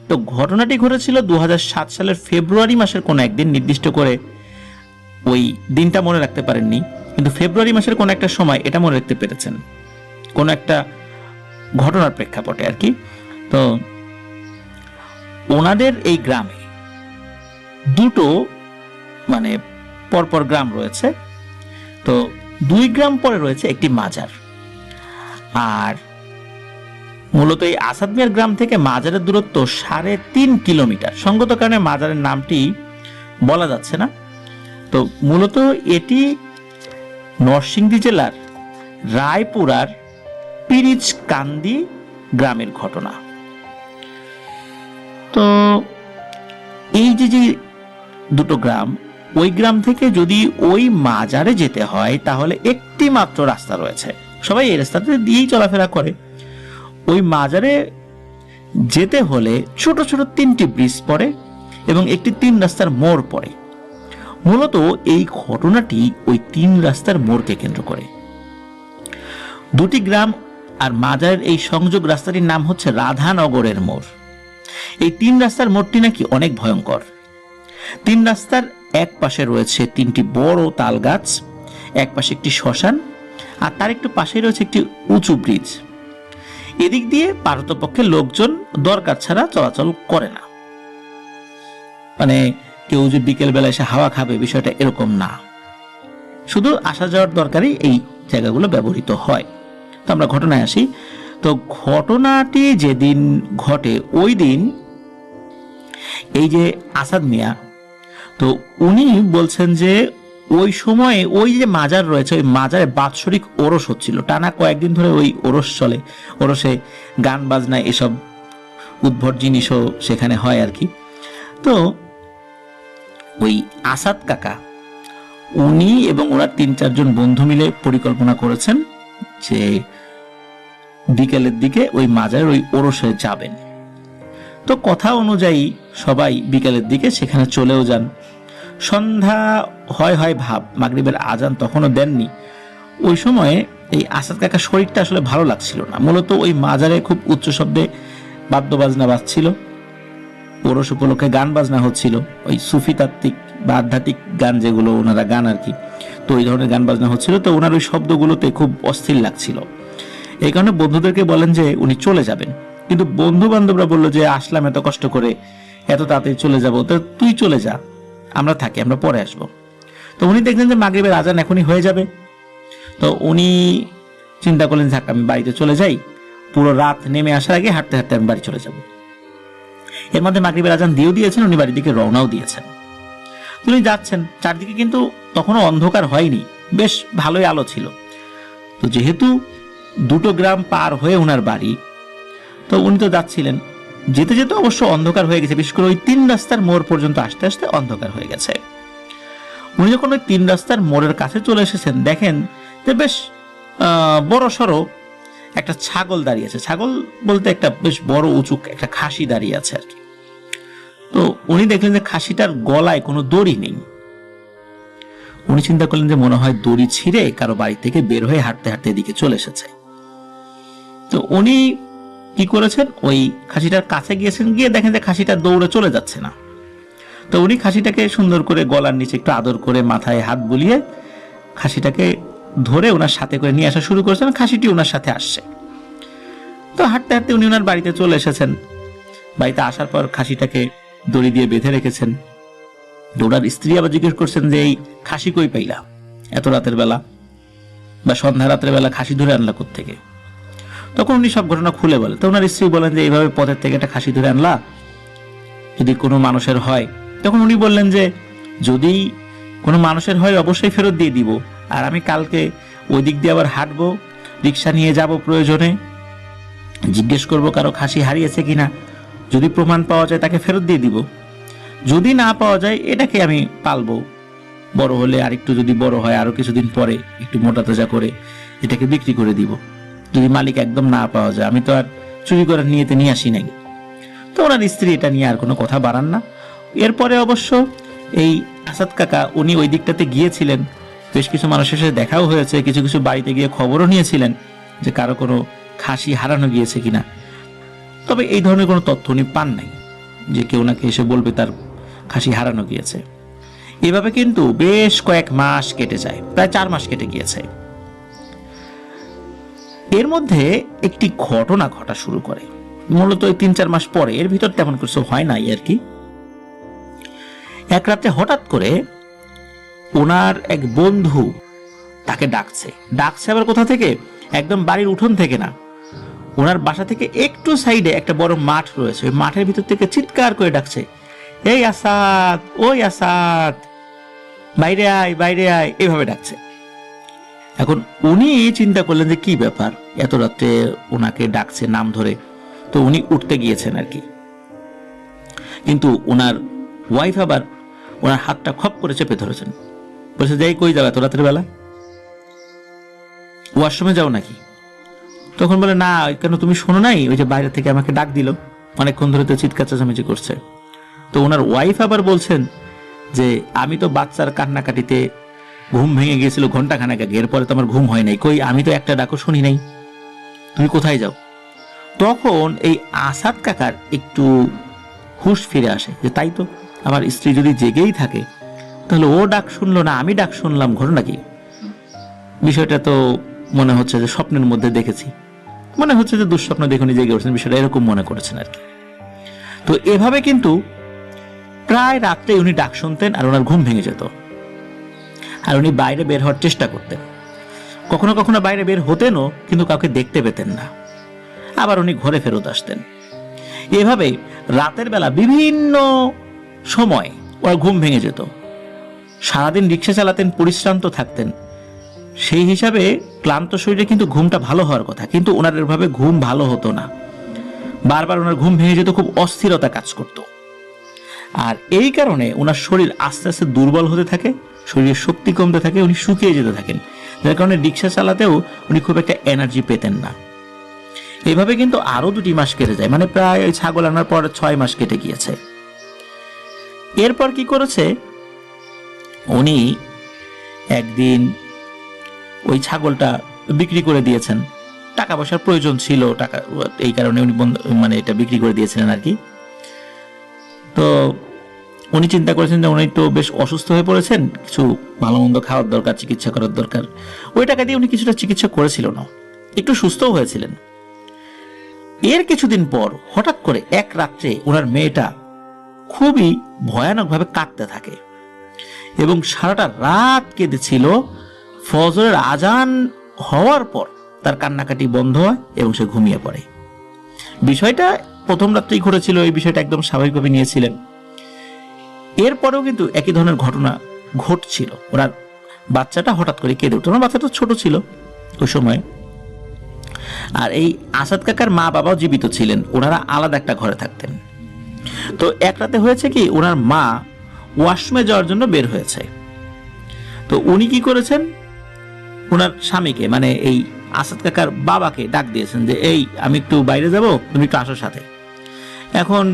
তো ঘটনাটি ঘটেছিল 2007 সালের ফেব্রুয়ারি মাসের কোনো একদিন, নির্দিষ্ট করে ওই দিনটা মনে রাখতে পারেননি, কিন্তু ফেব্রুয়ারি মাসের কোনো একটা সময় এটা মনে রাখতে পেরেছেন, কোনো একটা ঘটনার প্রেক্ষাপটে আর কি। তো ওনাদের এই গ্রামে দুটো মানে পরপর গ্রাম রয়েছে। তো 2 গ্রাম পরে রয়েছে একটি মাজার। আর মূলত এই আসাদ মিয়ার গ্রাম থেকে মাজারের দূরত্ব 3.5 কিলোমিটার। সঙ্গত কারণে মাজারের নামটি বলা যাচ্ছে না। তো মূলত এটি নরসিংদী জেলার রায়পুরার পিরিচকান্দি গ্রামের ঘটনা। তো এই যে দুটো গ্রাম, ওই গ্রাম থেকে যদি ওই মাজারে যেতে হয় তাহলে একটি মাত্র রাস্তা রয়েছে। সবাই এই রাস্তাতে দিয়েই চলাফেরা করে। ওই মাজারে যেতে হলে ছোট ছোট 3টি ব্রিজ পড়ে এবং একটি 3 রাস্তার মোড় পড়ে। মূলত এই ঘটনাটি ওই 3 রাস্তার মোড়কে কেন্দ্র করে। 2টি গ্রাম আর মাজারের এই সংযোগ রাস্তাটির নাম হচ্ছে রাধানগরের মোড়। এই 3 রাস্তার মোড়টি নাকি অনেক ভয়ঙ্কর। 3 রাস্তার এক পাশে রয়েছে 3টি বড় তাল গাছ, এক পাশে একটি শ্মশান, আর তার একটু পাশে রয়েছে একটি উঁচু ব্রিজ। এদিক দিয়ে পারতপক্ষে লোকজন দরকার ছাড়া চলাচল করে না। মানে কেউ যে বিকেল বেলা এসে হাওয়া খাবে বিষয়টা এরকম না, শুধু আসা যাওয়ার দরকারই এই জায়গাগুলো ব্যবহৃত হয়। তো আমরা ঘটনায় আসি। তো ঘটনাটি যেদিন ঘটে ওই দিন এই যে আসাদ মিয়া, তো উনি বলছেন যে ওই সময়ে ওই যে মাজার রয়েছে, ওই মাজারে বাৎসরিক ওরস হচ্ছিল, টানা কয়েকদিন ধরে ওই ওরস চলে। ওরসে গান বাজনা এসব উদ্ভট জিনিসও সেখানে হয় আর কি। তো ওই আসাদ কাকা উনি এবং ওনার 3-4 জন বন্ধু মিলে পরিকল্পনা করেছেন যে বিকেলের দিকে ওই মাজারের ওই ওরসে যাবেন। তো কথা অনুযায়ী সবাই বিকেলের দিকে সেখানে চলেও যান। সন্ধ্যা হয় ভাব, মাগরিবের আজান তখনও দেননি। ওই সময়ে এই আসাদ কাকার শরীরটা আসলে ভালো লাগছিল না। মূলত ওই মাজারে খুব উচ্চ শব্দে বাদ্য বাজনা বাজছিল, ওরস উপলক্ষে গান বাজনা হচ্ছিল, ওই সুফি তাত্ত্বিক বা আধ্যাত্মিক গান যেগুলো ওনারা গান আর কি। তো ওই ধরনের গান বাজনা হচ্ছিল। তো ওনার ওই শব্দগুলোতে খুব অস্থির লাগছিল। এই কারণে বন্ধুদেরকে বলেন যে উনি চলে যাবেন, কিন্তু বন্ধু বান্ধবরা বললো যে আসলাম এত কষ্ট করে, এত তাড়াতাড়ি চলে যাবো, তো তুই চলে যা, আমরা থাকি, আমরা পরে আসবো। তো উনি দেখলেন যে মাগরিবের আজান এখনই হয়ে যাবে। তো উনি চিন্তা করলেন যাক আমি বাড়িতে চলে যাই, পুরো রাত নেমে আসার আগে হাঁটতে হাঁটতে আমি বাড়ি চলে যাব। এর মধ্যে মাগরিবের আজান দিয়েছেন, উনি বাড়ির দিকে রওনাও দিয়েছেন। উনি যাচ্ছেন, চারদিকে কিন্তু তখনও অন্ধকার হয়নি, বেশ ভালোই আলো ছিল। তো যেহেতু 2টো গ্রাম পার হয়ে ওনার বাড়ি, তো উনি তো যাচ্ছিলেন, যেতে যেতে অবশ্য অন্ধকার হয়ে গেছে। বিশেষ করে ওই 3 রাস্তার মোড় পর্যন্ত আসতে আসতে অন্ধকার হয়ে গেছে। উনি যখন ওই 3 রাস্তার মোড়ের কাছে চলে এসেছেন, দেখেন যে বেশ বড় সড়ো একটা ছাগল দাঁড়িয়ে আছে। ছাগল বলতে একটা বেশ বড় উঁচু একটা খাসি দাঁড়িয়ে আছে আর কি। তো উনি দেখলেন যে খাসিটার গলায় কোনো দড়ি নেই। উনি চিন্তা করলেন যে মনে হয় দড়ি ছিঁড়ে কারো বাড়ি থেকে বের হয়ে হাঁটতে হাঁটতে এদিকে চলে এসেছে। তো উনি কি করেছেন, ওই খাসিটার কাছে গিয়েছেন, গিয়ে দেখেন যে খাসিটা দৌড়ে চলে যাচ্ছে না। তো উনি খাসিটাকে সুন্দর করে গলার নিচে একটু আদর করে মাথায় হাত বুলিয়ে খাসিটাকে ধরে ওনার সাথে করে নিয়ে আসা শুরু করেছেন। খাসিটি ওনার সাথে আসছে। তো হাঁটতে হাঁটতে উনি ওনার বাড়িতে চলে এসেছেন। বাড়িতে আসার পর খাসিটাকে দড়ি দিয়ে বেঁধে রেখেছেন। ওনার স্ত্রী আবার জিজ্ঞেস করছেন যে এই খাসি কই পাইলা এত রাতের বেলা, বা সন্ধ্যা রাতের বেলা খাসি ধরে আনলা কোত্থেকে? তখন উনি সব ঘটনা খুলে বলেন। তো ওনার স্ত্রী বলেন যে এইভাবে পথের থেকে একটা খাসি ধরে আনলা, যদি কোনো মানুষের হয়। তখন উনি বললেন যে যদি কোনো মানুষের হয় অবশ্যই ফেরত দিয়ে দিব, আর আমি কালকে ওই দিক দিয়ে আবার হাঁটবো, রিক্সা নিয়ে যাব, প্রয়োজনে জিজ্ঞেস করবো কারো খাসি হারিয়েছে কিনা, যদি প্রমাণ পাওয়া যায় তাকে ফেরত দিয়ে দিব, যদি না পাওয়া যায় এটাকে আমি পালবো, বড় হলে আরেকটু যদি বড় হয় আরো কিছুদিন পরে একটু মোটা তাজা করে এটাকে বিক্রি করে দিব, যদি মালিক একদম না পাওয়া যায়। আমি তো আর চুরি করার নিয়েতে নিয়ে আসি নাই। তো ওনার স্ত্রী এটা নিয়ে আর কোনো কথা বাড়ান না। এরপরে অবশ্য এই আসাদ কাকা উনি ওই দিকটাতে গিয়েছিলেন, বেশ কিছু মানুষের সাথে দেখাও হয়েছে, কিছু কিছু বাড়িতে গিয়ে খবরও নিয়েছিলেন যে কারো কোনো খাসি হারানো গিয়েছে কিনা। তবে এই ধরনের কোনো তথ্য উনি পান নাই। যে কেউ নাকি এসে বলবে তার খাসি হারানো গিয়েছে। এভাবে কিন্তু বেশ কয়েক মাস কেটে যায়, প্রায় 4 মাস কেটে গিয়েছে। এর মধ্যে একটি ঘটনা ঘটা শুরু করে, মূলত 3-4 মাস পরে, এর ভিতর তেমন কিছু হয় নাই আর কি। এক রাতে হঠাৎ করে ওনার এক বন্ধু তাকে ডাকছে আবার কোথা থেকে, একদম বাড়ির উঠোন থেকে না, ওনার বাসা থেকে একটু সাইডে একটা বড় মাঠ রয়েছে, ওই মাঠের ভিতর থেকে চিৎকার করে ডাকছে, এই আসাদ, ওই আসাদ, বাইরে আয়, বাইরে আয়, এভাবে ডাকছে। এখন উনি চিন্তা করলেন যে কি ব্যাপার, এত রাত্রে ওনাকে ডাকছে নাম ধরে। তো উনি উঠতে গিয়েছেন আর কি, কিন্তু ওনার ওয়াইফ আবার ওনার হাতটা খপ করে চেপে ধরেছেন, বলছে যে কই যাবে এত রাতের বেলা, ওয়াশরুমে যাও নাকি? তখন বলে না, কেন তুমি শোনো নাই, ওই যে বাইরে থেকে আমাকে ডাক দিল, অনেকক্ষণ ধরে তো চিৎকার চেঁচামেচি করছে। তো ওনার ওয়াইফ আবার বলছেন যে আমি তো বাচ্চার কান্নাকাটিতে ঘুম ভেঙে গিয়েছিল ঘন্টাখানেক আগে, এরপরে তো আমার ঘুম হয় নাই, কই আমি তো একটা ডাকও শুনি নাই, তুমি কোথায় যাও? তখন এই আসাদ কাকার একটু হুঁশ ফিরে আসে যে তাই তো, আমার স্ত্রী যদি জেগেই থাকে তাহলে ও ডাক শুনলো না, আমি ডাক শুনলাম, ঘটনা কি? বিষয়টা তো মনে হচ্ছে যে স্বপ্নের মধ্যে দেখেছি, মনে হচ্ছে যে দুঃস্বপ্ন দেখুনি জেগে উঠছেন, বিষয়টা এরকম মনে করেছেন আর কি। তো এভাবে কিন্তু প্রায় রাত্রে উনি ডাক শুনতেন আর ওনার ঘুম ভেঙে যেত, আর উনি বাইরে বের হওয়ার চেষ্টা করতেন, কখনো কখনো বাইরে বের হতেনও কিন্তু কাউকে দেখতে পেতেন না, আবার উনি ঘরে ফেরত আসতেন। এভাবে রাতের বেলা বিভিন্ন সময় ওর ঘুম ভেঙে যেত, সারাদিন রিক্সা চালাতেন, পরিশ্রান্ত থাকতেন, সেই হিসাবে ক্লান্ত শরীরে কিন্তু ঘুমটা ভালো হওয়ার কথা, কিন্তু ওনার এভাবে ঘুম ভালো হতো না, বারবার ওনার ঘুম ভেঙে যেত, খুব অস্থিরতা কাজ করত। আর এই কারণে ওনার শরীর আস্তে আস্তে দুর্বল হতে থাকে, শরীরের শক্তি কমতে থাকে, উনি শুকিয়ে যেতে থাকেন, যার কারণে রিক্সা চালাতেও উনি খুব একটা এনার্জি পেতেন না। এভাবে কিন্তু আরো 2 মাস কেটে যায়, মানে প্রায় ছাগল আনার পর 6 মাস কেটে গিয়েছে। এরপর কি করেছে, উনি একদিন ওই ছাগলটা বিক্রি করে দিয়েছেন, টাকা পয়সার প্রয়োজন ছিল, টাকা, এই কারণে উনি মানে এটা বিক্রি করে দিয়েছিলেন আর কি। তো উনি চিন্তা করেছেন যে উনি তো বেশ অসুস্থ হয়ে পড়েছেন, কিছু ভালো মন্দ খাওয়ার দরকার, চিকিৎসা করার দরকার। ওই টাকা দিয়ে উনি কিছুটা চিকিৎসা করেছিল না, একটু সুস্থও হয়েছিলেন। এর কিছুদিন পর হঠাৎ করে এক রাত্রে ওনার মেয়েটা খুবই ভয়ানকভাবে কাঁদতে থাকে এবং সারাটা রাত কেঁদেছিল। ফজরের আজান হওয়ার পর তার কান্নাকাটি বন্ধ হয় এবং সে ঘুমিয়ে পড়ে। বিষয়টা প্রথম রাত্রেই ঘটেছিল, এই বিষয়টা একদম স্বাভাবিকভাবে নিয়েছিলেন। এরপরেও কিন্তু একই ধরনের ঘটনা ঘটছিল, ওনার বাচ্চাটা হঠাৎ করে কেঁদে উঠল, বাচ্চাটা ছোট ছিল ওই সময়। আর এই আসাদ কাকার মা বাবাও জীবিত ছিলেন, ওনারা আলাদা একটা ঘরে থাকতেন। তো এক রাতে হয়েছে কি, ওনার মা ওয়াশরুমে যাওয়ার জন্য বের হয়েছে। তো উনি কি করেছেন, ওনার স্বামীকে মানে এই আসাদ কাকার বাবাকে ডাক দিয়েছেন যে এই আমি একটু বাইরে যাব, তুমি একটু আসো সাথে। এখন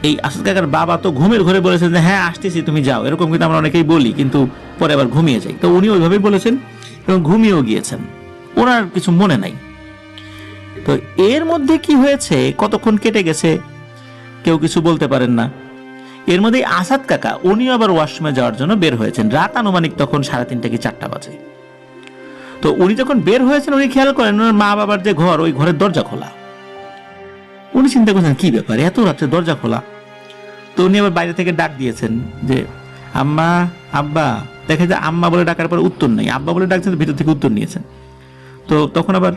এই আসাদ কাকার বাবা তো ঘুমের ঘরে বলেছেন যে হ্যাঁ আসতেছি, তুমি যাও, এরকম কিন্তু আমরা অনেকেই বলি, কিন্তু পরে আবার ঘুমিয়ে যাই। তো উনি ওইভাবেই বলেছেন এবং ঘুমিয়েও গিয়েছেন, ওনার কিছু মনে নাই। তো এর মধ্যে কি হয়েছে, কতক্ষণ কেটে গেছে কেউ কিছু বলতে পারেন না। এর মধ্যে আসাদ কাকা উনিও আবার ওয়াশরুমে যাওয়ার জন্য বের হয়েছেন, রাত আনুমানিক তখন 3:30 কি 4টা বাজে। তো উনি যখন বের হয়েছেন উনি খেয়াল করেন ওনার মা বাবার যে ঘর, ওই ঘরের দরজা খোলা। উনি চিন্তা করছেন কি ব্যাপার, এত রাত্রে দরজা খোলা। তো উনি আবার বাইরে থেকে ডাক দিয়েছেন যে আম্মা, আব্বা। দেখে যে আম্মা বলে ডাকার পর উত্তর নেই, আব্বা বলে ডাকছেন, ভিতর থেকে উত্তর নিয়েছেন। তো তখন আবার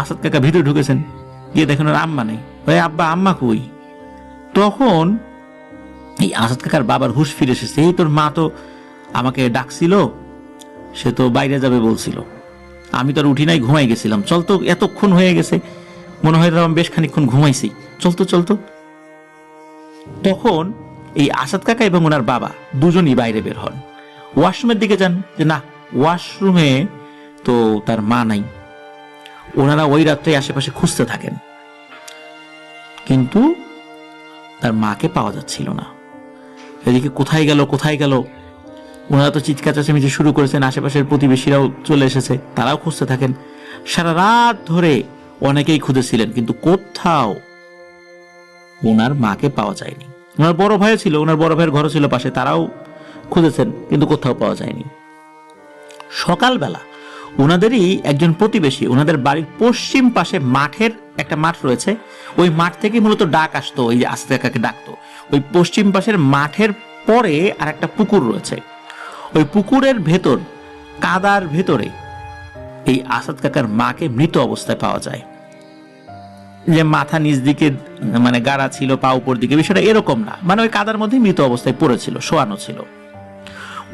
আসাদ কাকা ভিতরে ঢুকেছেন, গিয়ে দেখেন ওর আম্মা নেই। ভাই আব্বা, আম্মা কই? তখন এই আসাদ কাকার বাবার হুঁশ ফিরে এসেছে, এই তোর মা তো আমাকে ডাকছিল, সে তো বাইরে যাবে বলছিল, আমি তো আর উঠি নাই, ঘুমাই গেছিলাম, চল তো, এতক্ষণ হয়ে গেছে, মনে হয় আমি বেশ খানিকক্ষণ ঘুমাইছি, চলতো চলতো। তখন এই আসাদ কাকা এবং ওনার বাবা দুজনই বাইরে বের হন, ওয়াশরুমের দিকে যান, যে না, ওয়াশরুমে তো তার মা নাই। ওনারা ওই রাত্রে আশেপাশে খুঁজতে থাকেন, কিন্তু তার মাকে পাওয়া যাচ্ছিল না। এদিকে কোথায় গেল কোথায় গেল, ওনারা তো চিৎকার চেঁচামেচি শুরু করেছেন, আশেপাশের প্রতিবেশীরাও চলে এসেছে, তারাও খুঁজতে থাকেন। সারা রাত ধরে অনেকেই খুঁজেছিলেন, কিন্তু কোথাও ওনার মাকে পাওয়া যায়নি। ওনার বড় ভাই ছিল, ওনার বড় ভাইয়ের ঘর ছিল পাশে, তারাও খুঁজেছেন কিন্তু কোথাও পাওয়া যায়নি। সকালবেলা ওনাদেরই একজন প্রতিবেশী, ওনাদের বাড়ির পশ্চিম পাশে মাঠের একটা মাঠ রয়েছে, ওই মাঠ থেকে মূলত ডাক আসতো, ওই যে আস্তে কাকে ডাকতো। ওই পশ্চিম পাশের মাঠের পরে আর একটা পুকুর রয়েছে, ওই পুকুরের ভেতর কাদার ভেতরে এই আসাদ কাকার মাকে মৃত অবস্থায় পাওয়া যায়। যে মাথা নিচ দিকে মানে গাড়া ছিল, পা উপর দিকে, বিষয়টা এরকম না, মানে ওই কাদার মধ্যে মৃত অবস্থায় পড়েছিল, শোয়ানো ছিল।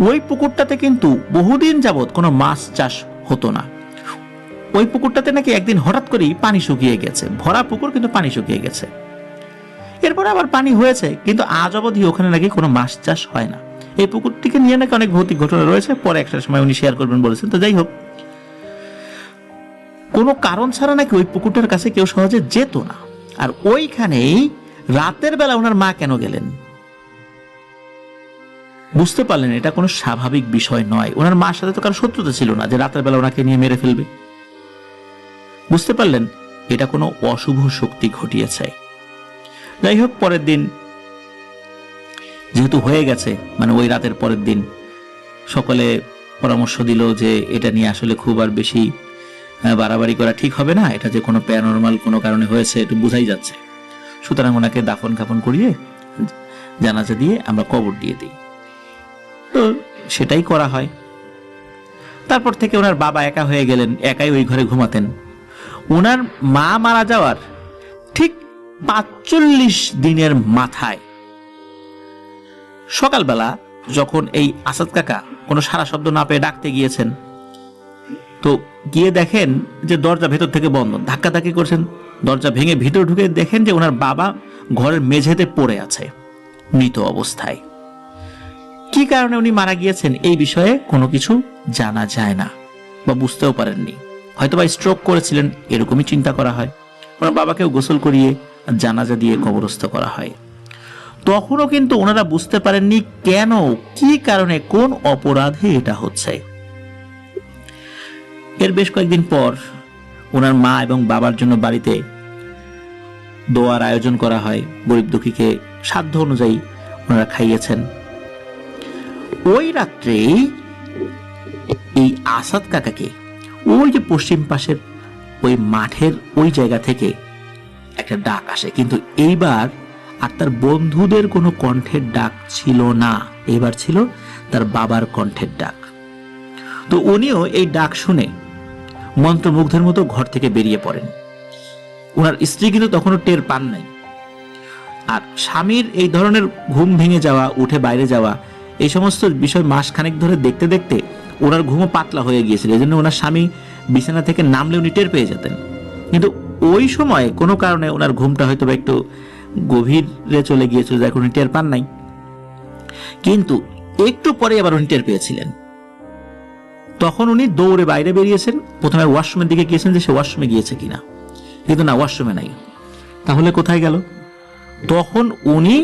ওই পুকুরটাতে কিন্তু বহুদিন যাবৎ কোনো মাছ চাষ হতো না। ওই পুকুরটাতে নাকি একদিন হঠাৎ করেই পানি শুকিয়ে গেছে, ভরা পুকুর কিন্তু পানি শুকিয়ে গেছে। এরপর আবার পানি হয়েছে, কিন্তু আজ অবধি ওখানে নাকি কোনো মাছ চাষ হয় না। এই পুকুরটিকে নিয়ে নাকি অনেক ভৌতিক ঘটনা রয়েছে, পরে একটা সময় উনি শেয়ার করবেন বলেছেন। তো যাই হোক, কোনো কারণ ছাড়া নাকি ওই পুকুরটার কাছে কেউ সহজে যেত না। আর ওইখানেই রাতের বেলা ওনার মা কেন গেলেন, বুঝতে পারলেন এটা কোনো স্বাভাবিক বিষয় নয়। ওনার মার সাথে তো কারো শত্রুতা ছিল না যে রাতের বেলা ওনাকে নিয়ে মেরে ফেলবে। বুঝতে পারলেন এটা কোনো অশুভ শক্তি ঘটিয়েছে। যাই হোক, পরের দিন যেহেতু হয়ে গেছে, মানে ওই রাতের পরের দিন সকলে পরামর্শ দিল যে এটা নিয়ে আসলে খুব আর বেশি বাড়াবাড়ি করা ঠিক হবে না, এটা যে কোনো প্যারানরমাল কোনো কারণে হয়েছে একটু বোঝাই যাচ্ছে। সুতরাং ওনাকে দাফন কাফন করিয়ে জানাজা দিয়ে আমরা কবর দিয়ে দিই। তো সেটাই করা হয়। তারপর থেকে ওনার বাবা একা হয়ে গেলেন, একাই ওই ঘরে ঘুমাতেন। ওনার মা মারা যাওয়ার ঠিক ৪৫ দিনের মাথায় সকালবেলা যখন এই আসাদ কাকা কোনো সারা শব্দ না পেয়ে ডাকতে গিয়েছেন, তো গিয়ে দেখেন যে দরজা ভেতর থেকে বন্ধ, ধাক্কাধাক্কি করছেন, দরজা ভেঙে ভিতর ঢুকে দেখেন যে ওনার বাবা ঘরের মেঝেতে পড়ে আছে মৃত অবস্থায়। কি কারণে উনি মারা গিয়েছেন এই বিষয়ে কোনো কিছু জানা যায় না বা বুঝতেও পারেননি। হয়তোবা স্ট্রোক করেছিলেন, এরকমই চিন্তা করা হয়। ওনার বাবাকেও গোসল করিয়ে জানাজা দিয়ে কবরস্থ করা হয়। তখনও কিন্তু ওনারা বুঝতে পারেননি কেন, কি কারণে, কোন অপরাধে এটা হচ্ছে। এর বেশ কয়েকদিন পর ওনার মা এবং বাবার জন্য বাড়িতে দোয়ার আয়োজন করা হয়। গরিব দুঃখীকে সাধ্য অনুযায়ী ওনারা খাইয়েছেন। ওই রাত্রেই এই আসাদ কাকাকে ওই যে পশ্চিম পাশের ওই মাঠের ওই জায়গা থেকে একটা ডাক আসে, কিন্তু এইবার আর তার বন্ধুদের কোনো কণ্ঠের ডাক ছিল না, এবার ছিল তার বাবার কণ্ঠের ডাক। তো উনিও এই ডাক শুনে মন্ত্রমুগ্ধের মতো ঘর থেকে বেরিয়ে পড়েন। ওনার স্ত্রী কিন্তু তখনও টের পান নাই। আর স্বামীর এই ধরনের ঘুম ভেঙে যাওয়া, উঠে বাইরে যাওয়া, এই সমস্ত বিষয় মাসখানেক ধরে দেখতে দেখতে ওনার ঘুমও পাতলা হয়ে গিয়েছিল। এই জন্য ওনার স্বামী বিছানা থেকে নামলে উনি টের পেয়ে যেতেন। কিন্তু ওই সময় কোনো কারণে ওনার ঘুমটা হয়তো একটু গভীরে চলে গিয়েছিল, যার উনি টের পান নাই। কিন্তু একটু পরে আবার উনি টের পেয়েছিলেন। তখন উনি দৌড়ে বাইরে বেরিয়েছেন। প্রথমে ওয়াশরুমের দিকে গিয়েছেন যে সে ওয়াশরুমে গিয়েছে কিনা, কিন্তু না, ওয়াশরুমে নাই। তাহলে কোথায় গেল? তখন উনি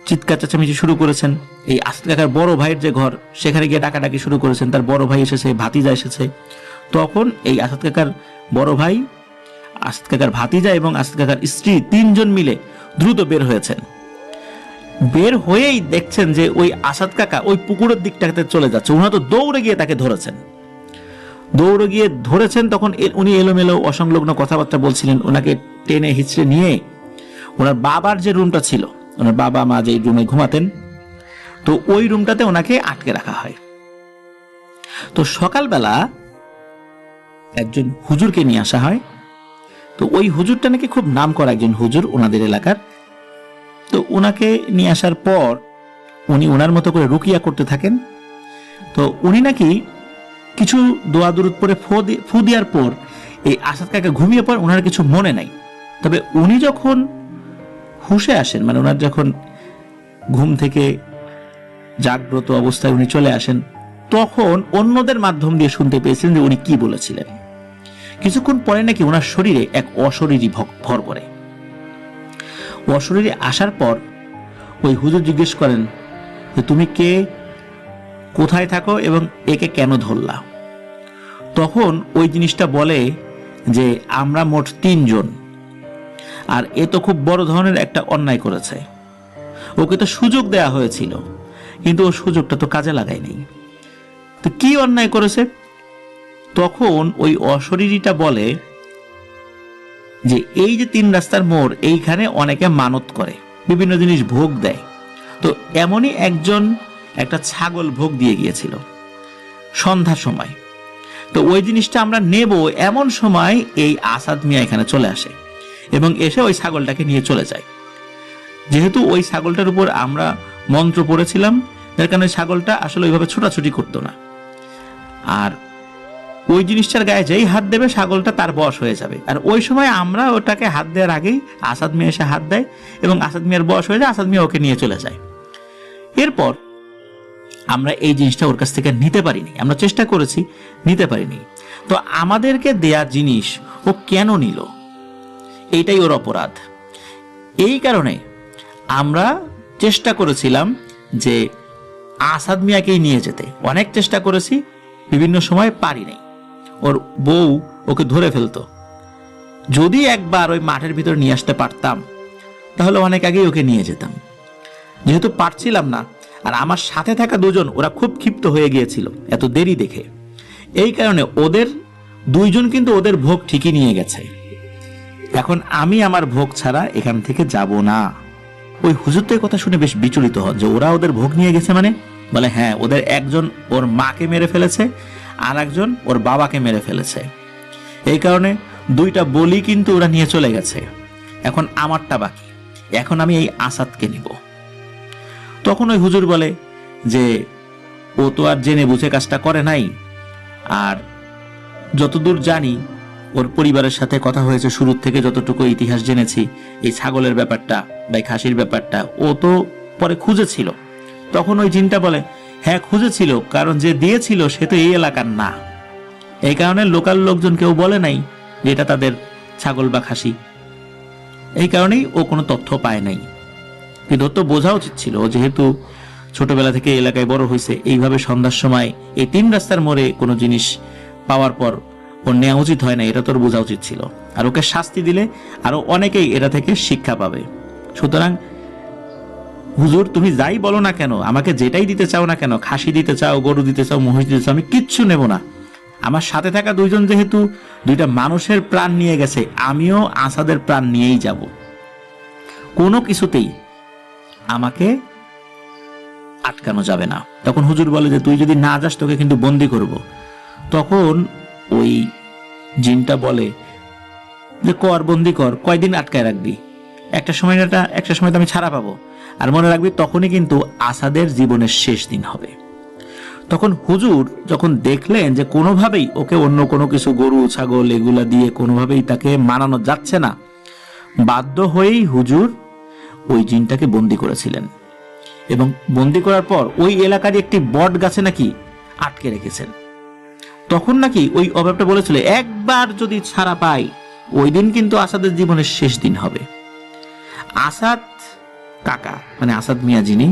চিৎকার চেঁচামেচি শুরু করেছেন। এই আসাদ কাকার বড় ভাইয়ের যে ঘর, সেখানে গিয়ে ডাকাডাকি শুরু করেছেন। তার বড় ভাই এসেছে, ভাতিজা এসেছে। তখন এই আসাদ কাকার বড় ভাই, আসাদ কাকার ভাতিজা এবং আসাদ কাকার স্ত্রী তিনজন মিলে দ্রুত বের হয়েছেন। বের হয়েই দেখছেন যে ওই আসাদ কাকা ওই পুকুরের দিকটাতে চলে যাচ্ছে। উনি তো দৌড়ে গিয়ে তাকে ধরেছেন। দৌড়ে গিয়ে ধরেছেন, তখন উনি এলোমেলো অসংলগ্ন কথাবার্তা বলছিলেন। ওনাকে টেনে হিচড়ে নিয়ে ওনার বাবার যে রুমটা ছিল, ওনার বাবা মা যে রুমে ঘুমাতেন, তো ওই রুমটাতে ওনাকে আটকে রাখা হয়। তো সকালবেলা একজন হুজুরকে নিয়ে আসা হয়। তো ওই হুজুরটা নাকি খুব নাম করা একজন হুজুর ওনাদের এলাকার। তো ওনাকে নিয়ে আসার পর উনি ওনার মতো করে রুকিয়া করতে থাকেন। তো উনি নাকি কিছু দোয়া দুরুদ পরে ফু দেওয়ার পর এই আসাদ কাকা ঘুমিয়ে পড়েন, ওনার কিছু মনে নাই। তবে উনি যখন হুঁশে আসেন, মানে ওনার যখন ঘুম থেকে জাগ্রত অবস্থায় উনি চলে আসেন, তখন অন্যদের মাধ্যম দিয়ে শুনতে পেয়েছিলেন যে উনি কি বলেছিলেন। কিছুক্ষণ পরে নাকি ওনার শরীরে এক অশরীরী ভর করে। অশরীরে আসার পর ওই হুজুর জিজ্ঞেস করেন যে তুমি কে, কোথায় থাকো এবং একে কেন ধরলা? তখন ওই জিনিসটা বলে যে আমরা মোট ৩ জন, আর এ তো খুব বড় ধরনের একটা অন্যায় করেছে, ওকে তো সুযোগ দেয়া হয়েছিল, কিন্তু ও সুযোগটা তো কাজে লাগায়নি। তো কি অন্যায় করেছে? তখন ওই অশরীরীটা বলে যে এই যে 3 রাস্তার মোড়, এইখানে অনেকে মানত করে, বিভিন্ন জিনিস ভোগ দেয়। তো এমনই একজন একটা ছাগল ভোগ দিয়ে গিয়েছিল সন্ধ্যার সময়। তো ওই জিনিসটা আমরা নেব এমন সময় এই আসাদ মিয়া এখানে চলে আসে এবং এসে ওই ছাগলটাকে নিয়ে চলে যায়। যেহেতু ওই ছাগলটার উপর আমরা মন্ত্র পড়েছিলাম, যার কারণে ছাগলটা আসলে ওইভাবে ছোটাছুটি করতো না, আর ওই জিনিসটার গায়ে যেই হাত দেবে ছাগলটা তার বশ হয়ে যাবে। আর ওই সময় আমরা ওটাকে হাত দেওয়ার আগেই আসাদ মিয়া এসে হাত দেয় এবং আসাদ মিয়ার বশ হয়ে যায়, আসাদ মিয়া ওকে নিয়ে চলে যায়। এরপর আমরা এই জিনিসটা ওর কাছ থেকে নিতে পারিনি, আমরা চেষ্টা করেছি, নিতে পারিনি। তো আমাদেরকে দেয়া জিনিস ও কেন নিল, এইটাই ওর অপরাধ। এই কারণে আমরা চেষ্টা করেছিলাম যে আসাদ মিয়াকেই নিয়ে যেতে, অনেক চেষ্টা করেছি, বিভিন্ন সময় পারি নাই। ওর বউ ওকে ধরে ফেলতো। যদি একবার ওই মাঠের ভিতর নিয়ে আসতে পারতাম তাহলে অনেক আগেই ওকে নিয়ে যেতাম। যেহেতু পারছিলাম না, আর আমার সাথে থাকা দুজন ওরা খুব ক্ষিপ্ত হয়ে গিয়েছিল এত দেরি দেখে, এই কারণে ওদের দুইজন কিন্তু ওদের ভোগ ঠিকই নিয়ে গেছে। এখন আমি আমার ভোগ ছাড়া এখান থেকে যাব না। ওই হুজুর তো এই কথা শুনে বেশ বিচলিত হয় যে ওরা ওদের ভোগ নিয়ে গেছে মানে? বলে হ্যাঁ, ওদের একজন ওর মাকে মেরে ফেলেছে আর একজন ওর বাবাকে মেরে ফেলেছে, এই কারণে 2টা বলি কিন্তু ওরা নিয়ে চলে গেছে। এখন আমারটা বাকি, এখন আমি এই আসাদকে নিব। তখন ওই হুজুর বলে যে ও তো আর জেনে বুঝে কাজটা করে নাই, আর যতদূর জানি ওর পরিবারের সাথে কথা হয়েছে, শুরুর থেকে যতটুকু ইতিহাস জেনেছি, এই ছাগলের ব্যাপারটা বা খাসির ব্যাপারটা ও তো পরে খুঁজেছিল। তখন ওই জিনটা বলে হ্যাঁ খুঁজেছিল, কারণ যে দিয়েছিল সে তো এই এলাকার না, এই কারণে লোকাল লোকজন কেউ বলে নাই যে এটা তাদের ছাগল বা খাসি, এই কারণেই ও কোনো তথ্য পায় নাই। কিন্তু ওর তো বোঝা উচিত ছিল, যেহেতু ছোটবেলা থেকে এলাকায় বড় হয়েছে, এইভাবে সন্ধ্যার সময় এই 3 রাস্তার মোড়ে কোনো জিনিস পাওয়ার পর ওর নেওয়া উচিত হয় না, এটা তোর বোঝা উচিত ছিল। আর ওকে শাস্তি দিলে আরো অনেকেই এটা থেকে শিক্ষা পাবে। সুতরাং হুজুর তুমি যাই বলো না কেন, আমাকে যেটাই দিতে চাও না কেন, খাসি দিতে চাও, গরু দিতে চাও, মহিষ দিতে চাও, আমি কিচ্ছু নেব না। আমার সাথে থাকা 2জন যেহেতু 2টা মানুষের প্রাণ নিয়ে গেছে, আমিও আসাদের প্রাণ নিয়েই যাব। কোনো কিছুতেই আমাকে আটকানো যাবে না। তখন হুজুর বলে যে তুই যদি না যাস তোকে কিন্তু বন্দি করব। তখন ওই জিনটা বলে যে কর, বন্দি কর, কয়দিন আটকায় রাখবি, একটা সময় তো আমি ছাড়া পাবো। আর মনে রাখবি তখনই কিন্তু আসাদের জীবনের শেষ দিন হবে। তখন হুজুর যখন দেখলেন যে কোনোভাবেই ওকে অন্য কোনো কিছু, গরু ছাগল এগুলা দিয়ে কোনোভাবেই তাকে মানানো যাচ্ছে না, বাধ্য হয়েই হুজুর ওই জিনটাকে বন্দি করেছিলেন এবং বন্দি করার পর ওই এলাকার একটি বট গাছে নাকি আটকে রেখেছেন। তখন নাকি ওই অভাবটা বলেছিল একবার যদি ছাড়া পাই ওই দিন কিন্তু আসাদের জীবনের শেষ দিন হবে। আসাদ কাকা মানে আসাদ মিয়া যিনি,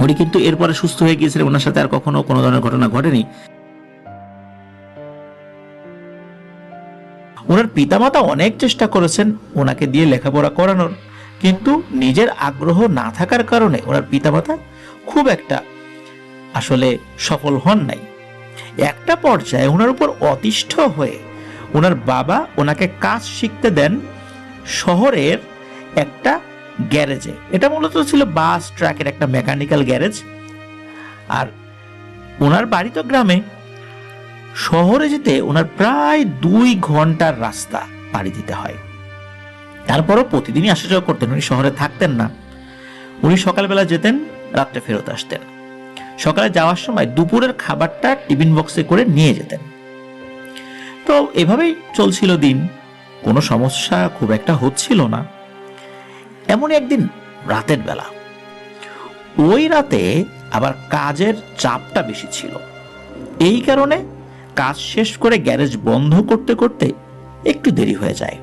উনি কিন্তু এরপরে সুস্থ হয়ে গিয়েছিলেন, ওনার সাথে আর কখনো কোনো ধরনের ঘটনা ঘটেনি। ওনার পিতামাতা অনেক চেষ্টা করেছেন ওনাকে দিয়ে লেখাপড়া করানোর, কিন্তু নিজের আগ্রহ না থাকার কারণে ওনার পিতামাতা খুব একটা আসলে সফল হন নাই। একটা পর্যায়ে ওনার উপর অতিষ্ঠ হয়ে ওনার বাবা ওনাকে কাজ শিখতে দেন শহরের একটা গ্যারেজে। এটা মূলত ছিল বাস ট্রাকের একটা মেকানিক্যাল গ্যারেজ। আর ওনার বাড়ি তো গ্রামে, শহরে যেতে ওনার প্রায় 2 ঘন্টার রাস্তা পাড়ি দিতে হয়। তারপরও প্রতিদিনই আসা যাওয়া করতেন, উনি শহরে থাকতেন না। উনি সকালবেলা যেতেন, রাত্রে ফেরত আসতেন। সকালে যাওয়ার সময় দুপুরের খাবারটা টিফিন বক্সে করে নিয়ে যেতেন। তো এভাবেই চলছিল দিন, কোনো সমস্যা খুব একটা হচ্ছিল না। এমন একদিন রাতের বেলা, ওই রাতে আবার কাজের চাপটা বেশি ছিল, এই কারণে কাজ শেষ করে গ্যারেজ বন্ধ করতে করতে একটু দেরি হয়ে যায়।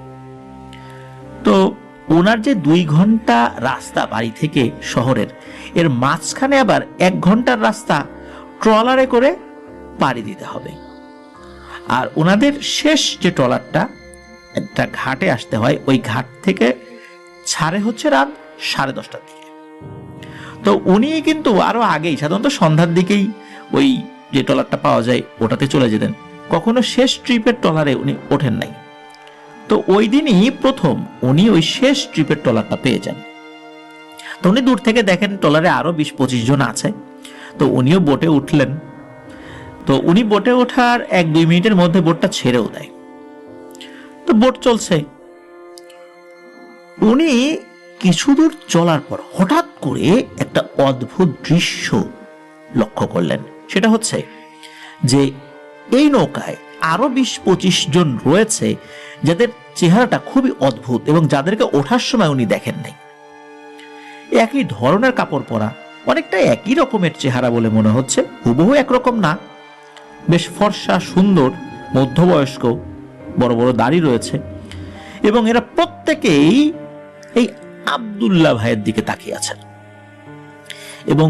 তো ওনার যে 2 ঘন্টা রাস্তা বাড়ি থেকে শহরের, এর মাঝখানে আবার 1 ঘন্টার রাস্তা ট্রলারে করে পাড়ি দিতে হবে। আর ওনাদের শেষ যে ট্রলারটা একটা ঘাটে আসতে হয়, ওই ঘাট থেকে ছাড়ে হচ্ছে রাত 10:30টার দিকে। তো উনি কিন্তু আরো আগেই, সাধারণত সন্ধ্যার দিকেই ওই যে ট্রলারটা পাওয়া যায় ওটাতে চলে যেতেন, কখনো শেষ ট্রিপের ট্রলারে উনি ওঠেন নাই। তো ওই দিনই প্রথম উনি ওই শেষ ট্রিপের ট্রলারটা পেয়ে যান। তো উনি দূর থেকে দেখেন ট্রলারে আরো 20-25 জন আছে। তো উনিও বোটে উঠলেন। তো উনি বোটে ওঠার 1-2 মিনিটের মধ্যে বোটটা ছেড়েও দেয়। তো বোট চলছে, উনি কিছু দূর চলার পর হঠাৎ করে একটা অদ্ভুত দৃশ্য লক্ষ্য করলেন। সেটা হচ্ছে যে এই নৌকায় আরো 20-25 জন রয়েছে যাদের চেহারাটা খুবই অদ্ভুত এবং যাদেরকে ওঠার সময় উনি দেখেন নাই। একই ধরনের কাপড় পরা, অনেকটা একই রকমের চেহারা বলে মনে হচ্ছে, হুবহু একরকম না, বেশ ফর্সা, সুন্দর, মধ্যবয়স্ক, বড় বড় দাড়ি রয়েছে এবং এরা প্রত্যেকেই এই আব্দুল্লাহ ভাইয়ের দিকে তাকিয়ে আছেন এবং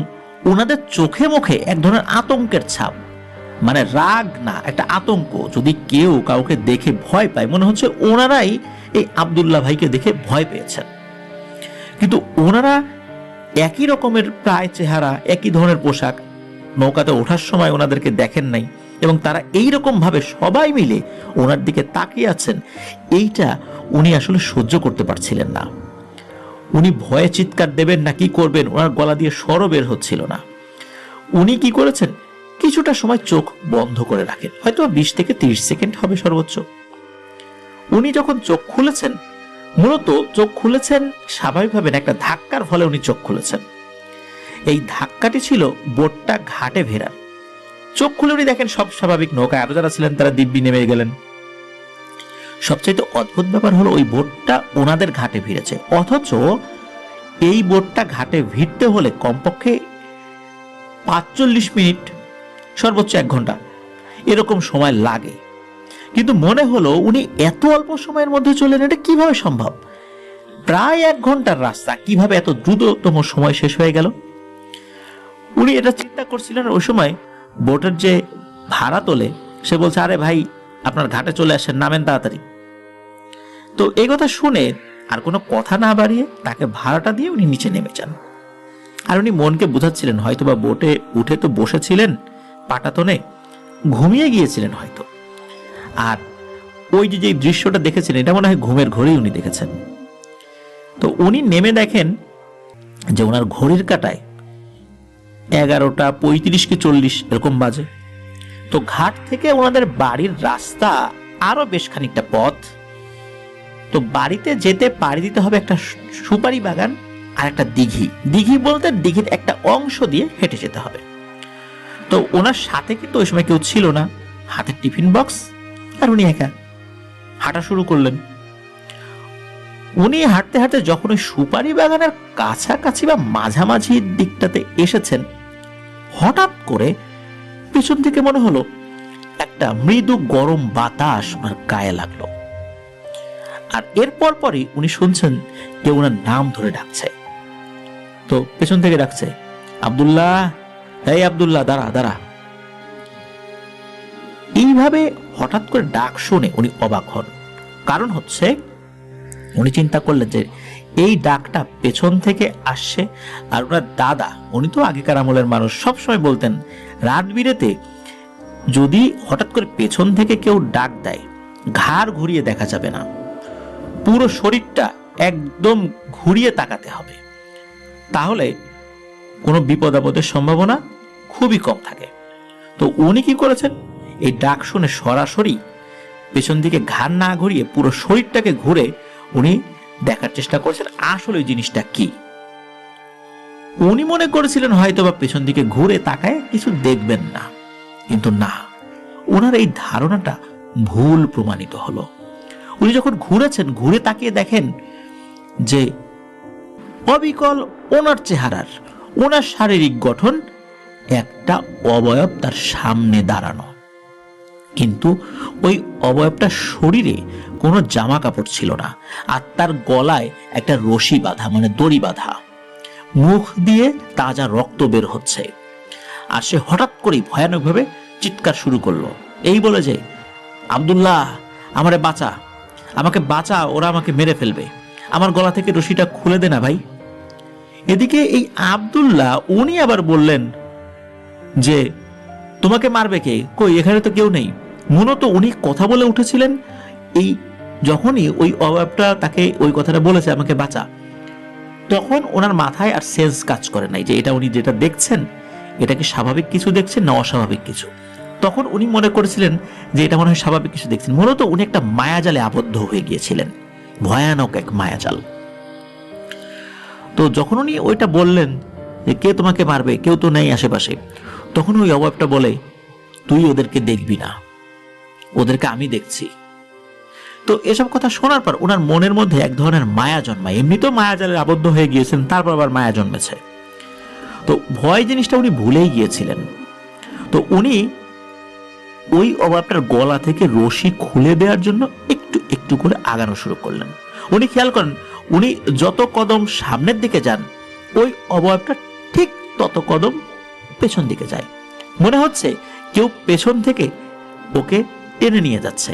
ওনাদের চোখে মুখে এক ধরনের আতঙ্কের ছাপ, মানে রাগ না, একটা আতঙ্ক। যদি কেউ কাউকে দেখে ভয় পায়, মনে হচ্ছে ওনারাই এই আব্দুল্লাহ ভাইকে দেখে ভয় পেয়েছেন। কিন্তু ওনারা একই রকমের প্রায় চেহারা, একই ধরনের পোশাক, নৌকাতে ওঠার সময় ওনাদেরকে দেখেন নাই এবং তারা এইরকম ভাবে সবাই মিলে ওনার দিকে তাকিয়ে আছেন, এইটা উনি আসলে সহ্য করতে পারছিলেন না। উনি ভয়ে চিৎকার দেবেন না কি করবেন, ওনার গলা দিয়ে স্বরও বের হচ্ছিল না। উনি কি করেছেন, কিছুটা সময় চোখ বন্ধ করে রাখেন, হয়তো 20-30 সেকেন্ড হবে সর্বোচ্চ। উনি যখন চোখ খুলেছেন, মূলত চোখ খুলেছেন স্বাভাবিকভাবে একটা ধাক্কার ফলে উনি চোখ খুলেছেন। এই ধাক্কাটি ছিল বোটটা ঘাটে ভেড়ার। চোখ খুলে উনি দেখেন সব স্বাভাবিক, নৌকায় আরো যারা ছিলেন তারা দিব্যি নেমে গেলেন। সবচেয়ে অদ্ভুত ব্যাপার হলো ওই বোটটা ওনাদের ঘাটে ভিড়েছে, অথচ এই বোটটা ঘাটে ভিড়তে হলে কমপক্ষে 45 মিনিট, সর্বোচ্চ 1 ঘন্টা এরকম সময় লাগে। কিন্তু মনে হলো উনি এত অল্প সময়ের মধ্যে চলেন, এটা কিভাবে সম্ভব? প্রায় 1 ঘন্টার রাস্তা কিভাবে এত দ্রুততম সময় শেষ হয়ে গেল? উনি এটা চিন্তা করছিলেন। ওই সময় বোটের যে ভাড়া তোলে সে বলছে, আরে ভাই আপনার ঘাটে চলে আসেন, নামেন তাড়াতাড়ি। তো এই কথা শুনে আর কোনো কথা না বাড়িয়ে তাকে ভাড়াটা দিয়ে উনি নিচে নেমে যান। আর উনি মনকে বোঝাচ্ছিলেন হয়তোবা বোটে উঠে তো বসেছিলেন পাটাতনে, ঘুমিয়ে গিয়েছিলেন হয়তো। আর ওই যে দৃশ্যটা দেখেছেন এটা মনে হয় ঘুমের ঘোরেই উনি দেখেছেন। তো উনি নেমে দেখেন যে ওনার ঘড়ির কাঁটায় 11:35 কি 40 এরকম বাজে। তো ঘাট থেকে ওনাদের বাড়ির রাস্তা আরো বেশ খানিকটা পথ। তো বাড়িতে যেতে পাড়ি দিতে হবে একটা সুপারি বাগান আর একটা দিঘি। দিঘি বলতে দিঘির একটা অংশ দিয়ে হেঁটে যেতে হবে। তো ওনার সাথে কিন্তু ওই সময় কেউ ছিল না, হাতে টিফিন বক্স, আর উনি একা হাঁটা শুরু করলেন। উনি হাঁটতে হাঁটতে যখন ওই সুপারি বাগানের কাছাকাছি বা মাঝামাঝি দিকটাতে এসেছেন, হঠাৎ করে পেছন থেকে মনে হলো একটা মৃদু গরম বাতাস ওনার গায়ে লাগলো। আর এরপর পরই উনি শুনছেন কেউ ওনার নাম ধরে ডাকছে। তো পেছন থেকে ডাকছে, আব্দুল্লাহ, এই আব্দুল্লাহ, দাঁড়া দাঁড়া। এইভাবে হঠাৎ করে ডাক শুনে উনি অবাক হন। কারণ হচ্ছে উনি চিন্তা করলেন যে এই ডাকটা পেছন থেকে আসছে। আর ওনার দাদা, উনি তো আগেকার আমলের মানুষ, সবসময় বলতেন রাত বিরেতে যদি হঠাৎ করে পেছন থেকে কেউ ডাক দেয়, ঘাড় ঘুরিয়ে দেখা যাবে না, পুরো শরীরটা একদম ঘুরিয়ে তাকাতে হবে, তাহলে কোনো বিপদ আপদের সম্ভাবনা খুবই কম থাকে। তো উনি কি করেছেন, এই ডাক শুনে সরাসরি পেছন দিকে ঘাড় না ঘুরিয়ে পুরো শরীরটাকে ঘুরে উনি দেখার চেষ্টা করেছেন আসলে ওই জিনিসটা কি। উনি মনে করেছিলেন হয়তো বা পেছন দিকে ঘুরে তাকায় কিছু দেখবেন না, কিন্তু না, ওনার এই ধারণাটা ভুল প্রমাণিত হলো। উনি যখন ঘুরেছেন, ঘুরে তাকিয়ে দেখেন যে অবিকল ওনার চেহারার, ওনার শারীরিক গঠন, একটা অবয়ব তার সামনে দাঁড়ানো, কিন্তু ওই অবয়বটা শরীরে কোনো জামা কাপড় ছিল না, আর তার গলায় একটা রশি বাঁধা, মানে দড়ি বাঁধা, মুখ দিয়ে তাজা রক্ত বের হচ্ছে। আর সে হঠাৎ করেই ভয়ানকভাবে চিৎকার শুরু করলো, এই বলে যে, আব্দুল্লাহ, আমারে বাঁচা, আমাকে বাঁচা, ওরা আমাকে মেরে ফেলবে, আমার গলা থেকে রশিটা খুলে দে না ভাই। এদিকে এই আব্দুল্লাহ উনি আবার বললেন যে তোমাকে মারবে কে, কই এখানে তো কেউ নেই। মূলত উনি কথা বলে উঠেছিলেন এই যখনই ওই অভাবটা তাকে ওই কথাটা বলেছে আমাকে বাঁচা, তখন ওনার মাথায় আর সেন্স কাজ করে নাই যে এটা উনি যেটা দেখছেন এটা কি স্বাভাবিক কিছু দেখছেন না অস্বাভাবিক কিছু। তখন উনি মনে করেছিলেন যে এটা মনে হয় স্বাভাবিক কিছু দেখছেন। মূলত উনি একটা মায়াজালে আবদ্ধ হয়ে গিয়েছিলেন, ভয়ানক এক মায়াজাল। তো যখন উনি ওইটা বললেন যে কে তোমাকে মারবে, কেউ তো নেই আশেপাশে, তখন ওই অভাবটা বলে তুই ওদেরকে দেখবি না, ওদেরকে আমি দেখছি। তো এসব কথা শোনার পর ওনার মনের মধ্যে এক ধরনের মায়া জন্মায়। এমনিতেও মায়াজালে আবদ্ধ হয়ে গিয়েছেন, তারপর আবার মায়া জন্মেছে। তো ভয় জিনিসটা উনি ভুলেই গিয়েছিলেন। তো উনি ওই অভাবটার গলা থেকে রশি খুলে দেওয়ার জন্য একটু একটু করে আগানো শুরু করলেন। উনি খেয়াল করেন উনি যত কদম সামনের দিকে যান ওই অভাবটা ঠিক তত কদম পেছন দিকে যায়। মনে হচ্ছে কেউ পেছন থেকে ওকে টেনে নিয়ে যাচ্ছে।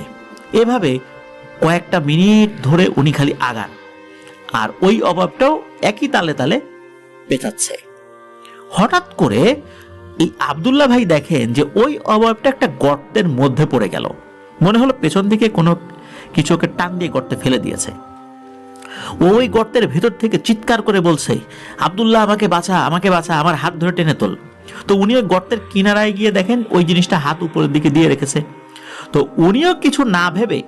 এভাবে কয়েকটা মিনিট ধরে উনি খালি আগান, আর ওই অভাবটাও একই তালে তালে পেঁচাচ্ছে। হঠাৎ করে এই আব্দুল্লাহ ভাই দেখেন যে ওই অভাবটা একটা গর্তের মধ্যে পড়ে গেল। মনে হলো পেছন দিকে কোনো কিছু ওকে টান দিয়ে গর্তে ফেলে দিয়েছে। ওই গর্তের ভেতর থেকে চিৎকার করে বলছে, আব্দুল্লাহ আমাকে বাঁচা, আমাকে বাঁচা, আমার হাত ধরে টেনে তোল। তো উনি ওই গর্তের কিনারায় গিয়ে দেখেন ওই জিনিসটা হাত উপরের দিকে দিয়ে রেখেছে। তো উনিও কিছু না ভেবে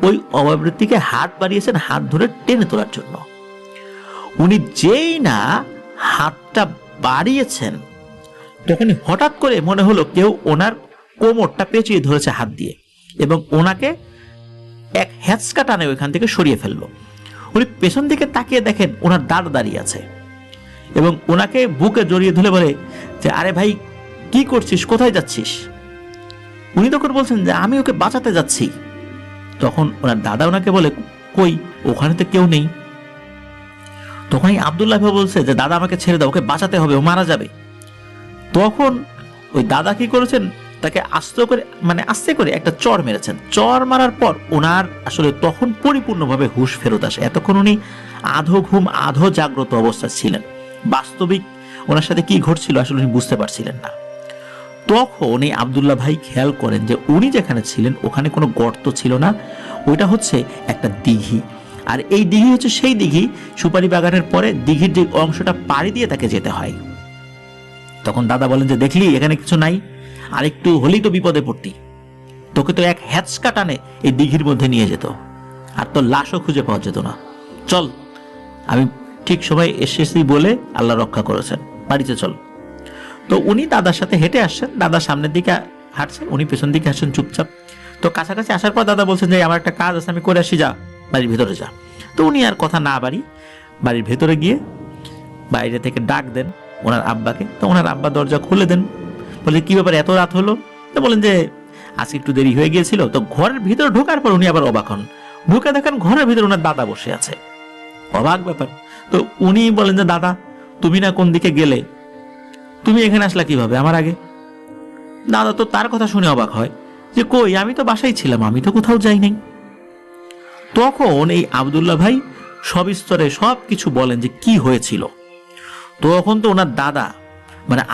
ওই অভাবের দিকে হাত বাড়িয়েছেন হাত ধরে টেনে তোলার জন্য। উনি যেই না হাতটা বাড়িয়েছেন তখনই হঠাৎ করে মনে হলো কেউ ওনার কোমরটা পেঁচিয়ে ধরেছে হাত দিয়ে এবং ওনাকে এক হ্যাঁচকা টানে ওইখান থেকে সরিয়ে ফেললো। উনি পেছন দিকে তাকিয়ে দেখেন ওনার দাদা দাঁড়িয়ে আছে এবং ওনাকে বুকে জড়িয়ে ধরে বলে যে আরে ভাই কি করছিস, কোথায় যাচ্ছিস? উনি তখন বলছেন যে আমি ওকে বাঁচাতে যাচ্ছি। তখন ওনার দাদা ওনাকে বলে কই, ওখানে তো কেউ নেই। তখনই আব্দুল্লাহ ভাই বলছে যে দাদা আমাকে ছেড়ে দাও, ওকে বাঁচাতে হবে, ও মারা যাবে। তখন ওই দাদা কি করেছেন, তাকে আস্তে করে একটা চড় মেরেছেন। চড় মারার পর ওনার আসলে তখন পরিপূর্ণভাবে হুঁশ ফেরত আসে। এতক্ষণ উনি আধো ঘুম আধো জাগ্রত অবস্থায় ছিলেন, বাস্তবিক ওনার সাথে কি ঘটছিল আসলে উনি বুঝতে পারছিলেন না। তখন এই আব্দুল্লাহ ভাই খেয়াল করেন যে উনি যেখানে ছিলেন ওখানে কোনো গর্ত ছিল না, ওইটা হচ্ছে একটা দিঘি। আর এই দিঘি হচ্ছে সেই দিঘি সুপারি বাগানের পরে দিঘির যে অংশটা পাড়ি দিয়ে তাকে যেতে হয়। তখন দাদা বলেন যে দেখলি এখানে কিছু নাই, আর একটু হলেই তো বিপদে পড়তি, তোকে তো এক হ্যাঁচকা টানে এই দিঘির মধ্যে নিয়ে যেত, আর তোর লাশও খুঁজে পাওয়া যেত না। চল, আমি ঠিক সময় এসেছি বলে আল্লাহ রক্ষা করেছেন, বাড়িতে চল। তো উনি দাদার সাথে হেঁটে আসছেন, দাদা সামনের দিকে হাঁটছেন, উনি পেছন দিকে আসছেন চুপচাপ। তো কাছাকাছি আসার পর দাদা বলছেন যে আমার একটা কাজ আছে, আমি করে আসি, যা বাড়ির ভেতরে যা। তো উনি আর কথা না বাড়ি বাড়ির ভেতরে গিয়ে বাইরে থেকে ডাক দেন ওনার আব্বাকে। তো ওনার আব্বা দরজা খুলে দেন, বলে কি ব্যাপার এত রাত হলো? তো বলেন যে আজকে একটু দেরি হয়ে গিয়েছিল। তো ঘরের ভিতরে ঢোকার পর উনি আবার অবাক হন, ঢুকে দেখেন ঘরের ভিতরে ওনার দাদা বসে আছে। অবাক ব্যাপার। তো উনি বলেন যে দাদা তুমি না কোন দিকে গেলে, তুমি এখানে আসলা কিভাবে আমার আগে? দাদা তো তার কথা শুনে অবাক হয় যে কই, আমি তো বাসায় ছিলাম, আমি তো কোথাও যাই নাই। তখন এই আব্দুল্লাহ ভাই সবিস্তরে সবকিছু বলেন যে কি হয়েছিল। তখন তো ওনার দাদা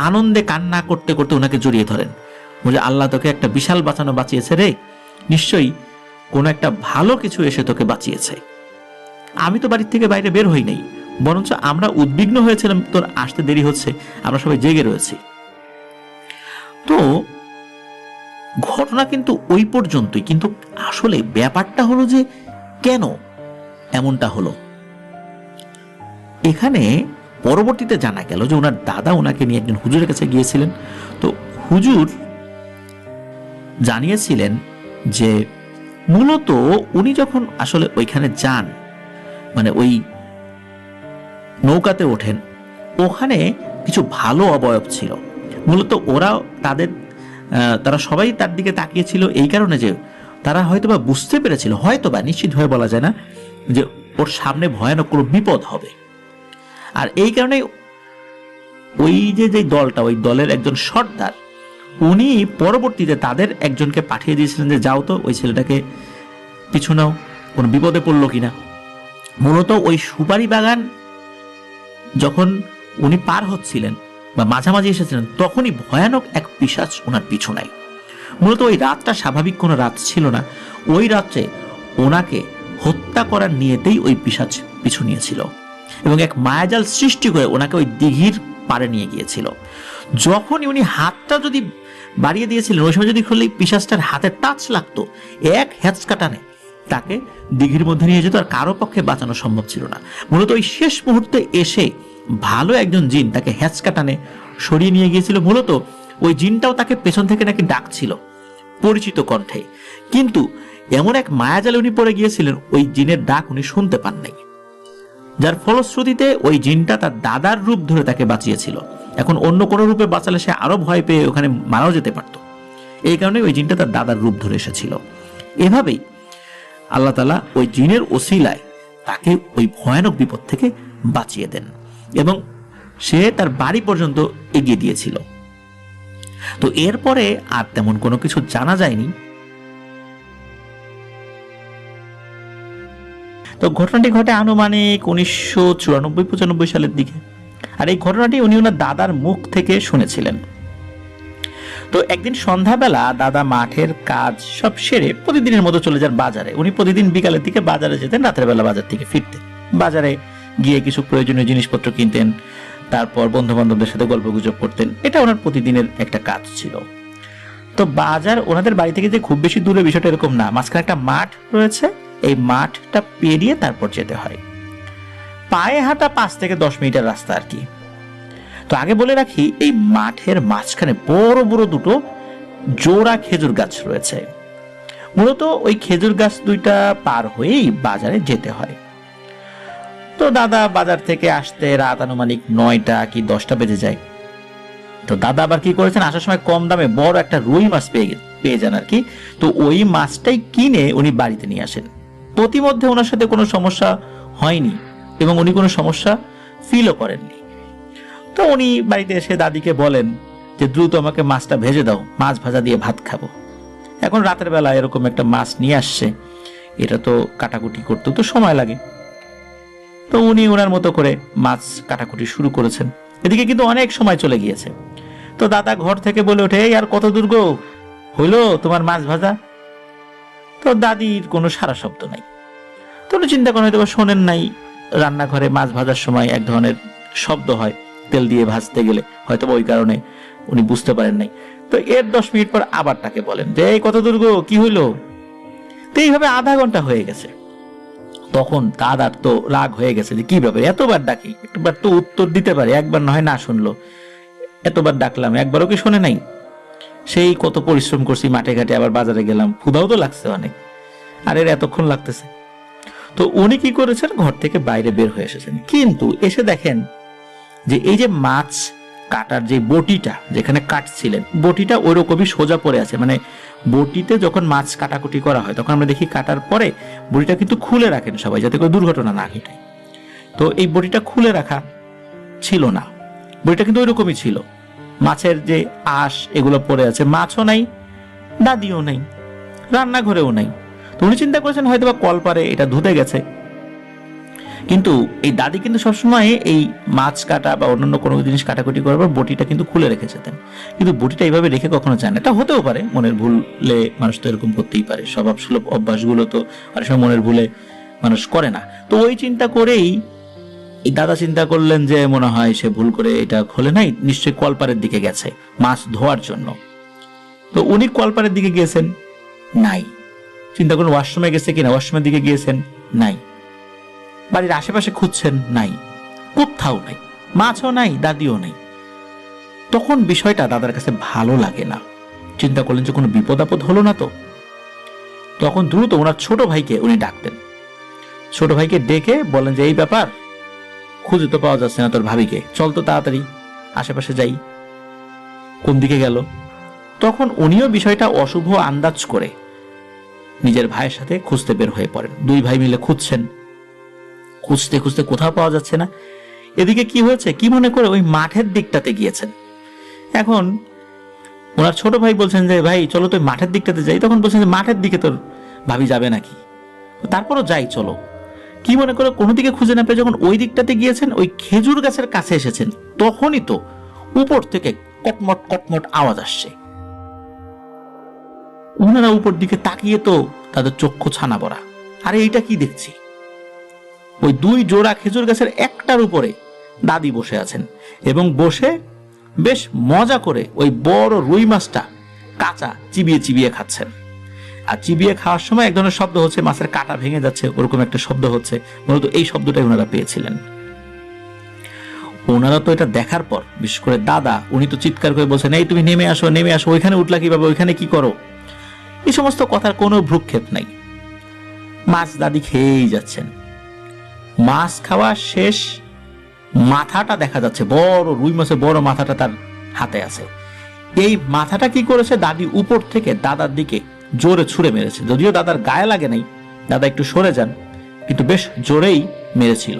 আনন্দে কান্না করতে করতে ওনাকে জড়িয়ে ধরেন, বলে আল্লাহ তোকে একটা বিশাল বাঁচানো বাঁচিয়েছে রে, নিশ্চয়ই কোনো একটা ভালো কিছু এসে তোকে বাঁচিয়েছে। আমি তো বাড়ির থেকে বাইরে বের হই নাই, বরঞ্চ আমরা উদ্বিগ্ন হয়েছিলাম তোর আসতে দেরি হচ্ছে, আমরা সবাই জেগে রয়েছি। তো ঘটনা কিন্তু ওই পর্যন্তই, কিন্তু আসলে ব্যাপারটা হলো যে কেন এমনটা হলো। এখানে পরবর্তীতে জানা গেল যে ওনার দাদা ওনাকে নিয়ে একজন হুজুরের কাছে গিয়েছিলেন। তো হুজুর জানিয়েছিলেন যে মূলত উনি যখন আসলে ওইখানে যান, ওই নৌকাতে ওঠেন, ওখানে কিছু ভালো অবয়ব ছিল। মূলত ওরা তারা সবাই তার দিকে তাকিয়েছিল এই কারণে যে তারা হয়তোবা বুঝতে পেরেছিল, হয়তোবা নিশ্চিত হয়ে বলা যায় না, যে ওর সামনে ভয়ানক কোনো বিপদ হবে। আর এই কারণে ওই যে দলটা, ওই দলের একজন সর্দার, উনি পরবর্তীতে তাদের একজনকে পাঠিয়ে দিয়েছিলেন যে যাও তো ওই ছেলেটাকে পিছু নাও, কোন বিপদে পড়লো কিনা। মূলত ওই সুপারি বাগান যখন উনি পার হচ্ছিলেন বা মাঝামাঝি এসেছিলেন, তখনই ভয়ানক এক পিশাচ ওনার পিছু নাই। মূলত ওই রাতটা স্বাভাবিক কোনো রাত ছিল না, ওই রাত্রে ওনাকে হত্যা করার নিয়েতেই ওই পিশাচ পিছু নিয়েছিল এবং এক মায়াজাল সৃষ্টি করে ওনাকে ওই দিঘির পাড়ে নিয়ে গিয়েছিল। যখনই উনি হাতটা যদি বাড়িয়ে দিয়েছিলেন, ওই সময় যদি খুললেই পিশাচটার হাতে টাচ লাগতো, এক হ্যাঁচকা টানে তাকে দিঘির মধ্যে নিয়ে যেত, আর কারো পক্ষে বাঁচানো সম্ভব ছিল না। মূলত ওই শেষ মুহূর্তে এসে ভালো একজন জিন তাকে হ্যাঁচকা টানে সরিয়ে নিয়ে গিয়েছিল। মূলত ওই জিনটাও তাকে পেছন থেকে নাকি ডাকছিল পরিচিত কণ্ঠে, কিন্তু এমন এক মায়াজালে উনি পড়ে গিয়েছিলেন, ওই জিনের ডাক উনি শুনতে পান নাই, যার ফলশ্রুতিতে ওই জিনটা তার দাদার রূপ ধরে তাকে বাঁচিয়েছিল। এখন অন্য কোনো রূপে বাঁচালে সে আরো ভয় পেয়ে ওখানে মারাও যেতে পারত, এই কারণে ওই জিনটা তার দাদার রূপ ধরে এসেছিল। এভাবেই আল্লাহ তাআলা ওই জিনের ওসিলায় তাকে ওই ভয়ানক বিপদ থেকে বাঁচিয়ে দেন এবং সে তার বাড়ি পর্যন্ত এগিয়ে দিয়েছিল। তো এরপরে আর তেমন কোনো কিছু জানা যায়নি। তো ঘটনাটি ঘটে আনুমানিক 1994-95 সালের দিকে, আর এই ঘটনাটি উনি ওনার দাদার মুখ থেকে শুনেছিলেন। তো একদিন সন্ধ্যাবেলা দাদা মাঠের কাজ সব সেরে প্রতিদিনের মতো চলে যান বাজারে। উনি প্রতিদিন বিকালের দিকে বাজারে যেতেন, রাতের বেলা বাজার থেকে ফিরতেন। বাজারে গিয়ে কিছু প্রয়োজনীয় জিনিসপত্র কিনতেন, তারপর বন্ধু বান্ধবদের সাথে গল্প গুজব করতেন। এটা ওনার প্রতিদিনের একটা কাজ ছিল। তো বাজার ওনাদের বাড়ি থেকে যে খুব বেশি দূরে বিষয়টা এরকম না, মাঝখানে একটা মাঠ রয়েছে, এই মাঠটা পেরিয়ে তারপর যেতে হয়। পায়ে হাঁটা 5 থেকে 10 মিনিটের রাস্তা আর কি। তো আগে বলে রাখি, এই মাঠের মাঝখানে বড় বড় দুটো জোড়া খেজুর গাছ রয়েছে। মূলত ওই খেজুর গাছ দুইটা পার হয়েই বাজারে যেতে হয়। তো দাদা বাজার থেকে আসতে রাত আনুমানিক 9টা কি 10টা বেজে যায়। তো দাদা আবার কি করেছেন, আসার সময় কম দামে বড় একটা রুই মাছ পেয়ে যান আর কি। তো ওই মাছটাই কিনে উনি বাড়িতে নিয়ে আসেন। প্রতিমধ্যে ওনার সাথে কোনো সমস্যা হয়নি এবং উনি কোনো সমস্যা ফিলও করেননি। তো উনি বাড়িতে এসে দাদিকে বলেন যে দ্রুত আমাকে মাছটা ভেজে দাও, মাছ ভাজা দিয়ে ভাত খাবো। এখন রাতের বেলা এরকম একটা মাছ নিয়ে আসছে, এটা তো কাটাকুটি করতে তো সময় লাগে। তো উনি ওনার মতো করে মাছ কাটাকুটি শুরু করেছেন। এদিকে কিন্তু অনেক সময় চলে গিয়েছে। তো দাদা ঘর থেকে বলে ওঠে, আর কত দূর গো, হইলো তোমার মাছ ভাজা? তো দাদির কোনো সারা শব্দ নাই। তো উনি চিন্তা করেন হয়তো শোনেন নাই, রান্নাঘরে মাছ ভাজার সময় এক ধরনের শব্দ হয় তেল দিয়ে ভাজতে গেলে, হয়তো ওই কারণে উনি বুঝতে পারেন নাই। তো এর 10 মিনিট পর আবার তাকে বলেন যে এই কত দূর গো, কি হইলো? তো এইভাবে আধা ঘন্টা হয়ে গেছে। তখন দাদার তো রাগ হয়ে গেছে যে কি ব্যাপার, এতবার ডাকি, একবার তো উত্তর দিতে পারে, একবার নয় না শুনলো, এতবার ডাকলাম একবারও কি শোনে নাই? সেই কত পরিশ্রম করছি মাঠে ঘাটে, আবার বাজারে গেলাম, ক্ষুধাও তো লাগছে অনেক, আর এর এতক্ষণ লাগতেছে। তো উনি কি করেছেন, ঘর থেকে বাইরে বের হয়ে এসেছেন, কিন্তু এসে দেখেন যে এই যে মাছ কাটার যে বটিটা যেখানে কাটছিলেন, বটিটা ওইরকমই সোজা পড়ে আছে। মানে বটিতে যখন মাছ কাটাকুটি করা হয় তখন আমরা দেখি কাটার পরে বটিটা কিন্তু খুলে রাখেন সবাই, যাতে করে দুর্ঘটনা না ঘটে। তো এই বটিটা খুলে রাখা ছিল না, বটিটা কিন্তু ওইরকমই ছিল। মাছের যে আঁশ এগুলো পড়ে আছে, মাছও নাই, দাদিও নাই, রান্নাঘরেও নাই। তো উনি চিন্তা করেছেন হয়তো বা কলপারে এটা ধুতে গেছে। কিন্তু এই দাদি কিন্তু সবসময় এই মাছ কাটা বা অন্যান্য কোনো জিনিস কাটাকুটি করার পর বটিটা কিন্তু খুলে রেখে যেতেন। কিন্তু বটিটা এইভাবে রেখে কখনো যায় না। এটা হতেও পারে, মনের ভুলে মানুষ তো এরকম করতেই পারে, স্বভাব সুলভ অভ্যাসগুলো তো অনেক সময় মনের ভুলে মানুষ করে না। তো ওই চিন্তা করেই এই দাদা চিন্তা করলেন যে মনে হয় সে ভুল করে এটা খোলে নাই, নিশ্চয়ই কলপারের দিকে গেছে মাছ ধোয়ার জন্য। তো উনি কলপারের দিকে গিয়েছেন, নাই। চিন্তা করুন ওয়াশরুমে গেছে কিনা, ওয়াশরুমের দিকে গিয়েছেন, নাই। বাড়ির আশেপাশে খুঁজছেন, নাই, কোথাও নাই, মাছও নাই, দাদিও নাই। তখন বিষয়টা দাদার কাছে ভালো লাগে না। চিন্তা করলেন যে কোনো বিপদ আপদ হলো না তো। তখন দ্রুত ওনার ছোট ভাইকে উনি ডাকতেন। ছোট ভাইকে ডেকে বলেন যে এই ব্যাপার, খুঁজে তো পাওয়া যাচ্ছে না তোর ভাবিকে, চল তো তাড়াতাড়ি আশেপাশে যাই। কোন দিকে গেল? তখন উনিও বিষয়টা অশুভ আন্দাজ করে নিজের ভাইয়ের সাথে খুঁজতে বের হয়ে পড়েন। দুই ভাই মিলে খুঁজছেন, খুঁজতে খুঁজতে কোথাও পাওয়া যাচ্ছে না। এদিকে কি হয়েছে, কি মনে করে ওই মাঠের দিকটাতে গিয়েছেন। এখন ওনার ছোট ভাই বলছেন যে ভাই চলো তো মাঠের দিকটাতে যাই। তখন বলছেন যে মাঠের দিকে তোর ভাবি যাবে নাকি? তারপরও যাই চলো, কি মনে করে কোনো দিকে খুঁজে না পেয়ে যখন ওই দিকটাতে গিয়েছেন, ওই খেজুর গাছের কাছে এসেছেন, তখনই তো উপর থেকে কটমট কটমট আওয়াজ আসছে। ওনারা উপর দিকে তাকিয়ে তো তাদের চক্ষু ছানা ভরা। আরে এইটা কি দেখছি? ওই 2 জোড়া খেজুর গাছের একটার উপরে দাদি বসে আছেন এবং বসে বেশ মজা করে ওই বড় রুই মাছটা কাঁচা চিবিয়ে চিবিয়ে খাচ্ছেন। আর চিবিয়ে খাওয়ার সময় এক ধরনের শব্দ হচ্ছে, মাছের কাঁটা ভেঙে যাচ্ছে, ওরকম একটা শব্দ হচ্ছে। মূলত এই শব্দটাই ওনারা পেয়েছিলেন। ওনারা তো এটা দেখার পর, বিশেষ করে দাদা, উনি তো চিৎকার করে বলছেন, এই তুমি নেমে আসো, নেমে আসো, ওইখানে উঠলা কিভাবে, ওইখানে কি করো? এই সমস্ত কথার কোনো ভ্রুক্ষেপ নাই। মাছ দাদি খেয়েই যাচ্ছেন। মাছ খাওয়া শেষ, মাথাটা দেখা যাচ্ছে, বড় রুই মাছের বড় মাথাটা তার হাতে আছে। এই মাথাটা কি করেছে, দাদি উপর থেকে দাদার দিকে জোরে ছুঁড়ে মেরেছে। যদিও দাদার গায়ে লাগে নাই, দাদা একটু সরে যান, কিন্তু বেশ জোরেই মেরেছিল।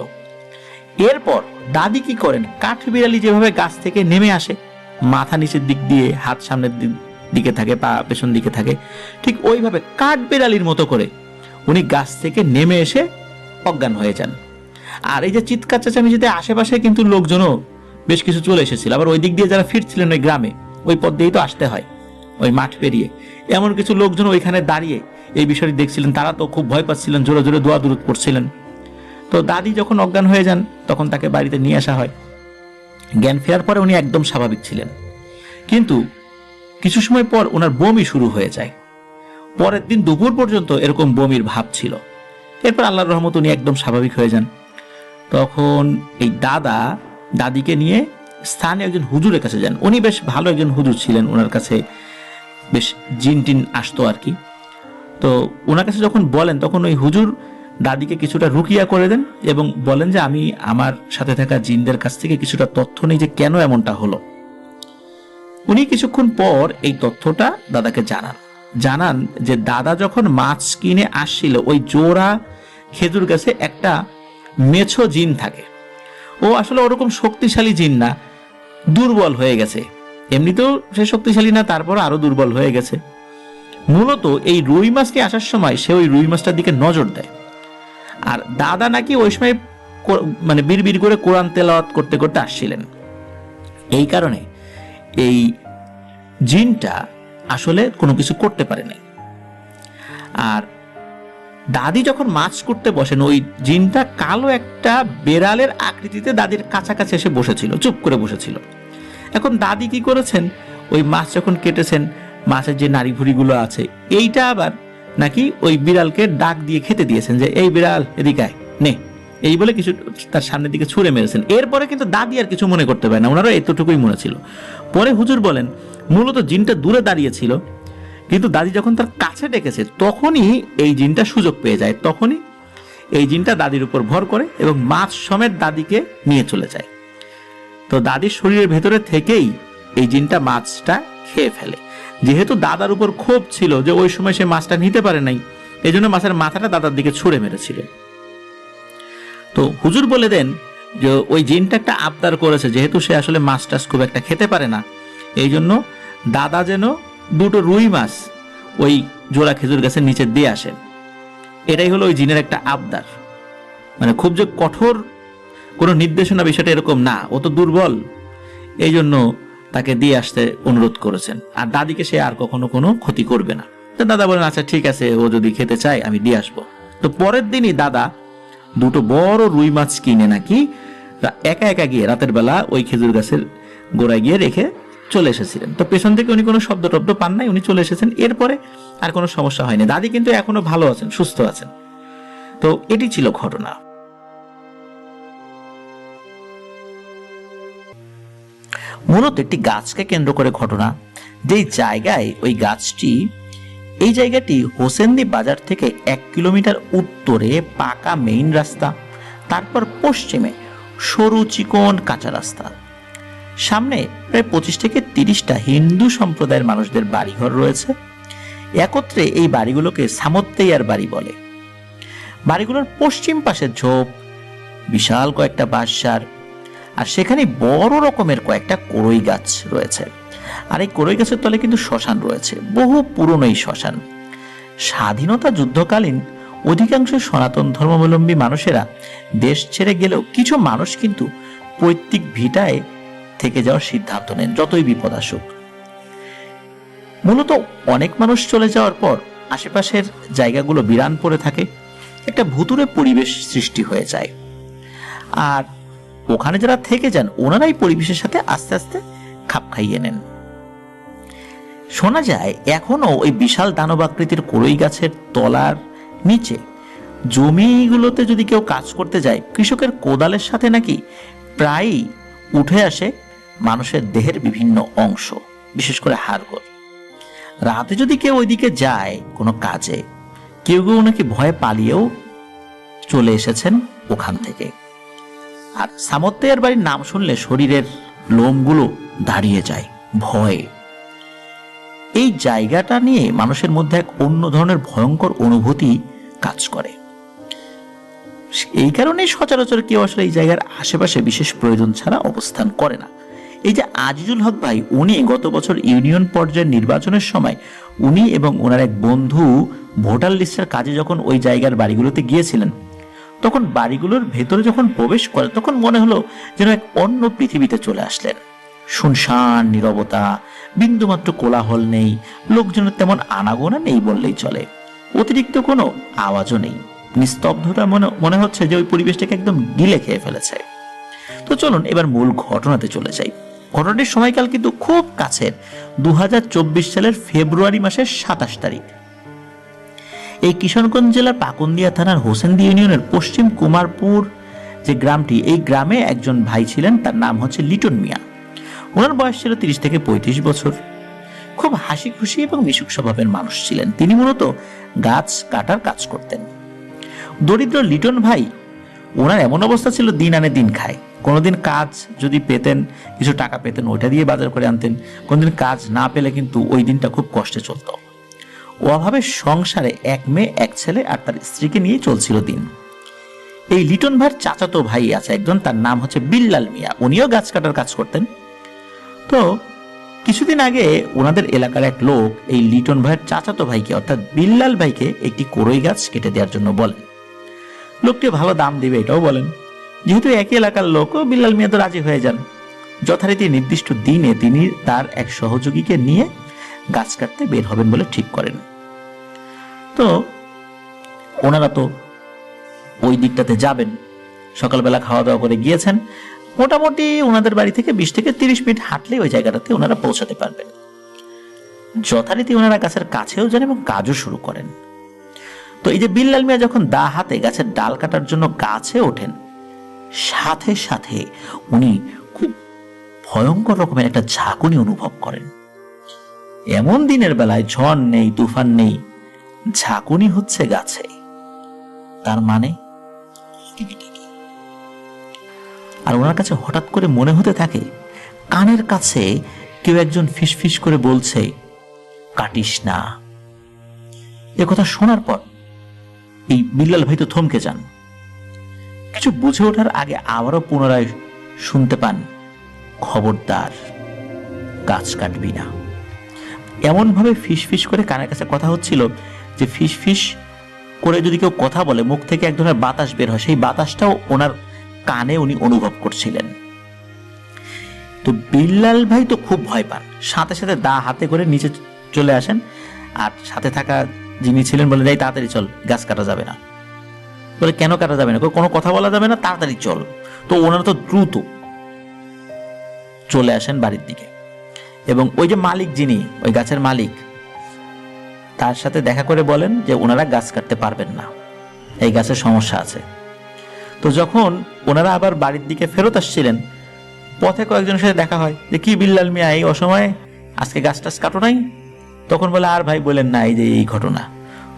এরপর দাদি কি করেন, কাঠ বিড়ালি যেভাবে গাছ থেকে নেমে আসে, মাথা নিচের দিক দিয়ে, হাত সামনের দিকে থাকে, পা পেছন দিকে থাকে, ঠিক ওইভাবে কাঠ বিড়ালির মতো করে উনি গাছ থেকে নেমে এসে অজ্ঞান হয়ে যান। আর এই যে চিৎকার চেঁচামেচিতে আশেপাশে কিন্তু লোকজনও বেশ কিছু চলে এসেছিল। আবার ওই দিক দিয়ে যারা ফিরছিলেন ওই গ্রামে, ওই পথ দিয়েই তো আসতে হয় ওই মাঠ পেরিয়ে, এমন কিছু লোকজন ওইখানে দাঁড়িয়ে এই বিষয়টি দেখছিলেন। তারা তো খুব ভয় পাচ্ছিলেন, জোরে জোরে দোয়া দুরুদ পড়ছিলেন। তো দাদি যখন অজ্ঞান হয়ে যান, তখন তাকে বাড়িতে নিয়ে আসা হয়। জ্ঞান ফেরার পরে উনি একদম স্বাভাবিক ছিলেন, কিন্তু কিছু সময় পর ওনার বমি শুরু হয়ে যায়। পরের দিন দুপুর পর্যন্ত এরকম বমির ভাব ছিল। এরপর আল্লাহর রহমত উনি একদম স্বাভাবিক হয়ে যান। তখন এই দাদা দাদিকে নিয়ে স্থানীয় একজন হুজুরের কাছে যান। উনি বেশ ভালো একজন হুজুর ছিলেন, ওনার কাছে বেশ জিন টিন আসতো আর কি। তো ওনার কাছে যখন বলেন, তখন ওই হুজুর দাদিকে কিছুটা রুকিয়া করে দেন এবং বলেন যে আমি আমার সাথে থাকা জিনদের কাছ থেকে কিছুটা তথ্য নেই যে কেন এমনটা হলো। উনি কিছুক্ষণ পর এই তথ্যটা দাদাকে জানান যে দাদা যখন মাছ কিনে আসছিল, ওই জোড়া খেজুর গাছে একটা মেছো জিন থাকে। ও আসলে ওরকম শক্তিশালী জিন না, দুর্বল হয়ে গেছে। এমনিতেও সে শক্তিশালী না, তারপর আরো দুর্বল হয়ে গেছে। মূলত এই রুই মাছটি আসার সময় সে ওই রুই মাছটার দিকে নজর দেয়। আর দাদা নাকি ওই সময় মানে বিড়বিড় করে কোরআন তেলাওয়াত করতে করতে আসছিলেন। এই কারণে এই জিনটা আসলে কোনো কিছু করতে পারে নাই। আর দাদি যখন মাছ করতে বসেন, ওই জিনটা কালো একটা বেড়ালের আকৃতিতে দাদির কাছাকাছি এসে বসেছিল, চুপ করে বসেছিল। এখন দাদি কি করেছেন, ওই মাছ যখন কেটেছেন, মাছের যে নাড়ি ভুড়িগুলো আছে, এইটা আবার নাকি ওই বিড়ালকে ডাক দিয়ে খেতে দিয়েছেন, যে এই বিড়াল এদিকে আয়, নে, এই বলে কিছু তার সামনের দিকে ছুঁড়ে মেরেছেন। এরপরে কিন্তু দাদি আর কিছু মনে করতে পারে না, ওনারও এতটুকুই মনে ছিল। পরে হুজুর বলেন মূলত জিনটা দূরে দাঁড়িয়েছিল, কিন্তু দাদি যখন তার কাছে ডেকেছে, তখনই এই জিনটা সুযোগ পেয়ে যায়। তখনই এই জিনটা দাদির উপর ভর করে এবং মাছ সমেত দাদিকে নিয়ে চলে যায়। তো দাদির শরীরের ভেতরে থেকেই এই জিনটা মাছটা খেয়ে ফেলে। যেহেতু দাদার উপর ক্ষোভ ছিল যে ওই সময় সে মাছটা নিতে পারে নাই, এই জন্য মাছের মাথাটা দাদার দিকে ছুঁড়ে মেরেছিল। তো হুজুর বলে দেন যে ওই জিনটা একটা আবদার করেছে, যেহেতু সে আসলে মাছ টাছ খুব একটা খেতে পারে না, এই জন্য দাদা যেন 2টো রুই মাছ ওই জোড়া খেজুর গাছের নিচে দিয়ে আসেন। এটাই হলো ওই জিনের একটা আবদার। মানে খুব যে কঠোর কোনো নির্দেশনা বিষয়টা এরকম না, ও তো দুর্বল, এই জন্য তাকে দিয়ে আসতে অনুরোধ করেছেন। আর দাদিকে সে আর কখনো কোনো ক্ষতি করবে না। তো দাদা বলেন আচ্ছা ঠিক আছে, ও যদি খেতে চায় আমি দিয়ে আসবো। তো পরের দিনই দাদা 2টো বড় রুই মাছ কিনে নাকি একা একা গিয়ে রাতের বেলা ওই খেজুর গাছের গোড়ায় গিয়ে রেখে চলে এসেছিলেন। তো পেছন থেকে উনি কোনো শব্দ টব্দ পান নাই, উনি চলে এসেছেন। এরপরে আর কোনো সমস্যা হয়নি। দাদি কিন্তু এখনো ভালো আছেন, সুস্থ আছেন। তো এটি ছিল ঘটনা। মূলত একটি গাছকে কেন্দ্র করে ঘটনা। যেই জায়গায় ওই গাছটি, এই জায়গাটি হোসেন্দি বাজার থেকে 1 কিলোমিটার উত্তরে পাকা মেইন রাস্তা, তারপর পশ্চিমে সরু চিকন কাঁচা রাস্তা। সামনে প্রায় 25 থেকে 30টা হিন্দু সম্প্রদায়ের মানুষদের বাড়িঘর রয়েছে। একত্রে এই বাড়িগুলোকে সামত্তেয়ার বাড়ি বলে। বাড়িগুলোর পশ্চিম পাশের ঝোপ, বিশাল কয়েকটা বাঁশঝাড়, আর সেখানে বড় রকমের কয়েকটা কড়ই গাছ রয়েছে। আর এই কড়ই গাছের তলে কিন্তু শ্মশান রয়েছে, বহু পুরনো এই শ্মশান। স্বাধীনতা যুদ্ধকালীন অধিকাংশ সনাতন ধর্মাবলম্বী মানুষেরা দেশ ছেড়ে গেলেও কিছু মানুষ কিন্তু পৈতৃক ভিটায় থেকে যাওয়ার সিদ্ধান্ত নেন যতই বিপদ আসুক। মূলত অনেক মানুষ চলে যাওয়ার পর আশেপাশের জায়গাগুলো বিরান পড়ে থাকে, একটা ভুতুড়ে পরিবেশ সৃষ্টি হয়ে যায়। আর ওখানে যারা থেকে যান ওনারাই পরিবেশের সাথে আস্তে আস্তে খাপ খাইয়ে নেন। শোনা যায় এখনো ওই বিশাল দানবাকৃতির কড়ই গাছের তলার নিচে জমিগুলোতে যদি কেউ কাজ করতে যায়, কৃষকের কোদালের সাথে নাকি প্রায়ই উঠে আসে মানুষের দেহের বিভিন্ন অংশ, বিশেষ করে হাড়গোড়। রাতে যদি কেউ ওইদিকে যায় কোনো কাজে, কেউ কেউ নাকি ভয়ে পালিয়েও চলে এসেছেন ওখান থেকে। আর সামত্তেয়ার বাড়ির নাম শুনলে শরীরের লোমগুলো দাঁড়িয়ে যায় ভয়ে। এই জায়গাটা নিয়ে মানুষের মধ্যে এক অন্য ধরনের ভয়ঙ্কর অনুভূতি কাজ করে। এই কারণেই সচরাচর কেউ আসলে এই জায়গার আশেপাশে বিশেষ প্রয়োজন ছাড়া অবস্থান করে না। এই যে আজিজুল হক ভাই, উনি গত বছর ইউনিয়ন পর্যায়ের নির্বাচনের সময় উনি এবং ওনার এক বন্ধু ভোটার লিস্টের কাজে যখন ওই জায়গার বাড়িগুলোতে গিয়েছিলেন, তখন বাড়িগুলোর ভেতরে যখন প্রবেশ করে তখন মনে হলো যেন এক অন্য পৃথিবীতে চলে আসলেন। শুনশান নীরবতা, বিন্দুমাত্র কোলাহল নেই, লোকজনের তেমন আনাগোনা নেই বললেই চলে, অতিরিক্ত কোনো আওয়াজও নেই। নিস্তব্ধতা মনে হচ্ছে যে ওই পরিবেশটাকে একদম গিলে খেয়ে ফেলেছে। তো চলুন এবার মূল ঘটনাতে চলে যাই। ঘটনাটির সময়কাল কিন্তু খুব কাছের, 2024 সালের ফেব্রুয়ারি মাসের 27 তারিখ। এই কিশোরগঞ্জ জেলার পাকুন্দিয়া থানার হোসেন্দি ইউনিয়নের পশ্চিম কুমারপুর যে গ্রামটি, এই গ্রামে একজন ভাই ছিলেন, তার নাম হচ্ছে লিটন মিয়া। ওনার বয়স ছিল 30 থেকে 35 বছর। খুব হাসি খুশি এবং মিশুক স্বভাবের মানুষ ছিলেন। তিনি মূলত গাছ কাটার কাজ করতেন। দরিদ্র লিটন ভাই, ওনার এমন অবস্থা ছিল দিন আনে দিন খায়। কোনোদিন কাজ যদি পেতেন, কিছু টাকা পেতেন, ওইটা দিয়ে বাজার করে আনতেন। কোনোদিন কাজ না পেলে কিন্তু ওই দিনটা খুব কষ্টে চলত। অভাবে সংসারে এক মেয়ে এক ছেলে আর তার স্ত্রীকে নিয়ে চলছিল দিন। এই লিটন ভাইয়ের চাচাতো ভাই আছে একজন, তার নাম হচ্ছে বিল্লাল মিয়া। উনিও গাছ কাটার কাজ করতেন। তো কিছুদিন আগে ওনাদের এলাকার এক লোক এই লিটন ভাইয়ের চাচাতো ভাইকে অর্থাৎ বিল্লাল ভাইকে একটি কড়ই গাছ কেটে দেওয়ার জন্য বলেন। লোকটি ভালো দাম দিবে এটাও বলেন। যেহেতু একই এলাকার লোক, বিল্লাল মিয়া তো রাজি হয়ে যান। যথারীতি নির্দিষ্ট দিনে তিনি তার এক সহযোগীকে নিয়ে গাছ কাটতে বের হবেন বলে ঠিক করেন। তো ওনারা তো ওই দিকটাতে যাবেন, সকালবেলা খাওয়া দাওয়া করে গিয়েছেন। মোটামুটি ওনাদের বাড়ি থেকে 20 থেকে 30 মিনিট হাঁটলে ওই জায়গাটাতে ওনারা পৌঁছাতে পারবেন। যথারীতি ওনারা গাছের কাছেও যান এবং কাজও শুরু করেন। তো এই যে বিল্লাল মিয়া যখন দা হাতে গাছের ডাল কাটার জন্য গাছে ওঠেন, সাথে সাথে উনি খুব ভয়ঙ্কর রকমের একটা ঝাঁকুনি অনুভব করেন। এমন দিনের বেলায় ঝড় নেই, তুফান নেই, ঝাঁকুনি হচ্ছে গাছে। তার মানে আর ওনার কাছে হঠাৎ করে মনে হতে থাকে কানের কাছে কেউ একজন ফিসফিস করে বলছে, কাটিস না। এ কথা শোনার পর এই বিল্লাল ভাই তো থমকে যান। কিছু বুঝে ওঠার আগে আবারও পুনরায় শুনতে পান, খবরদার গাছ কাটবি না। এমন ভাবে ফিসফিস করে কানের কাছে কথা হচ্ছিল যে ফিসফিস করে যদি কেউ কথা বলে মুখ থেকে এক ধরনের বাতাস বের হয়, সেই বাতাসটাও ওনার কানে উনি অনুভব করছিলেন। তো বিল্লাল ভাই তো খুব ভয় পান, সাথে সাথে দা হাতে করে নিচে চলে আসেন। আর সাথে থাকা যিনি ছিলেন বলে, যাই তাড়াতাড়ি চল, গাছ কাটা যাবে না। বলে কেন কাটা যাবে না? কোনো কথা বলা যাবে না, তাড়াতাড়ি চল। তো ওনারা তো দ্রুত চলে আসেন বাড়ির দিকে এবং ওই যে মালিক, যিনি ওই গাছের মালিক, তার সাথে দেখা করে বলেন যে ওনারা গাছ কাটতে পারবেন না, এই গাছের সমস্যা আছে। তো যখন ওনারা আবার বাড়ির দিকে ফেরত আসছিলেন, পথে কয়েকজনের সাথে দেখা হয় যে কি বিল্লাল মিয়া এই অসময়ে আজকে গাছ টাছ কাটো নাই? তখন বলে আর ভাই বলেন না, এই যে এই ঘটনা।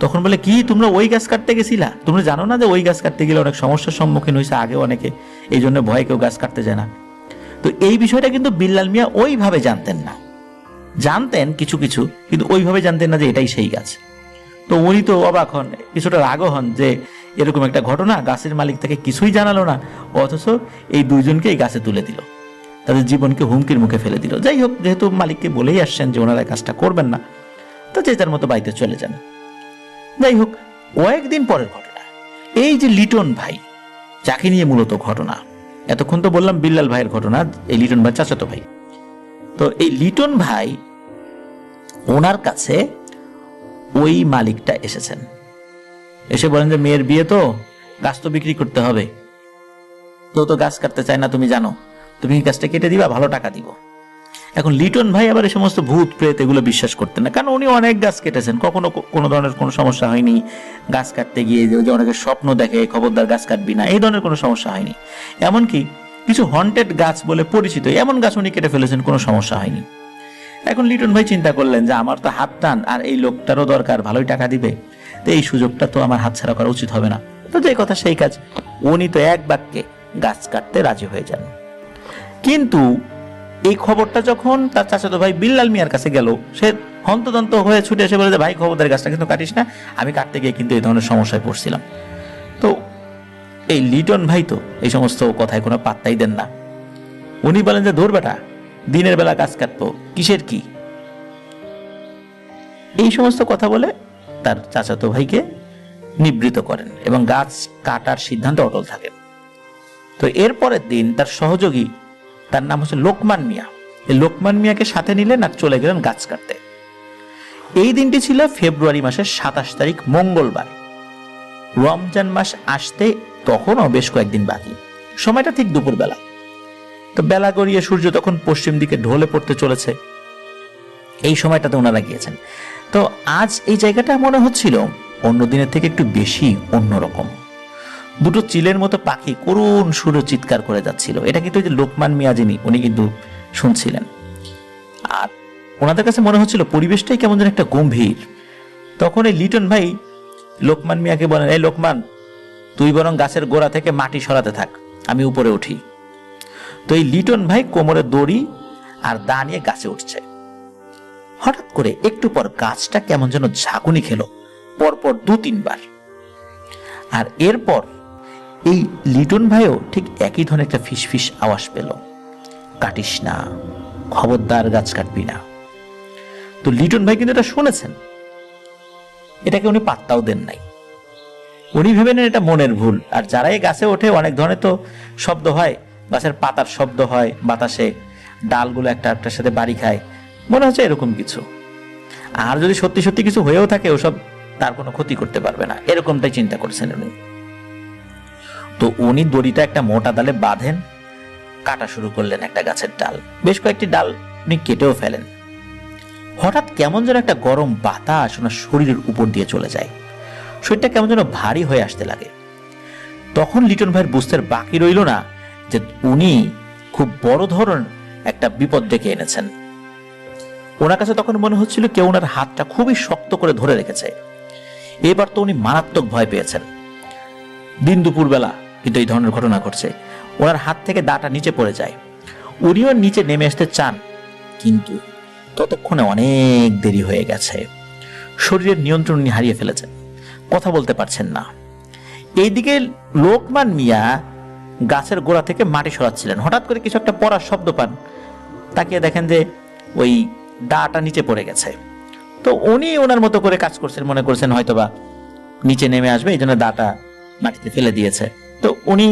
তখন বলে কি তোমরা ওই গাছ কাটতে গেছিলা? তোমরা জানো না যে ওই গাছ কাটতে গেলে অনেক সমস্যার সম্মুখীন হয়েছে আগে অনেকে, এই জন্য ভয়ে কেউ গাছ কাটতে যায় না। তো এই বিষয়টা কিন্তু বিল্লাল মিয়া ওইভাবে জানতেন না, জানতেন কিছু কিছু, কিন্তু ওইভাবে জানতেন না যে এটাই সেই গাছ। তো উনি তো অবাক হন, কিছুটা রাগও হন যে এরকম একটা ঘটনা, গাছের মালিক থেকে কিছুই জানালো না, অথচ এই দুইজনকে এই গাছে তুলে দিল, তাদের জীবনকে হুমকির মুখে ফেলে দিল। যাই হোক, যেহেতু মালিককে বলেই আসছেন যে ওনারা কাজটা করবেন না, তো যে যার মতো বাড়িতে চলে যান। যাই হোক, কয়েকদিন পরের ঘটনা, এই যে লিটন ভাই, যাকে নিয়ে মূলত ঘটনা, এতক্ষণ তো বললাম বিল্লাল ভাইয়ের ঘটনা, এই লিটন ভাই চাচাতো ভাই। তো এই লিটন ভাই, ওনার কাছে ওই মালিকটা এসেছেন, এসে বলেন যে মেয়ের বিয়ে তো, গাছ তো বিক্রি করতে হবে, তো গাছ কাটতে চায় না, তুমি জানো, তুমি গাছটা কেটে দিবা, ভালো টাকা দিব। এখন লিটন ভাই আবার এই সমস্ত ভূত প্রেত এগুলো বিশ্বাস করতেন না, কারণ উনি অনেক গাছ কেটেছেন, কখনো কোনো ধরনের কোনো সমস্যা হয়নি। গাছ কাটতে গিয়ে যে অনেকে স্বপ্ন দেখে খবরদার গাছ কাটবি না, এই ধরনের কোনো সমস্যা হয়নি। এমনকি কিছু হন্টেড গাছ বলে পরিচিত এমন গাছ উনি কেটে ফেলেছেন, কোনো সমস্যা হয়নি। এখন লিটন ভাই চিন্তা করলেন যে আমার তো হাত টান, আর এই লোকটারও দরকার, ভালোই টাকা দিবে, তো এই সুযোগটা তো আমার হাতছাড়া করা উচিত হবে না। তো যে কথা সেই কাজ, উনি তো এক বাক্যে গাছ কাটতে রাজি হয়ে যান। কিন্তু এই খবরটা যখন তার চাচাতো ভাই বিল্লাল মিয়ার কাছে গেল, সে হন্তদন্ত হয়ে ছুটে এসে বলে যে ভাই খবরদার গাছটা কিন্তু কাটিস না, আমি কাটতে গিয়ে কিন্তু এই ধরনের সমস্যায় পড়ছিলাম। তো এই লিটন ভাই তো এই সমস্ত কথায় কোনো পাত্তাই দেন না। উনি বলেন যে ধুর বেটা, দিনের বেলা গাছ কাটবো, কিসের কি, এই সমস্ত কথা বলে তার চাচাতো ভাইকে নিবৃত করেন এবং গাছ কাটার সিদ্ধান্তে অটল থাকেন। তো এরপরের দিন তার সহযোগী, তার নাম হচ্ছে লোকমান মিয়া, এই লোকমান মিয়াকে সাথে নিলেন আর চলে গেলেন গাছ কাটতে। এই দিনটি ছিল ফেব্রুয়ারি মাসের 27 তারিখ, মঙ্গলবার। রমজান মাস আসতে তখনও বেশ কয়েকদিন বাকি, সময়টা ঠিক দুপুরবেলা। তো বেলা গড়িয়ে সূর্য তখন পশ্চিম দিকে ঢলে পড়তে চলেছে, এই সময়টাতে ওনারা গিয়েছেন। তো আজ এই জায়গাটা মনে হচ্ছিল অন্য দিনের থেকে একটু বেশি অন্যরকম। দুটো চিলের মতো পাখি করুণ সুরে চিৎকার করে যাচ্ছিল, এটা কিন্তু ওই যে লোকমান মিয়া যিনি, উনি কিন্তু শুনছিলেন। আর ওনাদের কাছে মনে হচ্ছিল পরিবেশটাই কেমন যেন একটা গম্ভীর। তখন এই লিটন ভাই লোকমান মিয়াকে বলেন, এই লোকমান, তুই বরং গাছের গোড়া থেকে মাটি সরাতে থাক, আমি উপরে উঠি। তো এই লিটন ভাই কোমরে দড়ি আর দা নিয়ে গাছে উঠছে। হঠাৎ করে একটু পর গাছটা কেমন যেন ঝাঁকুনি খেলো, পরপর 2-3 বার। আর এরপর এই লিটন ভাইও ঠিক একই ধরনের একটা ফিসফিস আওয়াজ পেল, কাটিস না, খবরদার গাছ কাটবি না। তো লিটন ভাই কিন্তু এটা শুনেছেন, এটাকে উনি পাত্তাও দেন নাই। উনি ভেবে নেন এটা মনের ভুল। আর যারা এই গাছে ওঠে, অনেক ধরনের তো শব্দ হয়, গাছের পাতার শব্দ হয় বাতাসে, ডালগুলো একটা একটার সাথে বাড়ি খায়, মনে হচ্ছে এরকম কিছু। আর যদি সত্যি সত্যি কিছু হয়েও থাকে, ওসব তার কোনো ক্ষতি করতে পারবে না, এরকমটাই চিন্তা করছেন উনি। তো উনি দড়িটা একটা মোটা ডালে বাঁধেন, কাটা শুরু করলেন একটা গাছের ডাল, বেশ কয়েকটি ডাল উনি কেটেও ফেলেন। হঠাৎ কেমন যেন একটা গরম বাতাস ওনার শরীরের উপর দিয়ে চলে যায়, শরীরটা কেমন যেন ভারী হয়ে আসতে লাগে। তখন লিটন ভাইয়ের বুঝতে বাকি রইল না যে উনি খুব বড় ধরনের একটা বিপদ ডেকে এনেছেন। ওনার কাছে তখন মনে হচ্ছিল কেউ ওনার হাতটা খুবই শক্ত করে ধরে রেখেছে। এবার তো উনি মারাত্মক ভয় পেয়েছেন। দিন দুপুর বেলা কিন্তু এই ধরনের ঘটনা ঘটছে। ওনার হাত থেকে দাটা নিচে পড়ে যায়, উনিও নিচে নেমে আসতে চান, কিন্তু ততক্ষণে অনেক দেরি হয়ে গেছে। শরীরের নিয়ন্ত্রণ উনি হারিয়ে ফেলেছেন, কথা বলতে পারছেন না। এইদিকে লোকমান মিয়া গাছের গোড়া থেকে মাটি সরাচ্ছিলেন। হঠাৎ করে কিছু একটা পড়ার শব্দ পান, তাকিয়ে দেখেন যে ওই দাটা নিচে পড়ে গেছে। তো উনি ওনার মতো করে কাজ করছেন, মনে করছেন হয়তোবা নিচে নেমে আসবে, এই জন্য দাটা মাটিতে ফেলে দিয়েছে। তো উনি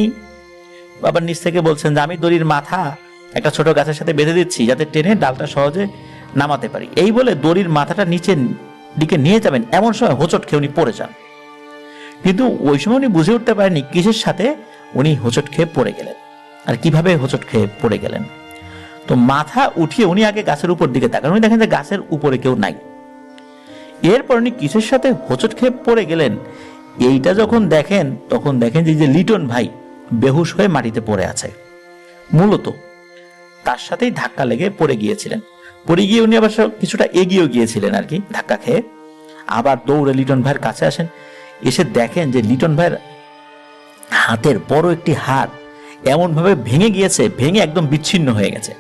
আবার নিচ থেকে বলছেন যে আমি দড়ির মাথা একটা ছোট গাছের সাথে বেঁধে দিচ্ছি, যাতে টেনে ডালটা সহজে নামাতে পারি। এই বলে দড়ির মাথাটা নিচের দিকে নিয়ে যাবেন, এমন সময় হোঁচট খেয়ে উনি পড়ে যান। কিন্তু ওই সময় উনি বুঝে উঠতে পারেননি কিসের সাথে উনি হোঁচট খেয়ে পড়ে গেলেন আর কিভাবে হোঁচট খেয়ে পড়ে গেলেন। তো মাথা উঠিয়ে উনি আগে গাছের উপর দিকে তাকান, উনি দেখেন যে গাছের উপরে কেউ নাই। এরপর উনি কিসের সাথে হোঁচট খেয়ে পড়ে গেলেন, এইটা যখন দেখেন, তখন দেখেন যে লিটন ভাই বেহুশ হয়ে মাটিতে পড়ে আছে। মূলত তার সাথেই ধাক্কা লেগে পড়ে গিয়েছিলেন। পড়ে গিয়ে উনি আবার কিছুটা এগিয়েও গিয়েছিলেন আর কি, ধাক্কা খেয়ে। আবার দৌড়ে লিটন ভাইয়ের কাছে আসেন, এসে দেখেন যে লিটন ভাইয়ের হাতের বড় একটি হাত এমন ভাবে ভেঙে গিয়েছে, ভেঙে একদম বিচ্ছিন্ন হয়ে গেছে,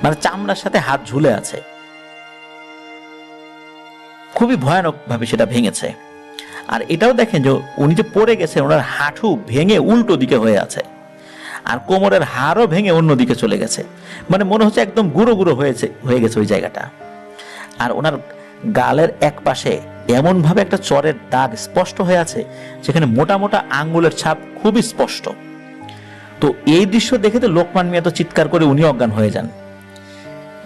মানে চামড়ার সাথে হাত ঝুলে আছে। খুবই ভয়ানক ভাবে সেটা ভেঙেছে। আর এটাও দেখেন যে উনি যে পড়ে গেছে, ওনার হাঁটু ভেঙে উল্টো দিকে হয়ে আছে, আর কোমরের হাড়ও ভেঙে অন্য দিকে চলে গেছে, মানে মনে হচ্ছে একদম গুঁড়ো গুঁড়ো হয়ে গেছে ওই জায়গাটা। আর ওনার গালের এক পাশে এমনভাবে একটা চরের দাগ স্পষ্ট হয়ে আছে, যেখানে মোটা মোটা আঙ্গুলের ছাপ খুবই স্পষ্ট। তো এই দৃশ্য দেখে তো লোকমান মিয়া তো চিৎকার করে উনি অজ্ঞান হয়ে যান।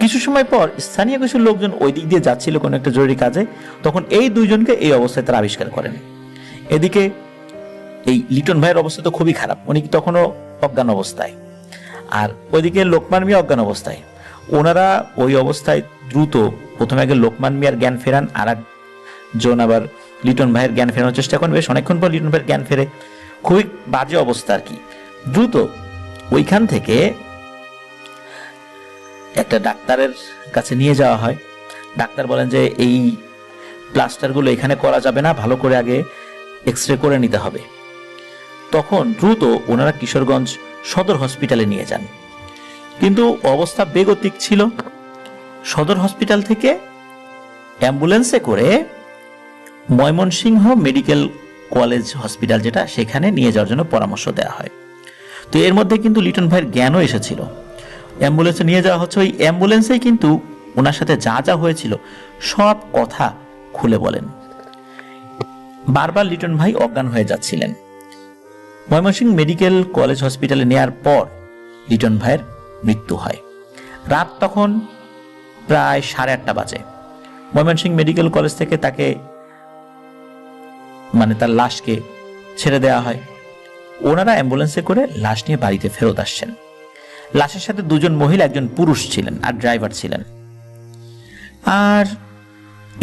কিছু সময় পর স্থানীয় কিছু লোকজন ওই দিক দিয়ে যাচ্ছিল কোনো একটা জরুরি কাজে, তখন এই দুইজনকে এই অবস্থায় তারা আবিষ্কার করেন। এদিকে এই লিটন ভাইয়ের অবস্থা তো খুবই খারাপ, উনি তখনও অজ্ঞান অবস্থায়, আর ওইদিকে লোকমান মিয়া অজ্ঞান অবস্থায়। ওনারা ওই অবস্থায় দ্রুত প্রথমে আগে লোকমান মিয়ার জ্ঞান ফেরান, আর একজন আবার লিটন ভাইয়ের জ্ঞান ফেরানোর চেষ্টা করেন। বেশ অনেকক্ষণ পর লিটন ভাইয়ের জ্ঞান ফেরে, খুবই বাজে অবস্থা আর কি। দ্রুত ওইখান থেকে একটা ডাক্তারের কাছে নিয়ে যাওয়া হয়। ডাক্তার বলেন যে এই প্লাস্টারগুলো এখানে করা যাবে না, ভালো করে আগে এক্সরে করে নিতে হবে। তখন দ্রুত ওনারা কিশোরগঞ্জ সদর হসপিটালে নিয়ে যান, কিন্তু অবস্থা বেগতিক ছিল। সদর হসপিটাল থেকে অ্যাম্বুলেন্সে করে ময়মনসিংহ মেডিকেল কলেজ হসপিটাল, যেটা সেখানে নিয়ে যাওয়ার জন্য পরামর্শ দেওয়া হয়। তো এর মধ্যে কিন্তু লিটন ভাইয়ের জ্ঞানও এসেছিল। অ্যাম্বুলেন্সে নিয়ে যাওয়া হচ্ছে, ওই অ্যাম্বুলেন্সেই কিন্তু ওনার সাথে যা যা হয়েছিল সব কথা খুলে বলেন। বারবার লিটন ভাই অজ্ঞান হয়ে যাচ্ছিলেন। ময়মনসিংহ মেডিকেল কলেজ হসপিটালে নেয়ার পর লিটন ভাইয়ের মৃত্যু হয়। রাত তখন প্রায় 8:30 বাজে। ময়মনসিংহ মেডিকেল কলেজ থেকে তাকে তার লাশকে ছেড়ে দেওয়া হয়। ওনারা অ্যাম্বুলেন্সে করে লাশ নিয়ে বাড়িতে ফেরত আসছেন। লাশের সাথে 2 জন মহিলা, 1 জন পুরুষ ছিলেন, আর ড্রাইভার ছিলেন। আর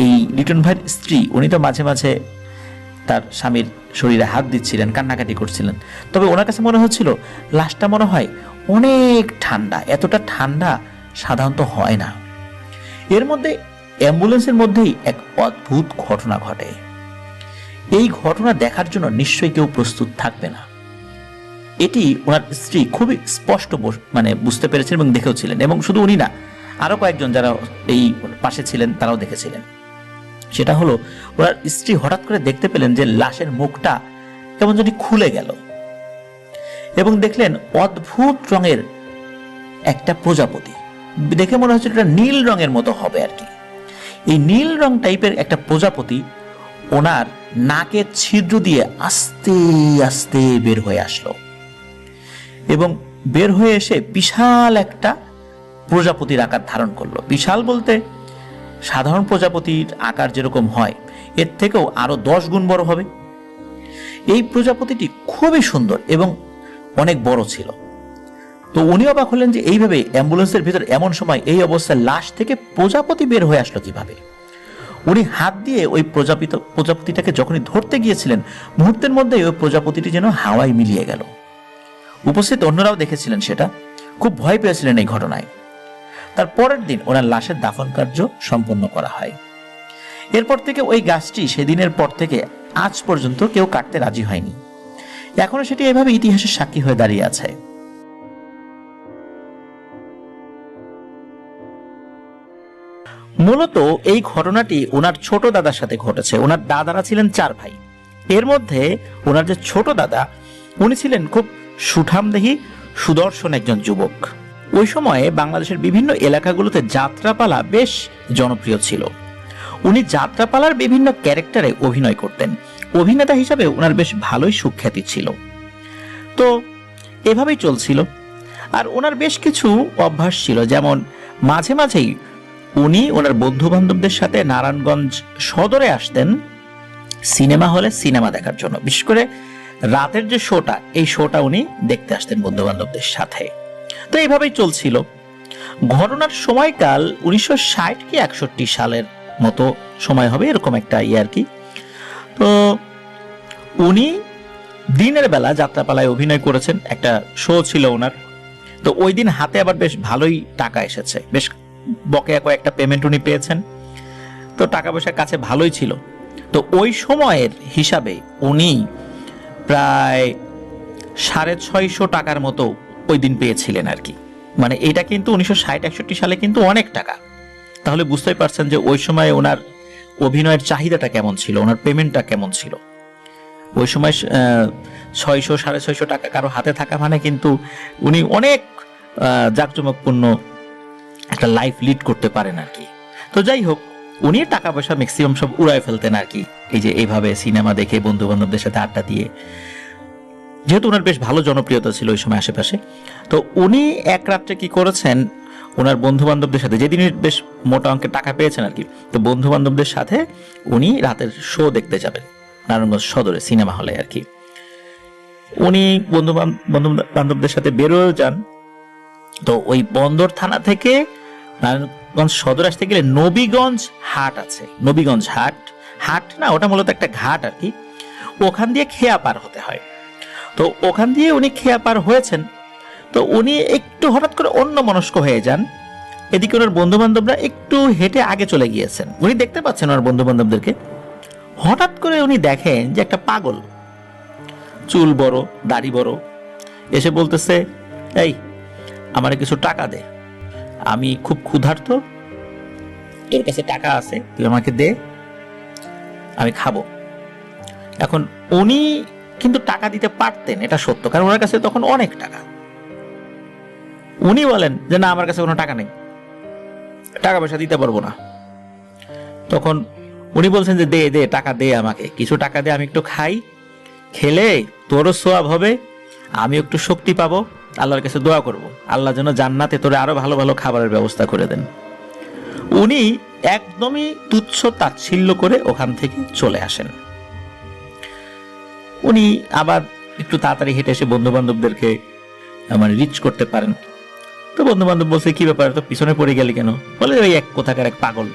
এই লিটন ভাইয়ের স্ত্রী, উনি তো মাঝে মাঝে তার স্বামীর শরীরে হাত দিচ্ছিলেন, কান্নাকাটি করছিলেন। তবে ওনার কাছে মনে হচ্ছিল লাশটা মনে হয় অনেক ঠান্ডা, এতটা ঠান্ডা সাধারণত হয় না। এর মধ্যে অ্যাম্বুলেন্সের মধ্যেই এক অদ্ভুত ঘটনা ঘটে। এই ঘটনা দেখার জন্য নিশ্চয়ই কেউ প্রস্তুত থাকবে না। এটি ওনার স্ত্রী খুবই স্পষ্ট বুঝতে পেরেছেন এবং দেখেও ছিলেন, এবং শুধু উনি না, আরো কয়েকজন যারা এই পাশে ছিলেন তারাও দেখেছিলেন। সেটা হলো, ওনার স্ত্রী হঠাৎ করে দেখতে পেলেন যে লাশের মুখটা কেমন যদি খুলে গেল, এবং দেখলেন অদ্ভুত রঙের একটা প্রজাপতি। দেখে মনে হচ্ছে এটা নীল রঙের মতো হবে আর কি। এই নীল রং টাইপের একটা প্রজাপতি ওনার নাকের ছিদ্র দিয়ে আস্তে আস্তে বের হয়ে আসলো, এবং বের হয়ে এসে বিশাল একটা প্রজাপতির আকার ধারণ করলো। বিশাল বলতে সাধারণ প্রজাপতির আকার যেরকম হয় এর থেকেও আরো 10 গুণ বড় হবে। এই প্রজাপতিটি খুবই সুন্দর এবং অনেক বড় ছিল। তো উনি অবাক হলেন যে এইভাবে অ্যাম্বুলেন্সের ভিতর এমন সময় এই অবস্থায় লাশ থেকে প্রজাপতি বের হয়ে আসলো কিভাবে। উনি হাত দিয়ে ওই প্রজাপতিটাকে যখনই ধরতে গিয়েছিলেন, মুহূর্তের মধ্যে ওই প্রজাপতিটি যেন হাওয়ায় মিলিয়ে গেল। উপস্থিত অন্যরাও দেখেছিলেন সেটা, খুব ভয় পেয়েছিলেন এই ঘটনায়। তার পরের দিন ওনার লাশের দাফন কার্য সম্পন্ন করা হয়। এরপর থেকে ওই গাছটি সেদিনের পর থেকে আজ পর্যন্ত কেউ কাটতে রাজি হয়নি। এখনো সেটি এভাবে ইতিহাসের সাক্ষী হয়ে দাঁড়িয়ে আছে। মূলত এই ঘটনাটি ওনার ছোট দাদার সাথে ঘটেছে। ওনার দাদারা ছিলেন 4 ভাই। এর মধ্যে ওনার যে ছোট দাদা, উনি ছিলেন খুব সুঠামদেহী সুদর্শন একজন যুবক। ওই সময়ে বাংলাদেশের বিভিন্ন এলাকাগুলোতে যাত্রাপালা বেশ জনপ্রিয় ছিল। উনি যাত্রাপালার বিভিন্ন ক্যারেক্টারে অভিনয় করতেন। অভিনেতা হিসাবে ওনার বেশ ভালোই সুখ্যাতি ছিল। তো এভাবেই চলছিল। আর ওনার বেশ কিছু অভ্যাস ছিল, যেমন মাঝে মাঝেই উনি ওনার বন্ধু বান্ধবদের সাথে নারায়ণগঞ্জ সদরে আসতেন সিনেমা হলে সিনেমা দেখার জন্য। বিশেষ করে রাতের যে শোটা, এই শোটা উনি দেখতে আসতেন বন্ধু বান্ধবদের সাথে। তো এইভাবেই চলছিল। ঘটনার সময়কাল 1960 কি 61 সালের মতো সময় হবে, এরকম একটা আর কি। তো উনি দিনের বেলা যাত্রাপালায় অভিনয় করেছেন, একটা শো ছিল ওনার। তো ওই দিন হাতে আবার বেশ ভালোই টাকা এসেছে, বেশ বকেয়া কয়েকটা পেমেন্ট উনি পেয়েছেন। তো টাকা পয়সার কাছে ভালোই ছিল। তো ওই সময়ের হিসাবে উনি প্রায় 650 টাকার মতো ওই দিন পেয়েছিলেন আর কি। এটা কিন্তু 1960-61 সালে কিন্তু অনেক টাকা। তাহলে বুঝতেই পারছেন যে ওই সময় ওনার অভিনয়ের চাহিদাটা কেমন ছিল, ওনার পেমেন্টটা কেমন ছিল। ওই সময় 600-650 টাকা কারো হাতে থাকা কিন্তু উনি অনেক জাঁকজমকপূর্ণ একটা লাইফ লিড করতে পারেন আর কি। তো যাই হোক, উনি টাকা পয়সা ম্যাক্সিমাম সব উড়ায় ফেলতেন আর কি, এই যে এইভাবে সিনেমা দেখে বন্ধু বান্ধবদের সাথে আড্ডা দিয়ে, যেহেতু ওনার বেশ ভালো জনপ্রিয়তা ছিল ওই সময় আশেপাশে। তো উনি এক রাত্রে কি করেছেন, ওনার বন্ধু বান্ধবদের সাথে, যেদিন বেশ মোটা অঙ্কের টাকা পেয়েছেন আর কি, তো বন্ধু বান্ধবদের সাথে উনি রাতের শো দেখতে যাবেন নারায়ণগঞ্জ সদরে সিনেমা হলে আর কি। উনি বন্ধু বান্ধবদের সাথে বেরোয় যান। তো ওই বন্দর থানা থেকে নারায়ণগঞ্জ সদর আসতে গেলে নবীগঞ্জ হাট আছে, নবীগঞ্জ হাট, হাট না ওটা মূলত একটা ঘাট আর কি, ওখান দিয়ে খেয়া পার হতে হয়। তো ওখান দিয়ে উনি খেয়া পার হয়েছেন। তো উনি একটু হঠাৎ করে অন্য মনস্ক হয়ে যান, এদিকে ওনার বন্ধু বান্ধবরা একটু হেঁটে আগে চলে গিয়েছেন, উনি দেখতে পাচ্ছেন ওনার বন্ধু বান্ধবদেরকে। হঠাৎ করে উনি দেখেন যে একটা পাগল, চুল বড় দাড়ি বড়, এসে বলতেছে, এই আমারে কিছু টাকা দে, আমি খুব ক্ষুধার্ত, তোর কাছে টাকা আছে তুই আমাকে দে, আমি খাবো। এখন উনি কিন্তু টাকা দিতে পারতেন, এটা সত্য, কারণ ওনার কাছে তখন অনেক টাকা। উনি বলেন যে না, আমার কাছে কোনো টাকা নেই, টাকা পয়সা দিতে পারবো না। তখন উনি বলছেন যে দে দে টাকা দে, আমাকে কিছু টাকা দে, আমি একটু খাই, খেলে তোরও সোয়াব হবে, আমি একটু শক্তি পাবো, আল্লাহর কাছে দোয়া করব আল্লাহ যেন জান্নাতে তোরে আরো ভালো ভালো খাবারের ব্যবস্থা করে দেন। উনি একদমই তুচ্ছ তাচ্ছিল্য করে ওখান থেকে চলে আসেন। উনি আবার একটু তাড়াতাড়ি হেঁটে এসে বন্ধু বান্ধবদেরকে মানে রিচ করতে পারেন। তো বন্ধু বান্ধব বলছে, কি ব্যাপার, তো পিছনে পড়ে গেলি কেন? বলে ওই এক কোথাকার এক পাগল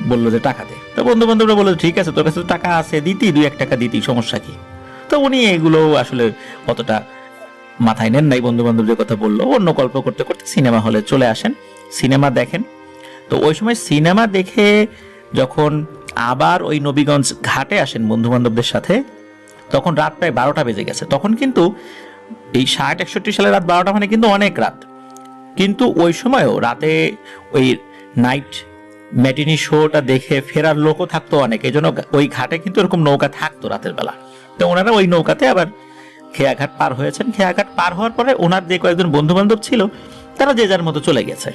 বললো যে টাকা দে। তো বন্ধু বান্ধবরা বললো, ঠিক আছে তোর কাছে তো টাকা আছে, দিতি 2-1 টাকা দিতি, সমস্যা কি? তো উনি এগুলো আসলে অতটা মাথায় নেন নাই, বন্ধু বান্ধব যে কথা বললো, অন্য গল্প করতে করতে সিনেমা হলে চলে আসেন, সিনেমা দেখেন। তো ওই সময় সিনেমা দেখে যখন আবার ওই নবীগঞ্জ ঘাটে আসেন বন্ধু বান্ধবদের সাথে, তখন রাত প্রায় 12টা বেজে গেছে। তখন কিন্তু এই 60-61 সালে রাত 12টা মানে কিন্তু অনেক রাত, কিন্তু ওই সময়ও রাতে ওই নাইট ম্যাটিনি শোটা দেখে ফেরার লোকও থাকতো অনেক, এই জন্য ওই ঘাটে কিন্তু এরকম নৌকা থাকতো রাতের বেলা। তো ওনারা ওই নৌকাতে আবার খেয়াঘাট পার হয়েছেন। খেয়াঘাট পার হওয়ার পরে ওনার যে কয়েকজন বন্ধু বান্ধব ছিল তারা যে যার মতো চলে গেছে।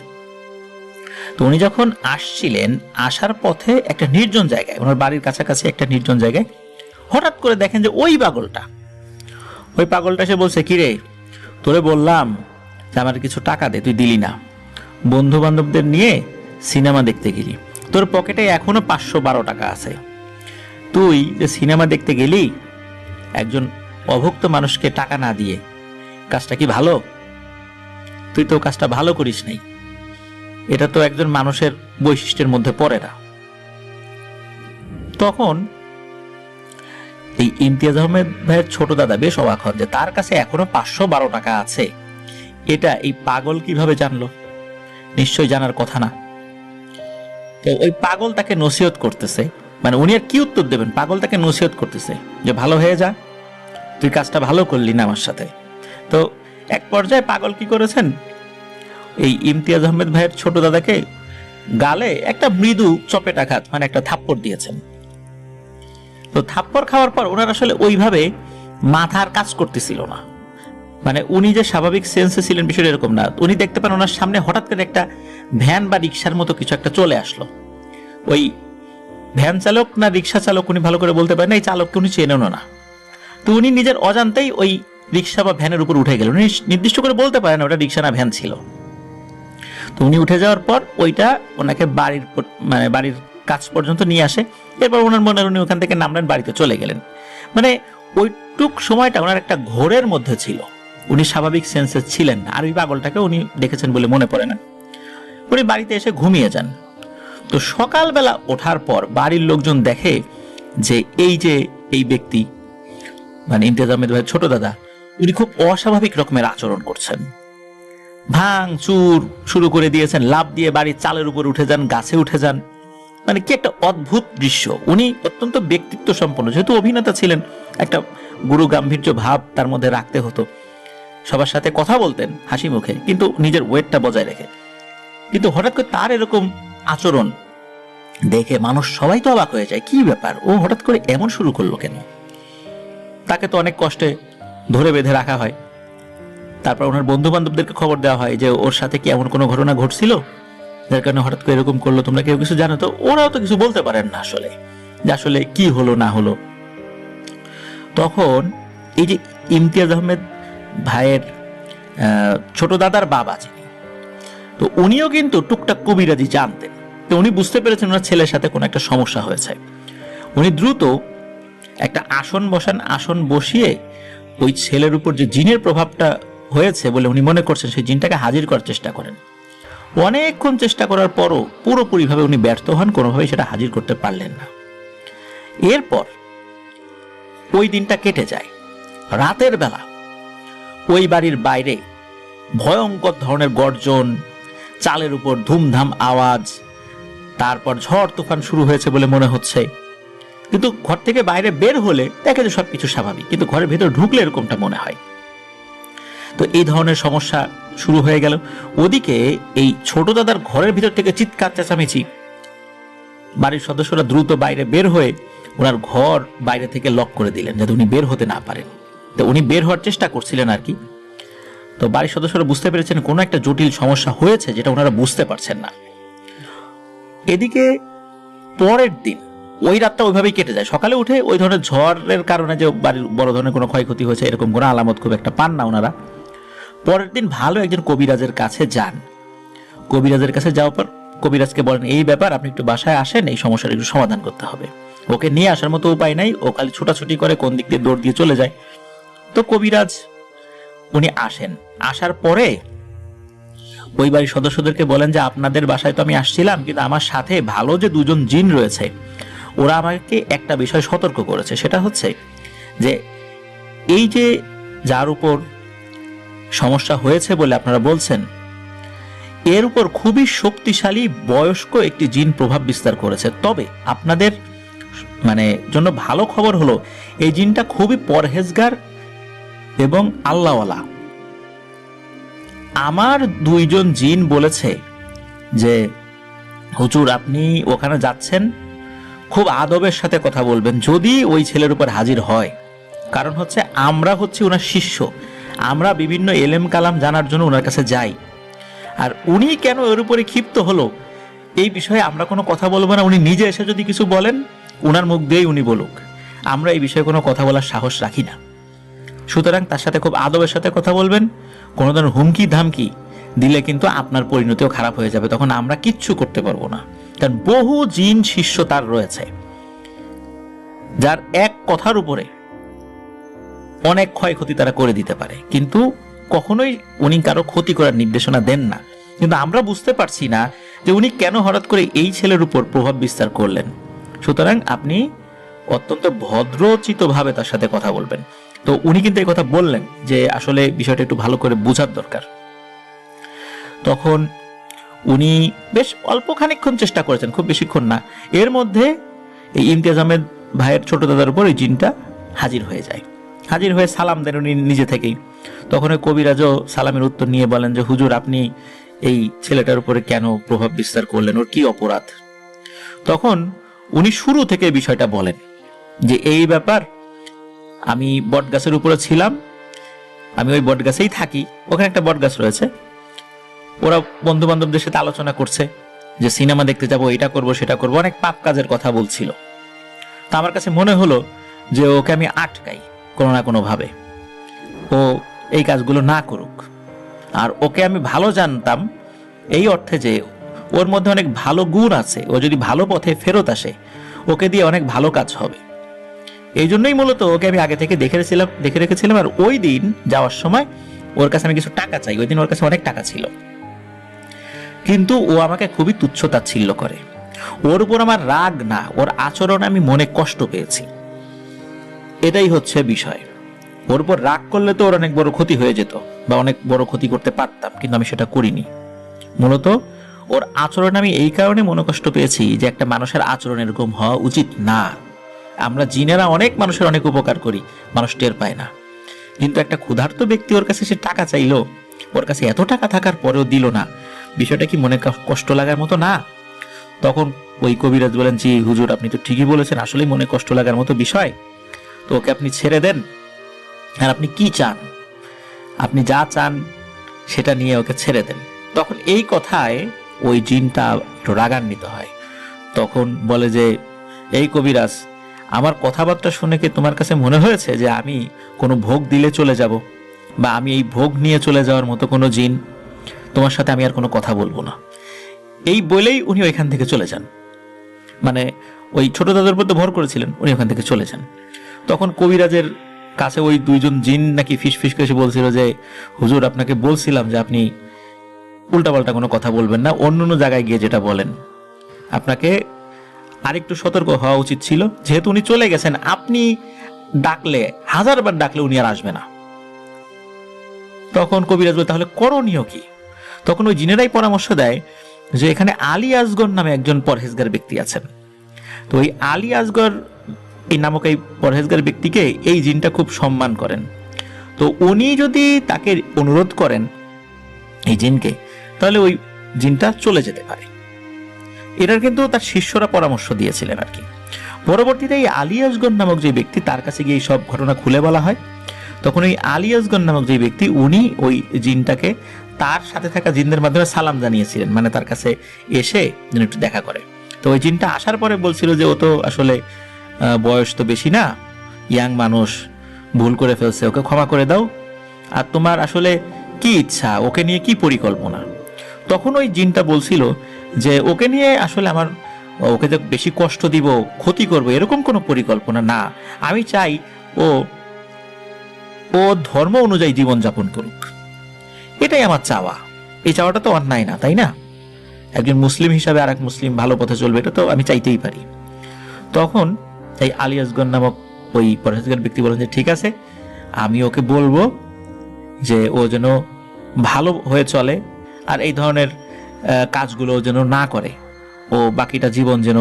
তো উনি যখন আসছিলেন, আসার পথে একটা নির্জন জায়গায়, ওনার বাড়ির কাছাকাছি একটা নির্জন জায়গায় হঠাৎ করে দেখেন যে ওই পাগলটা এসে বলছে, কিরে তোরে বললাম যে আমার কিছু টাকা দে, তুই দিলি না, বন্ধু বান্ধবদের নিয়ে সিনেমা দেখতে গেলি, তোর পকেটে এখনো 512 টাকা আছে, তুই যে সিনেমা দেখতে গেলি একজন অভুক্ত মানুষকে টাকা না দিয়ে, কাজটা কি ভালো? তুই তো কাজটা ভালো করিস নাই, এটা তো একজন মানুষের বৈশিষ্ট্যের মধ্যে পড়ে না। তখন এই ইমতিয়াজ আহমেদ ভাইয়ের ছোট দাদা বেশ অবাক হন যে তার কাছে এখনো 512 টাকা আছে, এটা এই পাগল কিভাবে জানলো? নিশ্চয় জানার কথা না। তো ওই পাগল তাকে নসিহত করতেছে, মানে উনি আর কি উত্তর দেবেন, পাগল তাকে নসিহত করতেছে যে ভালো হয়ে যা, তুই কাজটা ভালো করলি না আমার সাথে। তো এক পর্যায়ে পাগল কি করেছেন, এই ইমতিয়াজ আহমেদ ভাইয়ের ছোট দাদাকে গালে একটা মৃদু চপেটাঘাত, মানে একটা থাপ্পড় দিয়েছেন। তো থাপ্পড় খাওয়ার পর ওনার আসলে ওইভাবে মাথার কাজ করতেছিল না, মানে উনি যে স্বাভাবিক সেন্সে ছিলেন বিষয়টা এরকম না। উনি দেখতে পান ওনার সামনে হঠাৎ করে একটা ভ্যান বা রিক্সার মতো কিছু একটা চলে আসলো। ওই ভ্যান চালক না রিক্সা চালক উনি ভালো করে বলতে পারেন, এই চালককে উনি চেনেন না। তো উনি নিজের অজান্তেই ওই রিক্সা বা ভ্যানের উপর উঠে গেলেন, উনি নির্দিষ্ট করে বলতে পারেন ওটা রিক্সা না ভ্যান ছিল। তো উনি উঠে যাওয়ার পর ওইটা ওনাকে বাড়ির কাছ পর্যন্ত নিয়ে আসে। এরপর ওনার মনে উনি ওখান থেকে নামলেন, বাড়িতে চলে গেলেন। মানে ওইটুক সময়টা ওনার একটা ঘোরের মধ্যে ছিল, উনি স্বাভাবিক সেন্সে ছিলেন না। আর ওই পাগলটাকে উনি দেখেছেন বলে মনে পড়ে না। উনি বাড়িতে এসে ঘুমিয়ে যান। তো সকালবেলা ওঠার পর বাড়ির লোকজন দেখে যে এই ব্যক্তি, মানে ইমতিয়াজ আহমেদ ভাইয়ের ছোট দাদা, উনি খুব অস্বাভাবিক রকমের আচরণ করছেন, ভাঙ চুর শুরু করে দিয়েছেন, লাফ দিয়ে বাড়ির চালের উপর উঠে যান, গাছে উঠে যান, মানে কি একটা অদ্ভুত দৃশ্য। উনি অত্যন্ত ব্যক্তিত্ব সম্পন্ন, যেহেতু অভিনেতা ছিলেন, একটা গুরু গাম্ভীর্য ভাব তার মধ্যে রাখতে হতো, সবার সাথে কথা বলতেন হাসি মুখে, কিন্তু নিজের ওয়েটটা বজায় রেখে। কিন্তু হঠাৎ করে তার এরকম আচরণ দেখে মানুষ সবাই তো অবাক হয়ে যায়, কি ব্যাপার, ও হঠাৎ করে এমন শুরু করলো কেন? তাকে তো অনেক কষ্টে ধরে বেঁধে রাখা হয়। তারপর ওনার বন্ধু বান্ধবদেরকে খবর দেওয়া হয় যে ওর সাথে কি এমন কোনো ঘটনা ঘটছিল, যার কারণে হঠাৎ করে এরকম করলো, তোমরা কেউ কিছু জানো? তো ওরাও তো কিছু বলতে পারেন না আসলে, যে আসলে কি হলো না হলো। তখন এই যে ইমতিয়াজ আহমেদ ভাইয়ের ছোট দাদার বাবা যিনি, তো উনিও কিন্তু টুকটাক কবিরাজি জানতেন। তো উনি বুঝতে পেরেছেন ওনার ছেলের সাথে কোনো একটা সমস্যা হয়েছে। উনি দ্রুত একটা আসন বসান, আসন বসিয়ে ওই ছেলের উপর যে জিনের প্রভাবটা হয়েছে বলে উনি মনে করছেন সেই জিনটাকে হাজির করার চেষ্টা করেন। অনেকক্ষণ চেষ্টা করার পরও পুরোপুরিভাবে উনি ব্যর্থ হন, কোনোভাবেই সেটা হাজির করতে পারলেন না। এরপর ওই দিনটা কেটে যায়। রাতের বেলা ওই বাড়ির বাইরে ভয়ঙ্কর ধরনের গর্জন, চালের উপর ধুমধাম আওয়াজ, তারপর ঝড় তুফান শুরু হয়েছে বলে মনে হচ্ছে। কিন্তু ঘর থেকে বাইরে বের হলে দেখে যে সবকিছু স্বাভাবিক, কিন্তু ঘরের ভেতর ঢুকলে এরকমটা মনে হয়। তো এই ধরনের সমস্যা শুরু হয়ে গেল। ওদিকে এই ছোট দাদার ঘরের ভিতর থেকে চিৎকার চেঁচামেচি, বাড়ির সদস্যরা দ্রুত বাইরে বের হয়ে ওনার ঘর বাইরে থেকে লক করে দিলেন যাতে উনি বের হতে না পারেন। তো উনি বের হওয়ার চেষ্টা করছিলেন আর কি। তো বাড়ির সদস্যরা বুঝতে পেরেছেন কোনো একটা জটিল সমস্যা হয়েছে যেটা ওনারা বুঝতে পারছেন না। এদিকে পরের দিন ওই রাতটা ওইভাবেই কেটে যায়। সকালে উঠে ওই ধরনের ঝড়ের কারণে যে বাড়ির বড় ধরনের কোনো ক্ষয়ক্ষতি হয়েছে এরকম কোনো আলামত খুব একটা পান না ওনারা। পরের দিন ভালো একজন কবিরাজের কাছে যান। কবিরাজের কাছে যাওয়ার পর কবিরাজকে বলেন, এই ব্যাপার, আপনি একটু বাসায় আসেন, এই সমস্যার একটু সমাধান করতে হবে। ওকে নিয়ে আসার মতো উপায় নাই, ও খালি ছুটাছুটি করে কোন দিক দিয়ে দৌড় দিয়ে চলে যায়। তো কবিরাজ উনি আসেন, আসার পরে ওই বাড়ির সদস্যদেরকে বলেন যে আপনাদের বাসায় তো আমি আসছিলাম, কিন্তু আমার সাথে ভালো যে দুজন জিন রয়েছে ওরা আমাকে একটা বিষয় সতর্ক করেছে। সেটা হচ্ছে যে এই যে যার উপর সমস্যা হয়েছে বলে আপনারা বলছেন, এর উপর খুবই শক্তিশালী বয়স্ক একটি জিন প্রভাব বিস্তার করেছে। তবে আপনাদের জন্য ভালো খবর হলো এই জিনটা খুবই পরহেজগার এবং আল্লাহওয়ালা। আমার দুইজন জিন বলেছে যে হুজুর আপনি ওখানে যাচ্ছেন, খুব আদবের সাথে কথা বলবেন যদি ওই ছেলের উপর হাজির হয়। কারণ হচ্ছে আমরা হচ্ছে ওনার শিষ্য, আমরা বিভিন্ন এলেম কালাম জানার জন্য ওনার কাছে যাই। আর উনি কেন এর উপরে ক্ষিপ্ত হলো এই বিষয়ে আমরা কোনো কথা বলবো না। উনি নিজে এসে যদি কিছু বলেন ওনার মুখ দিয়েই উনি বলুক, আমরা এই বিষয়ে কোনো কথা বলার সাহস রাখি না। সুতরাং তার সাথে খুব আদবের সাথে কথা বলবেন। কোনো ধরনের হুমকি ধামকি দিলে কিন্তু আপনার পরিণতিও খারাপ হয়ে যাবে, তখন আমরা কিচ্ছু করতে পারবো না। কারণ বহু জিন শিষ্য তার রয়েছে যার এক কথার উপরে অনেক ক্ষয়ক্ষতি তারা করে দিতে পারে, কিন্তু কখনোই উনি কারো ক্ষতি করার নির্দেশনা দেন না। কিন্তু আমরা বুঝতে পারছি না যে উনি কেন হঠাৎ করে এই ছেলের উপর প্রভাব বিস্তার করলেন। সুতরাং আপনি অত্যন্ত ভদ্রচিতভাবে তার সাথে কথা বলবেন। তো উনি কিন্তু এই কথা বললেন যে আসলে বিষয়টা একটু ভালো করে বোঝার দরকার। তখন উনি বেশ অল্প খানিকক্ষণ চেষ্টা করেছেন, খুব বেশিক্ষণ না। এর মধ্যে এই ইমতিয়াজ আহমেদ ভাইয়ের ছোট দাদার উপর এই জিনটা হাজির হয়ে যায়। হাজির হয়ে সালাম দেন উনি নিজে থেকেই। তখন ওই কবিরাজও সালামের উত্তর নিয়ে বলেন যে হুজুর আপনি এই ছেলেটার উপরে কেন প্রভাব বিস্তার করলেন, ওর কি অপরাধ? তখন উনি শুরু থেকে বিষয়টা বলেন যে এই ব্যাপার, আমি বটগাছের উপরে ছিলাম, আমি ওই বটগাছেই থাকি, ওখানে একটা বটগাছ রয়েছে। ওরা বন্ধু বান্ধবদের সাথে আলোচনা করছে যে সিনেমা দেখতে যাবো, এটা করবো সেটা করবো, অনেক পাপ কাজের কথা বলছিল। তা আমার কাছে মনে হলো যে ওকে আমি আটকাই কোনো না কোনো ভাবে, ও এই কাজগুলো না করুক। আর ওকে আমি ভালো জানতাম এই অর্থে যে ওর মধ্যে অনেক ভালো গুণ আছে, ও যদি ভালো পথে ফেরত আসে ওকে দিয়ে অনেক ভালো কাজ হবে। এই জন্যই মূলত ওকে আমি আগে থেকে দেখে রেখেছিলাম। আর ওই দিন যাওয়ার সময় ওর কাছে আমি কিছু টাকা চাই, ওই দিন ওর কাছে অনেক টাকা ছিল, কিন্তু ও আমাকে খুবই তুচ্ছ তাচ্ছিল্য করে। ওর উপর আমার রাগ না, ওর আচরণ আমি মনে কষ্ট পেয়েছি, এটাই হচ্ছে বিষয়। ওর উপর রাগ করলে তো ওর অনেক বড় ক্ষতি হয়ে যেত বা অনেক বড় ক্ষতি করতে পারতাম, কিন্তু আমি সেটা করিনি। মূলত ওর আচরণ আমি এই কারণে মনে কষ্ট পেয়েছি যে একটা মানুষের আচরণ এরকম হওয়া উচিত না। আমরা জিনেরা অনেক মানুষের অনেক উপকার করি, মানুষ টের পায় না। কিন্তু একটা ক্ষুধার্ত ব্যক্তি ওর কাছে সে টাকা চাইলো, ওর কাছে এত টাকা থাকার পরেও দিল না, বিষয়টা কি মনে কষ্ট লাগার মতো না? তখন ওই কবিরাজ বলেন, জি হুজুর আপনি তো ঠিকই বলেছেন, আসলেই মনে কষ্ট লাগার মতো বিষয়। তো ওকে আপনি ছেড়ে দেন, আর আপনি কি চান, আপনি যা চান সেটা নিয়ে ওকে ছেড়ে দেন। তখন এই কথায় ওই জিনটা একটু রাগান্বিত হয়। তখন বলে যে, এই কবিরাজ, আমার কথাবার্তা শুনে কি তোমার কাছে মনে হয়েছে যে আমি কোনো ভোগ দিলে চলে যাব, বা আমি এই ভোগ নিয়ে চলে যাওয়ার মতো কোনো জিন? তোমার সাথে আমি আর কোনো কথা বলবো না। এই বলেই উনি ওইখান থেকে চলে যান। মানে ওই ছোট দাদার উপর তো ভর করেছিলেন, উনি ওখান থেকে চলে যান। তখন কবিরাজের কাছে ওই দুইজন জিন নাকি ফিস ফিস করে বলছিল যে, হুজুর, আপনাকে বলছিলাম যে আপনি উল্টাপাল্টা কোনো কথা বলবেন না, অন্য অন্য জায়গায় গিয়ে যেটা বলেন। আপনাকে আরেকটু সতর্ক হওয়া উচিত ছিল, যেহেতু উনি চলে গেছেন, আপনি ডাকলে, 1000বার ডাকলে উনি আর আসবে না। তখন কবিরাজ বলে, তাহলে করণীয় কি? তখন ওই জিনেরাই পরামর্শ দেয় যে এখানে আলী আসগর নামে একজন পরহেজগার ব্যক্তি আছেন। তো ওই আলী আসগর এই নামক এই পরহেজগার ব্যক্তিকে এই জিনটা খুব সম্মান করেন। তো উনি যদি তাকে অনুরোধ করেন এই জিনকে, তাহলে ওই জিনটা চলে যেতে পারে। এটার কিন্তু তার শিষ্যরা পরামর্শ দিয়েছিলেন আর কি। পরবর্তীতে এই আলী আসগর নামক যে ব্যক্তি, তার কাছে গিয়ে সব ঘটনা খুলে বলা হয়। তখন ওই আলী আসগর নামক যে ব্যক্তি, উনি ওই জিনটাকে তার সাথে থাকা জিনদের মাধ্যমে সালাম জানিয়েছিলেন, মানে তার কাছে এসে যেন একটু দেখা করে। তো ওই জিনটা আসার পরে বলছিল যে ও তো আসলে বয়স তো বেশি না, ইয়াং মানুষ, ভুল করে ফেলছে, ওকে ক্ষমা করে দাও। আর তোমার আসলে কি ইচ্ছা, ওকে নিয়ে কি পরিকল্পনা? তখন ওই জিনটা বলছিল যে ওকে নিয়ে আসলে আমার, ওকে যে বেশি কষ্ট দিব, ক্ষতি করব, এরকম কোনো পরিকল্পনা না। আমি চাই ও ও ধর্ম অনুযায়ী জীবনযাপন করুক, এটাই আমার চাওয়া। এই চাওয়াটা তো অন্যায় না, তাই না? একজন মুসলিম হিসাবে আর এক মুসলিম ভালো পথে চলবে, এটা তো আমি চাইতেই পারি। তখন এই আলী আসগর নামক ওই পরহেজগার ব্যক্তি বলেন যে ঠিক আছে, আমি ওকে বলবো যে ও যেন ভালো হয়ে চলে, আর এই ধরনের কাজগুলো যেন না করে, ও বাকিটা জীবন যেন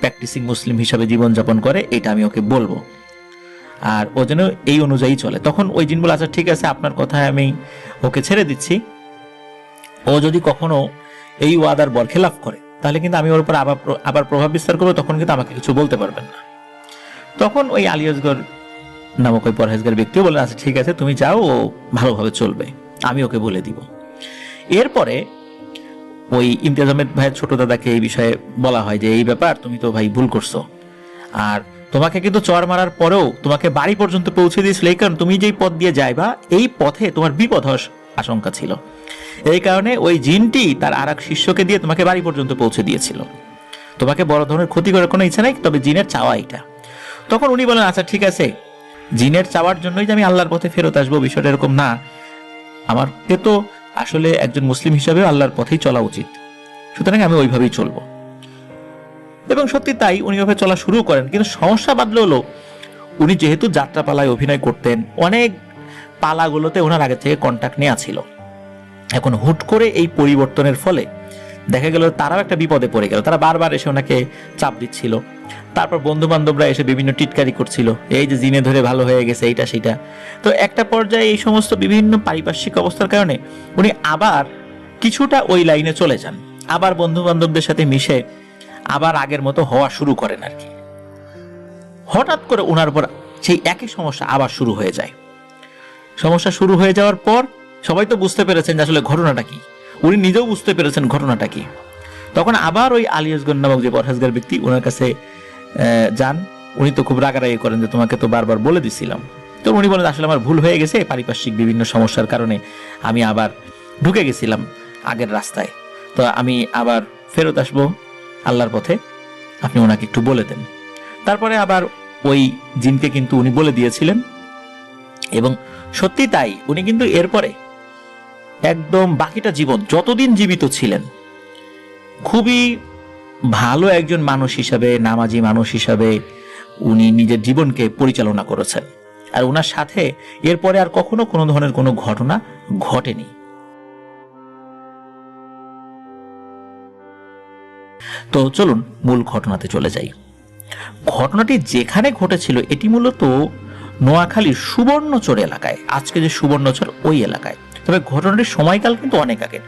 প্র্যাকটিসিং মুসলিম হিসাবে জীবনযাপন করে, এটা আমি ওকে বলবো, আর ও যেন এই অনুযায়ী চলে। তখন ওই জিন বলে, আচ্ছা ঠিক আছে, আপনার কথায় আমি ওকে ছেড়ে দিচ্ছি। ও যদি কখনো এই ওয়াদার বরখেলাপ করে, তাহলে কিন্তু আমি ওর উপর আবার প্রভাব বিস্তার করবো, তখন কিন্তু আমাকে কিছু বলতে পারবেন না। তখন ওই আলী আসগর নামক ওই পরহেজগার ব্যক্তিও বলেন, আচ্ছা ঠিক আছে, তুমি যাও, ও ভালোভাবে চলবে, আমি ওকে বলে দিব। এরপরে ওই ইমতিয়াজ আহমেদ ভাইয়ের ছোট দাদাকে এই বিষয়ে বলা হয় যে এই ব্যাপার, তুমি তো ভাই ভুল করছো, আর তোমাকে কিন্তু চর মারার পরেও তোমাকে বাড়ি পর্যন্ত পৌঁছে দিয়েছিল, এই কারণ তুমি যেই পথ দিয়ে যাইবা, এই পথে তোমার বিপদ হওয়ার আশঙ্কা ছিল। এই কারণে ওই জিনটি তার আর এক শিষ্যকে দিয়ে তোমাকে বাড়ি পর্যন্ত পৌঁছে দিয়েছিল। তোমাকে বড় ধরনের ক্ষতি করার কোনো ইচ্ছা নাই, তবে জিনের চাওয়া এটা। তখন উনি বলেন, আচ্ছা ঠিক আছে, জিনের চাওয়ার জন্যই যে আমি আল্লাহর পথে ফেরত আসবো, বিষয়টা এরকম না। আমাকে তো আসলে একজন মুসলিম হিসাবে আল্লাহর পথেই চলা উচিত, সুতরাং আমি ওইভাবেই চলবো। এবং সত্যি তাই, উনি ওইভাবে চলা শুরু করেন। কিন্তু সমস্যা বাদলে হলো, উনি যেহেতু যাত্রাপালায় অভিনয় করতেন, অনেক পালাগুলোতে ওনার আগে থেকে কন্ট্যাক্ট নেওয়া ছিল। এখন হুট করে এই পরিবর্তনের ফলে দেখা গেল তারাও একটা বিপদে পড়ে গেল। তারা বারবার এসে ওনাকে চাপ দিচ্ছিল, তারপর বন্ধু বান্ধবরা এসে বিভিন্ন টিটকারি করছিল, এই যে জিনে ধরে ভালো হয়ে গেছে, এইটা সেটা। তো একটা পর্যায়ে এই সমস্ত বিভিন্ন পারিপার্শ্বিক অবস্থার কারণে উনি আবার কিছুটা ওই লাইনে চলে যান, আবার বন্ধু বান্ধবদের সাথে মিশে আবার আগের মতো হওয়া শুরু করেন আর কি। হঠাৎ করে ওনার উপর সেই একই সমস্যা আবার শুরু হয়ে যায়। সমস্যা শুরু হয়ে যাওয়ার পর সবাই তো বুঝতে পেরেছেন যে আসলে ঘটনাটা কি, উনি নিজেও বুঝতে পেরেছেন ঘটনাটা কি। তখন আবার ওই আলী আসগর নামক যে পরহেজগার ব্যক্তি, ওনার কাছে যান। উনি তো খুব রাগারাগি করেন যে তোমাকে তো বারবার বলে দিছিলাম। তো উনি বলেন, আসলে আমার ভুল হয়ে গেছে, পারিপার্শ্বিক বিভিন্ন সমস্যার কারণে আমি আবার ঢুকে গেছিলাম আগের রাস্তায়, তো আমি আবার ফেরত আসবো আল্লাহর পথে, আপনি ওনাকে একটু বলে দেন। তারপরে আবার ওই জিনকে কিন্তু উনি বলে দিয়েছিলেন, এবং সত্যি তাই, উনি কিন্তু এরপরে একদম বাকিটা জীবন, যতদিন জীবিত ছিলেন, খুবই ভালো একজন মানুষ হিসাবে, নামাজি মানুষ হিসাবে উনি নিজের জীবনকে পরিচালনা করেছেন। আর ওনার সাথে এরপরে আর কখনো কোনো ধরনের কোনো ঘটনা ঘটেনি। তো চলুন মূল ঘটনাতে চলে যাই। ঘটনাটি যেখানে ঘটেছিল, এটি মূলত নোয়াখালীর সুবর্ণচর এলাকায়, আজকে যে সুবর্ণচর ওই এলাকায়। তবে ঘটনাটির সময়কাল কিন্তু অনেক আগে,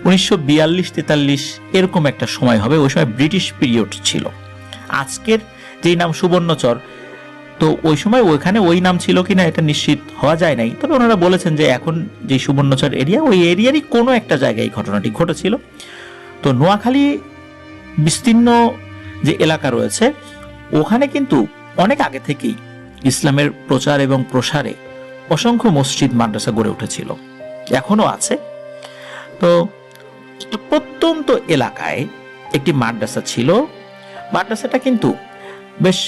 1942-43 এরকম একটা সময় হবে। ওই সময় ব্রিটিশ পিরিয়ড ছিল। আজকের যে নাম সুবর্ণচর, তো ওই সময় ওইখানে ওই নাম ছিল কিনা এটা নিশ্চিত হওয়া যায় নাই। তবে ওনারা বলেছেন যে এখন যে সুবর্ণচর এরিয়া, ওই এরিয়ারই কোনো একটা জায়গায় ঘটনাটি ঘটেছিল। তো নোয়াখালী বিস্তীর্ণ যে এলাকা রয়েছে ওখানে কিন্তু অনেক আগে থেকেই ইসলামের প্রচার এবং প্রসারে অসংখ্য মসজিদ মাদ্রাসা গড়ে উঠেছিল, এখনো আছে। তো প্রত্যন্ত এলাকায় একটি মাদ্রাসা ছিল। মাদ্রাসাটা কিন্তু বেশ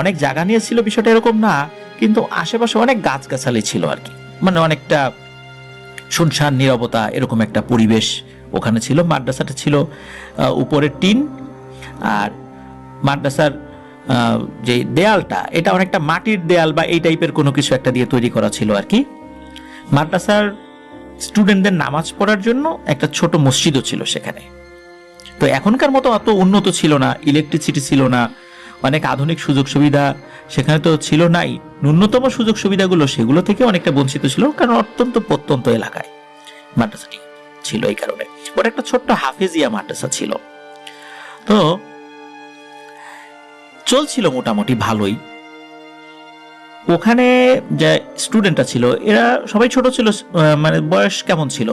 অনেক জায়গা নিয়েছিল, বিষয়টা এরকম না, কিন্তু আশেপাশে অনেক গাছগাছালি ছিল আর কি, মানে অনেকটা শুনশান নীরবতা এরকম একটা পরিবেশ ওখানে ছিল। মাদ্রাসাটা ছিল উপরে টিন, আর মাদ্রাসার যে দেয়ালটা এটা অনেকটা মাটির দেয়াল বা এই টাইপের কোনো কিছু একটা দিয়ে তৈরি করা ছিল আর কি। মাদ্রাসার স্টুডেন্টদের নামাজ পড়ার জন্য একটা ছোট মসজিদও ছিল সেখানে। তো এখনকার মতো অত উন্নত ছিল না, ইলেকট্রিসিটি ছিল না, অনেক আধুনিক সুযোগ সুবিধা সেখানে তো ছিল নাই। ন্যূনতম সুযোগ সুবিধাগুলো সেগুলো থেকে অনেকটা বঞ্চিত ছিল, কারণ অত্যন্ত প্রত্যন্ত এলাকায় মাদ্রাসাটি ছিল। এই কারণে ওটা একটা ছোট্ট হাফেজিয়া মাদ্রাসা ছিল। তো চলছিল মোটামুটি ভালোই। ওখানে যে স্টুডেন্টরা ছিল এরা সবাই ছোট ছিল, মানে বয়স কেমন ছিল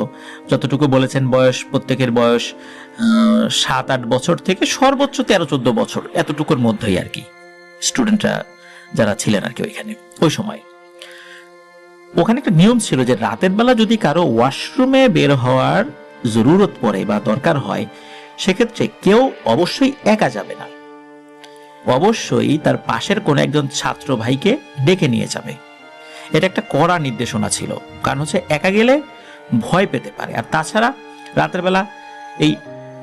যতটুকু বলেছেন, বয়স প্রত্যেকের বয়স 7-8 বছর থেকে সর্বোচ্চ 13-14 বছর, এতটুকুর মধ্যেই আর কি স্টুডেন্টরা যারা ছিলেন আর কি ওইখানে ওই সময়। ওখানে একটা নিয়ম ছিল যে রাতের বেলা যদি কারো ওয়াশরুমে বের হওয়ার জরুরত পড়ে বা দরকার হয়, সেক্ষেত্রে কেউ অবশ্যই একা যাবে না, অবশ্যই তার পাশের কোন একজন ছাত্র ভাইকে ডেকে নিয়ে যাবে। এটা একটা কড়া নির্দেশনা ছিল, কারণ হচ্ছে একা গেলে ভয় পেতে পারে, আর তাছাড়া রাতের বেলা এই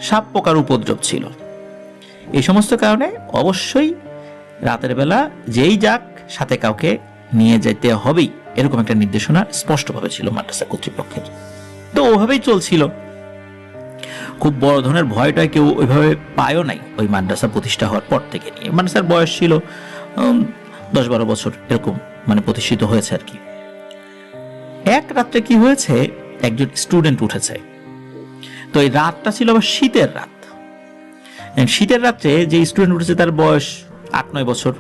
সাপ পোকার উপদ্রব ছিল। এই সমস্ত কারণে অবশ্যই রাতের বেলা যেই যাক সাথে কাউকে নিয়ে যেতে হবেই, এরকম একটা নির্দেশনা স্পষ্টভাবে ছিল মাদ্রাসা কর্তৃপক্ষের। তো ওভাবেই চলছিল। খুব বড় ধরনের ভয়টাই কেউ ওইভাবে পায়ও নাই ওই মাদ্রাসা প্রতিষ্ঠা হওয়ার পর থেকে নিয়ে। মাদ্রাসার বয়স ছিল 10-12 বছর এরকম, মানে প্রতিষ্ঠিত হয়েছে আর কি। এক রাত্রে কি হয়েছে, একজন স্টুডেন্ট উঠেছে। তো এই রাতটা ছিল আবার শীতের রাত। শীতের রাত্রে যে স্টুডেন্ট উঠেছে তার বয়স 8-9 বছর।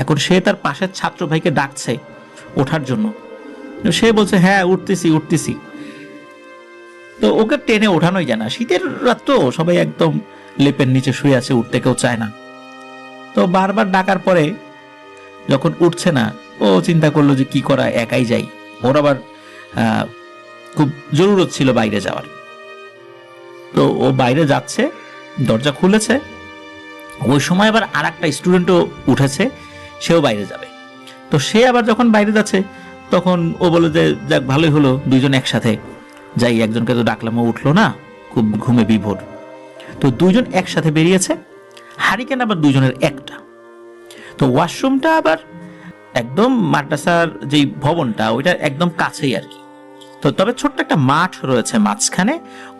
এখন সে তার পাশের ছাত্র ভাইকে ডাকছে ওঠার জন্য। সে বলছে হ্যাঁ উঠতেছি। তো ওকে টেনে ওঠানোই যায় না, শীতের রাত তো, সবাই একদম লেপের নিচে শুয়ে আছে, উঠতে কেউ চায় না। তো বারবার ডাকার পরে যখন উঠছে না, ও চিন্তা করলো যে কি করা, একাই যাই। ওর আবার খুব জরুরত ছিল বাইরে যাওয়ার। তো ও বাইরে যাচ্ছে, দরজা খুলেছে, ওই সময় আবার আর একটা স্টুডেন্টও উঠেছে, সেও বাইরে যাবে। তো সে আবার যখন বাইরে যাচ্ছে তখন ও বলে যে যাক ভালোই হলো, দুইজন একসাথে যাই, একজনকে তো ডাকলাম ও উঠলো না, খুব ঘুমে বিভোর। তো দুইজন একসাথে বেরিয়েছে, হারিকেন আবার দুইজনের একটা। তো ওয়াশরুমটা আবার একদম মাদ্রাসার যেই ভবনটা ওইটা একদম কাছেই আর কি। তো তবে ছোট্ট একটা মাঠ রয়েছে মাঝখানে,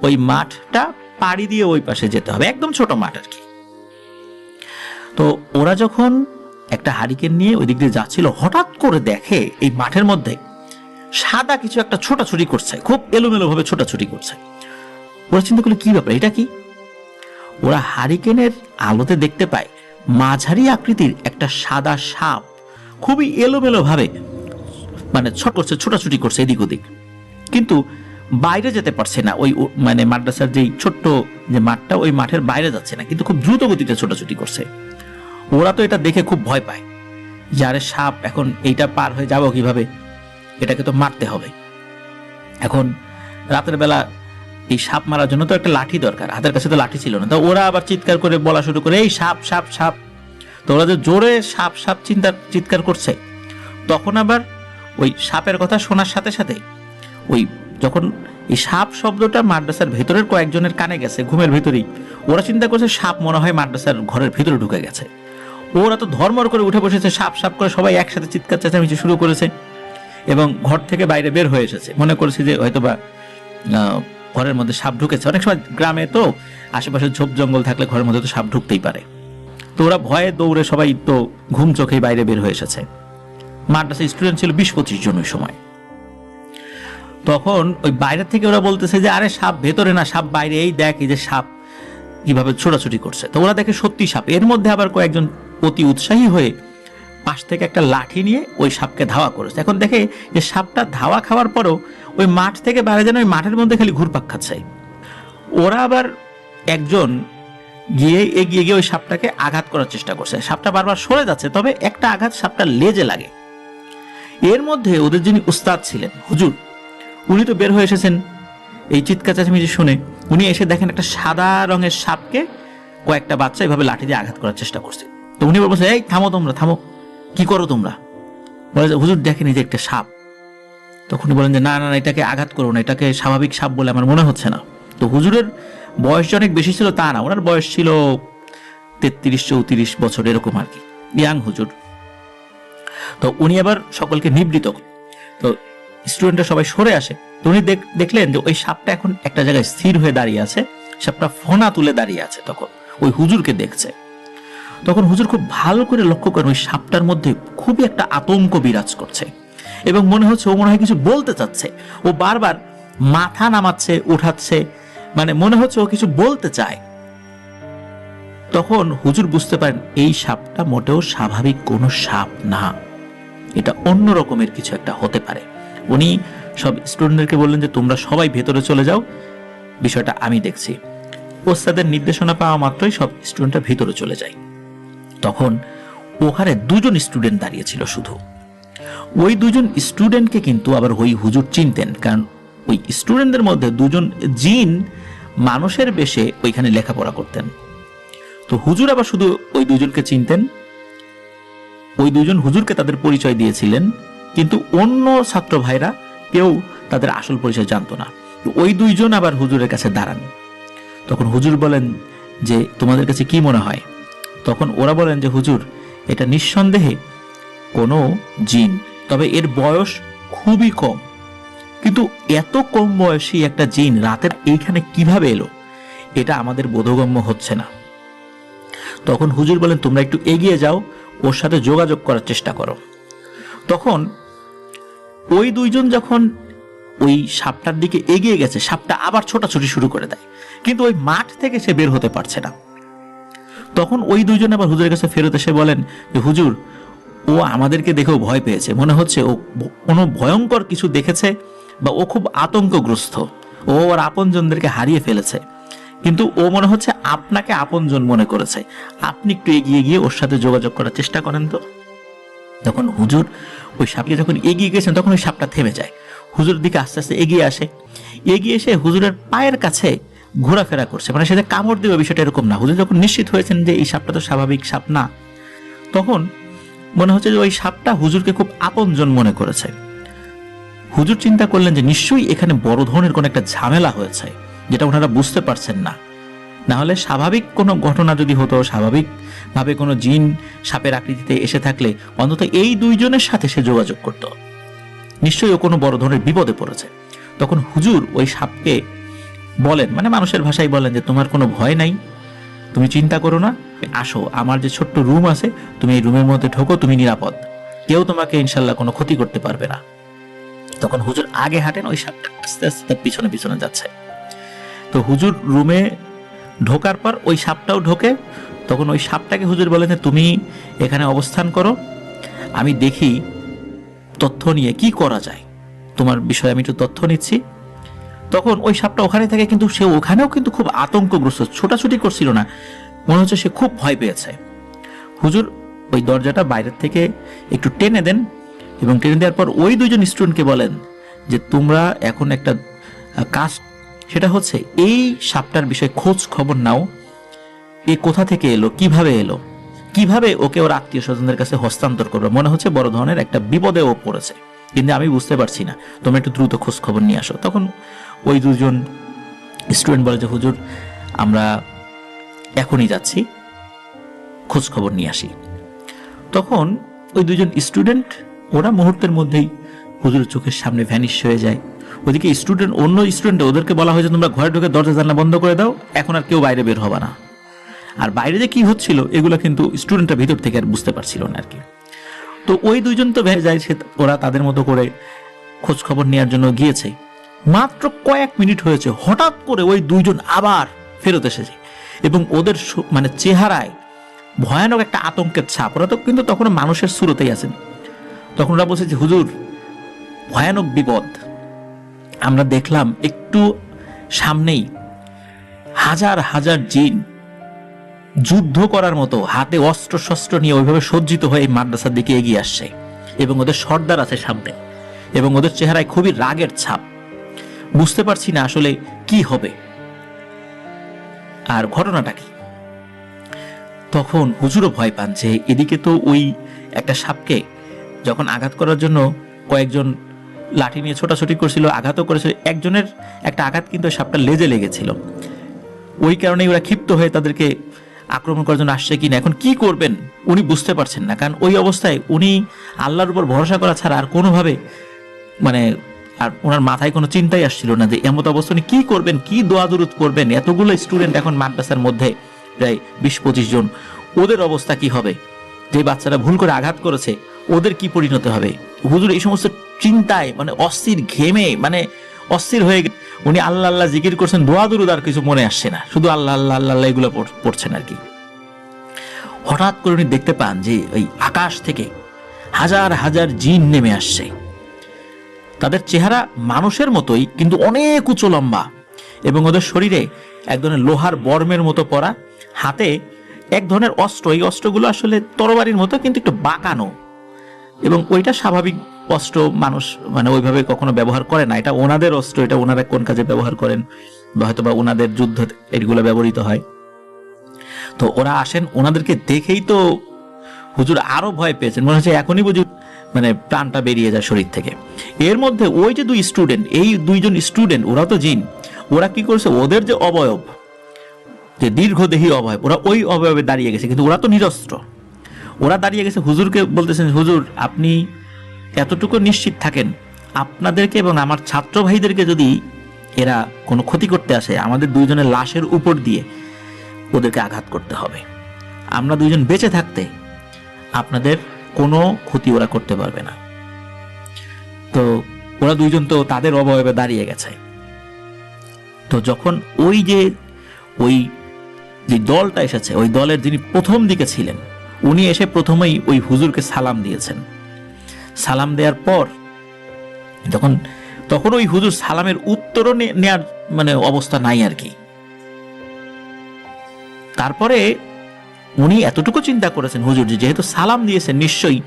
ওই মাঠটা পাড়ি দিয়ে ওই পাশে যেতে হবে, একদম ছোট মাঠ আর কি। তো ওরা যখন একটা হারিকেন নিয়ে ওই দিক দিয়ে যাচ্ছিল, হঠাৎ করে দেখে এই মাঠের মধ্যে সাদা কিছু একটা ছোটাছুটি করছে, খুব এলোমেলো ভাবে ছোটাছুটি করছে। ওরা চিন্তা করলো কি ব্যাপার, এটা কি? ওরা হারিকেনের আলোতে দেখতে পায় মাঝারি আকৃতির একটা সাদা সাপ খুবই এলোমেলো ভাবে মানে ছোটাছুটি করছে এদিক ওদিক, কিন্তু বাইরে যেতে পারছে না। ওই মানে মাদ্রাসার যেই ছোট্ট যে মাঠটা, ওই মাঠের বাইরে যাচ্ছে না, কিন্তু খুব দ্রুত গতিতে ছোটাছুটি করছে। ওরা তো এটা দেখে খুব ভয় পায়, যারে সাপ, এখন এইটা পার হয়ে যাবো কিভাবে, এটাকে তো মারতে হবে। এখন রাতের বেলা এই সাপ মারার জন্য তো একটা লাঠি দরকার, হাতের কাছে তো লাঠি ছিল না। তো ওরা আবার চিৎকার করে বলা শুরু করে এই সাপ সাপ সাপ। তো ওরা যে জোরে সাপ সাপ চিৎকার করছে, তখন আবার ওই সাপের কথা শোনার সাথে সাথে ওই যখন এই সাপ শব্দটা মাদ্রাসার ভেতরের কয়েকজনের কানে গেছে ঘুমের ভেতরেই, ওরা চিন্তা করছে সাপ মনে হয় মাদ্রাসার ঘরের ভেতরে ঢুকে গেছে। ওরা তো ধর্মর করে উঠে বসেছে, সাপ সাপ করে সবাই একসাথে চিৎকার চেঁচামেচি শুরু করেছে এবং ঘর থেকে বাইরে বের হয়ে এসেছে। মনে করেছে যে হয়তোবা ঘরের মধ্যে সাপ ঢুকেছে। অনেক সময় গ্রামে তো আশেপাশে ঝোপ জঙ্গল থাকলে ঘরের মধ্যে তো সাপ ঢুকতেই পারে। তো ওরা ভয়ে দৌড়ে সবাই তো ঘুম চোখেই বাইরে বের হয়ে এসেছে। মাদ্রাসার স্টুডেন্ট ছিল 20-25 জন ওই সময়। তখন ওই বাইরে থেকে ওরা বলতেছে যে আরে সাপ ভেতরে না, সাপ বাইরে, এই দেখ এই যে সাপ কিভাবে ছোটাছুটি করছে। তো ওরা দেখে সত্যি সাপ। এর মধ্যে আবার কয়েকজন অতি উৎসাহী হয়ে পাশ থেকে একটা লাঠি নিয়ে ওই সাপকে ধাওয়া করেছে। এখন দেখে যে সাপটা ধাওয়া খাওয়ার পরেও ওই মাঠ থেকে বাইরে যেন ওই মাঠের মধ্যে খালি ঘুরপাক খাচ্ছে। ওরা আবার একজন গিয়ে এগিয়ে গিয়ে ওই সাপটাকে আঘাত করার চেষ্টা করছে। সাপটা বারবার সরে যাচ্ছে, তবে একটা আঘাত সাপটার লেজে লাগে। এর মধ্যে ওদের যিনি উস্তাদ ছিলেন হুজুর, উনি তো বের হয়ে এসেছেন এই চিৎকার চেঁচামেচি শুনে। উনি এসে দেখেন একটা সাদা রঙের সাপকে কয়েকটা বাচ্চা এভাবে লাঠি দিয়ে আঘাত করার চেষ্টা করছে। তো উনি বলছে, এই থামো তোমরা, থামো, কি করো তোমরা? বলে যে হুজুর দেখেন এই যে একটা সাপ। তখন বলেন যে না না, এটাকে আঘাত করো না, এটাকে স্বাভাবিক সাপ বলে আমার মনে হচ্ছে না। তো হুজুরের বয়স যে অনেক বেশি ছিল তা না, ওনার বয়স ছিল 33-34 বছর এরকম আর কি, ইয়াং হুজুর। তো উনি আবার সকলকে নিবৃত, তো স্টুডেন্টরা সবাই সরে আসে। তো উনি দেখলেন যে ওই সাপটা এখন একটা জায়গায় স্থির হয়ে দাঁড়িয়ে আছে, সাপটা ফোনা তুলে দাঁড়িয়ে আছে, তখন ওই হুজুরকে দেখছে। তখন হুজুর খুব ভালো করে লক্ষ্য করেন ওই সাপটার মধ্যে খুবই একটা আতঙ্ক বিরাজ করছে, এবং মনে হচ্ছে ও মনে হয় কিছু বলতে চাচ্ছে। ও বারবার মাথা নামাচ্ছে, উঠাচ্ছে, মানে মনে হচ্ছে ও কিছু বলতে চায়। তখন হুজুর বুঝতে পারেন এই সাপটা মোটেও স্বাভাবিক কোনো সাপ না, এটা অন্য রকমের কিছু একটা হতে পারে। উনি সব স্টুডেন্টদেরকে বললেন যে তোমরা সবাই ভেতরে চলে যাও, বিষয়টা আমি দেখছি। ওস্তাদের নির্দেশনা পাওয়া মাত্রই সব স্টুডেন্টরা ভেতরে চলে যায়। তখন ওখানে দুজন স্টুডেন্ট দাঁড়িয়েছিল শুধু। ওই দুজন স্টুডেন্টকে কিন্তু আবার ওই হুজুর চিনতেন, কারণ ওই স্টুডেন্টদের মধ্যে দুজন জিন মানুষের বেশে ওইখানে লেখাপড়া করতেন। তো হুজুর আবার শুধু ওই দুজনকে চিনতেন, ওই দুজন হুজুরকে তাদের পরিচয় দিয়েছিলেন, কিন্তু অন্য ছাত্র ভাইরা কেউ তাদের আসল পরিচয় জানতো না। তো ওই দুইজন আবার হুজুরের কাছে দাঁড়ান। তখন হুজুর বলেন যে তোমাদের কাছে কি মনে হয়? তখন ওরা বলেন যে হুজুর, এটা নিঃসন্দেহে কোনো জিন, তবে এর বয়স খুবই কম, কিন্তু এত কম বয়সী একটা জিন রাতের এইখানে কিভাবে এলো এটা আমাদের বোধগম্য হচ্ছে না। তখন হুজুর বলেন তোমরা একটু এগিয়ে যাও, ওর সাথে যোগাযোগ করার চেষ্টা করো। তখন ওই দুইজন যখন ওই সাপটার দিকে এগিয়ে গেছে, সাপটা আবার ছোটাছুটি শুরু করে দেয়, কিন্তু ওই মাঠ থেকে সে বের হতে পারছে না। তখন ওই দুইজন আবার হুজুরের কাছে ফেরত এসে বলেন যে হুজুর, ও আমাদেরকে দেখেও ভয় পেয়েছে, মনে হচ্ছে ও কোনো ভয়ঙ্কর কিছু দেখেছে, বা ও খুব আতঙ্কগ্রস্ত, ও ওর আপনজনদেরকে হারিয়ে ফেলেছে, কিন্তু ও মনে হচ্ছে আপনাকে আপনজন মনে করেছে, আপনি একটু এগিয়ে গিয়ে ওর সাথে যোগাযোগ করার চেষ্টা করেন তো। তখন হুজুর ওই সাপকে যখন এগিয়ে গেছেন, তখন ওই সাপটা থেমে যায়, হুজুরের দিকে আস্তে আস্তে এগিয়ে আসে। এগিয়ে এসে হুজুরের পায়ের কাছে ঘোরাফেরা করছে, মানে সেটা কামড় দেবে বিষয়টা এরকম না। হুজুর যখন নিশ্চিত হয়েছেন যে এই সাপটা তো স্বাভাবিক সাপ না, তখন মনে হচ্ছে যে ওই সাপটা হুজুরকে খুব আপনজন মনে করেছে। হুজুর চিন্তা করলেন যে নিশ্চয়ই এখানে বড় ধরনের কোন একটা ঝামেলা হয়েছে, যেটা ওনারা বুঝতে পারছেন না। না হলে স্বাভাবিক কোনো ঘটনা যদি হতো, স্বাভাবিক ভাবে কোনো জিন সাপের আকৃতিতে এসে থাকলে অন্তত এই দুইজনের সাথে সে যোগাযোগ করত, নিশ্চয়ই ও কোনো বড় ধরনের বিপদে পড়েছে। তখন হুজুর ওই সাপকে বলেন, মানে মানুষের ভাষায় বলেন যে তোমার কোনো ভয় নাই, তুমি চিন্তা করো না, আসো, আমার যে ছোট্ট রুম আছে, তুমি এই রুমের মধ্যে ঢোকো, তুমি নিরাপদ, কেউ তোমাকে ইনশাল্লাহ কোনো ক্ষতি করতে পারবে না। তখন হুজুর আগে হাঁটেন, ওই সাপটা আস্তে আস্তে তার পিছনে পিছনে যাচ্ছে। তো হুজুর রুমে ঢোকার পর ওই সাপটাও ঢোকে। তখন ওই সাপটাকে হুজুর বলেন যে তুমি এখানে অবস্থান করো, আমি দেখি তথ্য নিয়ে কি করা যায়, তোমার বিষয়ে আমি একটু তথ্য নিচ্ছি। তখন ওই সাপটা ওখানে থাকে, কিন্তু সে ওখানেও কিন্তু খুব আতঙ্কগ্রস্ত, ছোটাছুটি করছিল না, মনে হচ্ছে সে খুব ভয় পেয়েছে। হুজুর ওই দরজাটা বাইরের থেকে একটু টেনে দেন, এবং টেনে দেওয়ার পর ওই দুইজন স্টুডেন্টকে বলেন যে তোমরা এখন একটা কাজ, সেটা হচ্ছে এই সাপটার বিষয়ে খোঁজ খবর নাও, এ কোথা থেকে এলো, কিভাবে এলো, কিভাবে ওকে ওর আত্মীয় স্বজনদের কাছে হস্তান্তর করবে, মনে হচ্ছে বড় ধরনের একটা বিপদে ও পড়েছে, কিন্তু আমি বুঝতে পারছি না, তোমরা একটু দ্রুত খোঁজ খবর নিয়ে আসো। তখন ওই দুজন স্টুডেন্ট বলে যে হুজুর, আমরা এখনই যাচ্ছি, খোঁজ খবর নিয়ে আসি। তখন ওই দুজন স্টুডেন্ট ওরা মুহূর্তের মধ্যেই হুজুরের চোখের সামনে ভ্যানিশ হয়ে যায়। ওদিকে স্টুডেন্ট, অন্য স্টুডেন্ট, ওদেরকে বলা হয়েছে তোমরা ঘরে ঢুকে দরজা জানলা বন্ধ করে দাও, এখন আর কেউ বাইরে বের হবে না। আর বাইরে যে কি হচ্ছিল এগুলো কিন্তু স্টুডেন্টরা ভিতর থেকে আর বুঝতে পারছিল না আর কি। তো ওই দুইজন তো ভেবে যায়, ওরা তাদের মতো করে খোঁজ খবর নেওয়ার জন্য গিয়েছে। মাত্র কয়েক মিনিট হয়েছে, হঠাৎ করে ওই দুইজন আবার ফেরত এসেছে, এবং ওদের মানে চেহারায় ভয়ানক একটা আতঙ্কের ছাপ। ওরা তো কিন্তু তখন মানুষের সুরতেই আছেন। তখন ওরা বলছে যে হুজুর, ভয়ানক বিপদ, আমরা দেখলাম একটু সামনেই হাজার হাজার জিন যুদ্ধ করার মতো হাতে অস্ত্র শস্ত্র নিয়ে ওইভাবে সজ্জিত হয়ে এই মাদ্রাসার দিকে এগিয়ে আসছে, এবং ওদের সর্দার আছে সামনে, এবং ওদের চেহারায় খুবই রাগের ছাপ। বুঝতে পারছি না আসলে কি হবে আর ঘটনাটা কি। তখন হুজুরও ভয় পান যে এদিকে তো ওই একটা সাপকে যখন আঘাত করার জন্য কয়েকজন লাঠি নিয়ে ছোটাছুটি করছিল, আঘাতও করেছিল, একজনের একটা আঘাত কিন্তু সাপটা লেজে লেগেছিল। ওই কারণেই ওরা ক্ষিপ্ত হয়ে তাদেরকে আক্রমণ করার জন্য আসছে কিনা এখন কি করবেন উনি বুঝতে পারছেন না, কারণ ওই অবস্থায় উনি আল্লাহর উপর ভরসা করা ছাড়া আর কোনোভাবে মানে আর ওনার মাথায় কোনো চিন্তাই আসছিল না যে এমত অবস্থা উনি কি করবেন, কি দোয়া দুরুদ করবেন। এতগুলো স্টুডেন্ট এখন মাদ্রাসার মধ্যে প্রায় 20-25 জন, ওদের অবস্থা কি হবে, যে বাচ্চারা ভুল করে আঘাত করেছে ওদের কি পরিণতি হবে। হুজুর এই সমস্ত চিন্তায় মানে অস্থির, ঘেমে মানে অস্থির হয়ে উনি আল্লাহ আল্লাহ জিকির করছেন, দোয়া দুরুদ আর কিছু মনে আসছে না, শুধু আল্লাহ আল্লাহ আল্লাহ আল্লাহ এগুলো পড়ছেন আর কি। হঠাৎ করে উনি দেখতে পান যে ওই আকাশ থেকে হাজার হাজার জিন নেমে আসছে। তাদের চেহারা মানুষের মতোই কিন্তু অনেক উঁচু লম্বা, এবং ওদের শরীরে এক ধরনের লোহার বর্মের মতো পরা, হাতে এক ধরনের অস্ত্র, এই অস্ত্রগুলো আসলে তরবারির মতো কিন্তু একটু বাঁকানো, এবং ওইটা স্বাভাবিক অস্ত্র মানুষ মানে ওইভাবে কখনো ব্যবহার করে না, এটা ওনাদের অস্ত্র, এটা ওনারা কোন কাজে ব্যবহার করেন বা হয়তো বা ওনাদের যুদ্ধ এগুলো ব্যবহৃত হয়। তো ওরা আসেন, ওনাদেরকে দেখেই তো হুজুর আরো ভয় পেয়েছেন, মনে হচ্ছে এখনই বুঝি মানে প্রাণটা বেরিয়ে যায় শরীর থেকে। এর মধ্যে ওই যে দুই স্টুডেন্ট, এই দুইজন স্টুডেন্ট ওরা তো জিন, ওরা কি করছে ওদের যে অবয়ব, যে দীর্ঘদেহী অবয়ব, ওরা ওই অবয়বে দাঁড়িয়ে গেছে, কিন্তু ওরা তো নিরস্ত্র। ওরা দাঁড়িয়ে গেছে, হুজুরকে বলতেছেন হুজুর আপনি এতটুকু নিশ্চিত থাকেন আপনাদেরকে এবং আমার ছাত্র ভাইদেরকে যদি এরা কোনো ক্ষতি করতে আসে আমাদের দুইজনের লাশের উপর দিয়ে ওদেরকে আঘাত করতে হবে, আমরা দুইজন বেঁচে থাকতে আপনাদের কোনো ক্ষতি ওরা করতে পারবে না। তো ওরা দুইজন তো তাদের অবয়বে দাঁড়িয়ে গেছে। তো যখন ওই যে দলটা এসেছে, ওই দলের যিনি প্রথম দিকে ছিলেন উনি এসে প্রথমেই ওই হুজুরকে সালাম দিয়েছেন। সালাম দেওয়ার পর তখন ওই হুজুর সালামের উত্তরও নেয়ার মানে অবস্থা নাই আর কি। তারপরে উনি এতটুকু চিন্তা করেছেন হুজুর যেহেতু সালাম দিয়েছেন নিশ্চয়ই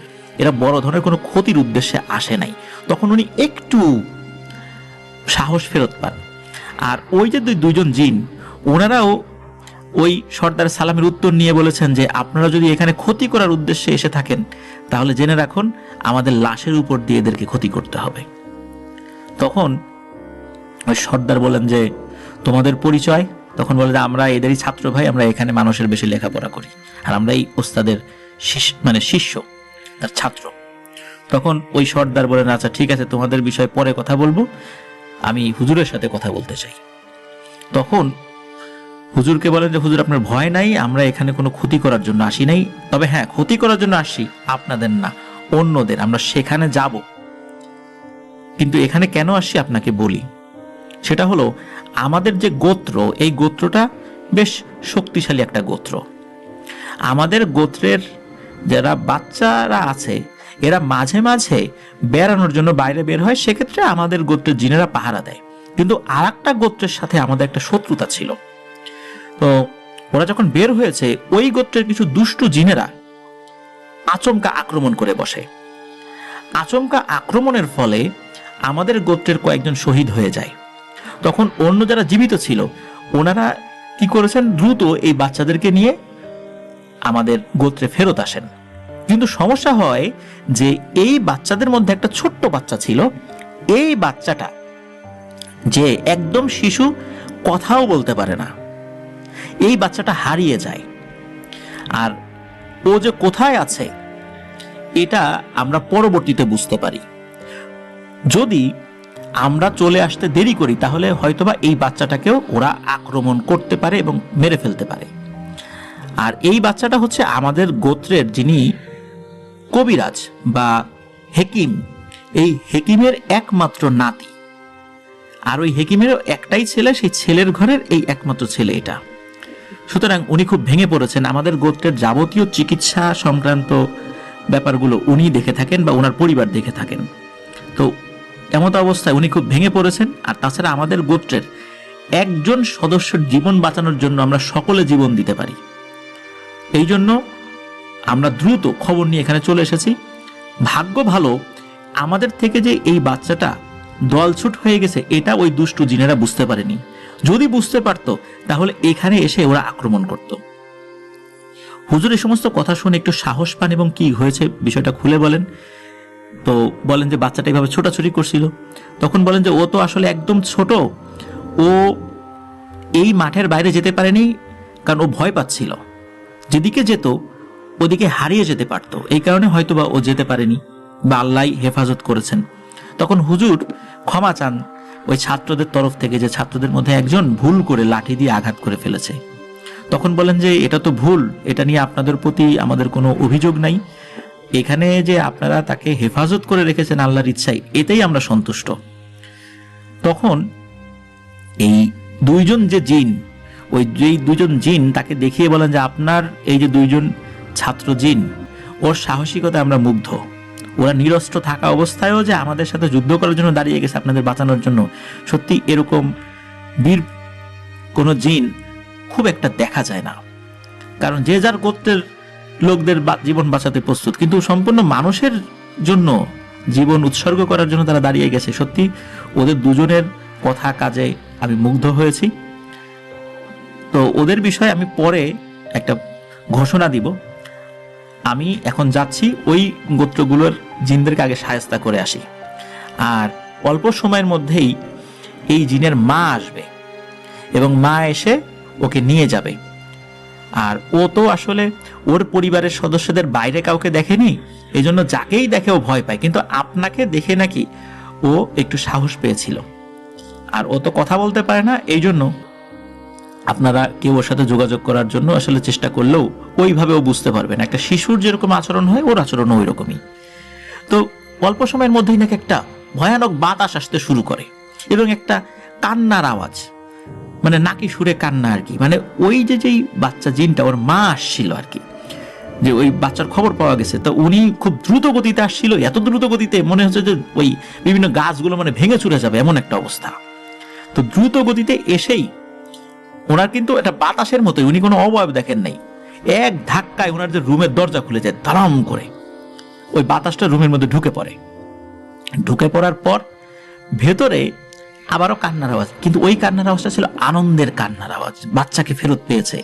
এরা বড় ধরনের কোনো ক্ষতির উদ্দেশ্যে আসে নাই, তখন উনি একটু সাহস ফেরত পান। আর ওই যে দুইজন জিন ওনারাও ওই সর্দার সালামের উত্তর নিয়ে বলেছেন যে আপনারা যদি এখানে ক্ষতি করার উদ্দেশ্যে এসে থাকেন তাহলে জেনে রাখুন আমাদের লাশের উপর দিয়ে এদেরকে ক্ষতি করতে হবে। তখন ওই সর্দার বলেন যে তোমাদের পরিচয়? তখন বলে যে আমরা এদেরই ছাত্র ভাই, আমরা এখানে মানুষের বেশি লেখাপড়া করি, আর আমরা এই ওস্তাদের শিষ্য, তার ছাত্র। তখন ওই সর্দার বলেন আচ্ছা ঠিক আছে তোমাদের বিষয়ে পরে কথা বলবো, আমি হুজুরের সাথে কথা বলতে চাই। তখন হুজুরকে বলেন যে হুজুর আপনার ভয় নাই, আমরা এখানে কোনো ক্ষতি করার জন্য আসি নাই, তবে হ্যাঁ ক্ষতি করার জন্য আসি আপনাদের না অন্যদের, আমরা সেখানে যাব, কিন্তু এখানে কেন আসি আপনাকে বলি। সেটা হলো আমাদের যে গোত্র, এই গোত্রটা বেশ শক্তিশালী একটা গোত্র। আমাদের গোত্রের যারা বাচ্চারা আছে এরা মাঝে মাঝে বেড়ানোর জন্য বাইরে বের হয়, সেক্ষেত্রে আমাদের গোত্রের জিনেরা পাহারা দেয়, কিন্তু আর একটা গোত্রের সাথে আমাদের একটা শত্রুতা ছিল। তো ওরা যখন বের হয়েছে ওই গোত্রের কিছু দুষ্টু জিনেরা আচমকা আক্রমণ করে বসে। আচমকা আক্রমণের ফলে আমাদের গোত্রের কয়েকজন শহীদ হয়ে যায়। তখন অন্য যারা জীবিত ছিল ওনারা কি করেছেন, দ্রুত এই বাচ্চাদেরকে নিয়ে আমাদের গোত্রে ফেরত আসেন। কিন্তু সমস্যা হয় যে এই বাচ্চাদের মধ্যে একটা ছোট্ট বাচ্চা ছিল, এই বাচ্চাটা যে একদম শিশু, কথাও বলতে পারে না, এই বাচ্চাটা হারিয়ে যায়। আর ও যে কোথায় আছে এটা আমরা পরবর্তীতে বুঝতে পারি। যদি আমরা চলে আসতে দেরি করি তাহলে হয়তোবা এই বাচ্চাটাকেও ওরা আক্রমণ করতে পারে এবং মেরে ফেলতে পারে। আর এই বাচ্চাটা হচ্ছে আমাদের গোত্রের যিনি কবিরাজ বা হেকিম, এই হেকিমের একমাত্র নাতি, আর ওই হেকিমেরও একটাই ছেলে, সেই ছেলের ঘরের এই একমাত্র ছেলে এটা। সুতরাং উনি খুব ভেঙে পড়েছেন, আমাদের গোত্রের যাবতীয় চিকিৎসা সংক্রান্ত ব্যাপারগুলো উনি দেখে থাকেন বা ওনার পরিবার দেখে থাকেন। তো এমত অবস্থায় উনি খুব ভেঙে পড়েছেন। আর তাছাড়া আমাদের গোত্রের একজন সদস্যের জীবন বাঁচানোর জন্য আমরা সকলে জীবন দিতে পারি। এই জন্য আমরা দ্রুত খবর নিয়ে এখানে চলে এসেছি। ভাগ্য ভালো আমাদের থেকে যে এই বাচ্চাটা দলছুট হয়ে গেছে এটা ওই দুষ্টু জিনেরা বুঝতে পারেনি। যদি বুঝতে পারত তাহলে এখানে এসে ওরা আক্রমণ করত। হুজুর এই সমস্ত কথা শুনে একটু সাহস পান এবং কি হয়েছে বিষয়টা খুলে বলেন। তো বলেন যে বাচ্চাটা এইভাবে ছোটাছুটি করছিল। তখন বলেন যে ও তো আসলে একদম ছোট, ও এই মাঠের বাইরে যেতে পারেনি কারণ ও ভয় পাচ্ছিল, যেদিকে যেত ওদিকে হারিয়ে যেতে পারতো, এই কারণে হয়তোবা ও যেতে পারেনি বা আল্লাহ হেফাজত করেছেন। তখন হুজুর ক্ষমা চান ওই ছাত্রদের তরফ থেকে, যে ছাত্রদের মধ্যে একজন ভুল করে লাঠি দিয়ে আঘাত করে ফেলেছে। তখন বলেন যে এটা তো ভুল, এটা নিয়ে আপনাদের প্রতি আমাদের কোনো অভিযোগ নাই, এখানে যে আপনারা তাকে হেফাজত করে রেখেছেন আল্লাহর ইচ্ছায় এতেই আমরা সন্তুষ্ট। তখন এই দুইজন যে জিন, ওই যেই দুজন জিন তাকে দেখিয়ে বলেন যে আপনার এই যে দুইজন ছাত্র জিন, ওর সাহসিকতা আমরা মুগ্ধ। ওরা নিরস্ত্র থাকা অবস্থায়ও যে আমাদের সাথে যুদ্ধ করার জন্য দাঁড়িয়ে গেছে আপনাদের বাঁচানোর জন্য, সত্যি এরকম বীর কোনো জিন খুব একটা দেখা যায় না। কারণ যে যার গোত্রের লোকদের জীবন বাঁচাতে প্রস্তুত, কিন্তু সম্পূর্ণ মানুষের জন্য জীবন উৎসর্গ করার জন্য তারা দাঁড়িয়ে গেছে। সত্যি ওদের দুজনের কথা কাজে আমি মুগ্ধ হয়েছি। তো ওদের বিষয়ে আমি পরে একটা ঘোষণা দিব। আমি এখন যাচ্ছি ওই গোত্রগুলোর জিনদেরকে আগে শায়েস্তা করে আসি, আর অল্প সময়ের মধ্যেই এই জিনের মা আসবে এবং মা এসে ওকে নিয়ে যাবে। আর ও তো আসলে ওর পরিবারের সদস্যদের বাইরে কাউকে দেখেনি, এই জন্য যাকেই দেখে ও ভয় পায়, কিন্তু আপনাকে দেখে নাকি ও একটু সাহস পেয়েছিল। আর ও তো কথা বলতে পারে না, এই জন্য আপনারা কেউ ওর সাথে যোগাযোগ করার জন্য আসলে চেষ্টা করলেও ওইভাবে ও বুঝতে পারবে না। একটা শিশুর যেরকম আচরণ হয় ওর আচরণও ওই রকমই। তো অল্প সময়ের মধ্যেই নাকি একটা ভয়ানক বাতাস আসতে শুরু করে এবং একটা কান্নার আওয়াজ, মানে নাকি সুরে কান্না আর কি, মানে ওই যে যেই বাচ্চা জিনটা ওর মা আসছিল আর কি, যে ওই বাচ্চার খবর পাওয়া গেছে, তো উনি খুব দ্রুত গতিতে আসছিল, এত দ্রুত গতিতে মনে হচ্ছে যে ওই বিভিন্ন গাছগুলো মানে ভেঙে চুরে যাবে এমন একটা অবস্থা। তো দ্রুত গতিতে এসেই ওনার কিন্তু একটা বাতাসের মতোই, উনি কোনো অবয়ব দেখেন নাই, এক ধাক্কায় ওনার যে রুমের দরজা খুলে যায় ধারাম করে, ওই বাতাসটা রুমের মধ্যে ঢুকে পড়ে। ঢুকে পড়ার পর ভেতরে আবারও কান্নার আওয়াজ, কিন্তু ওই কান্নার আওয়াজটা ছিল আনন্দের কান্নার আওয়াজ, বাচ্চাকে ফেরত পেয়েছে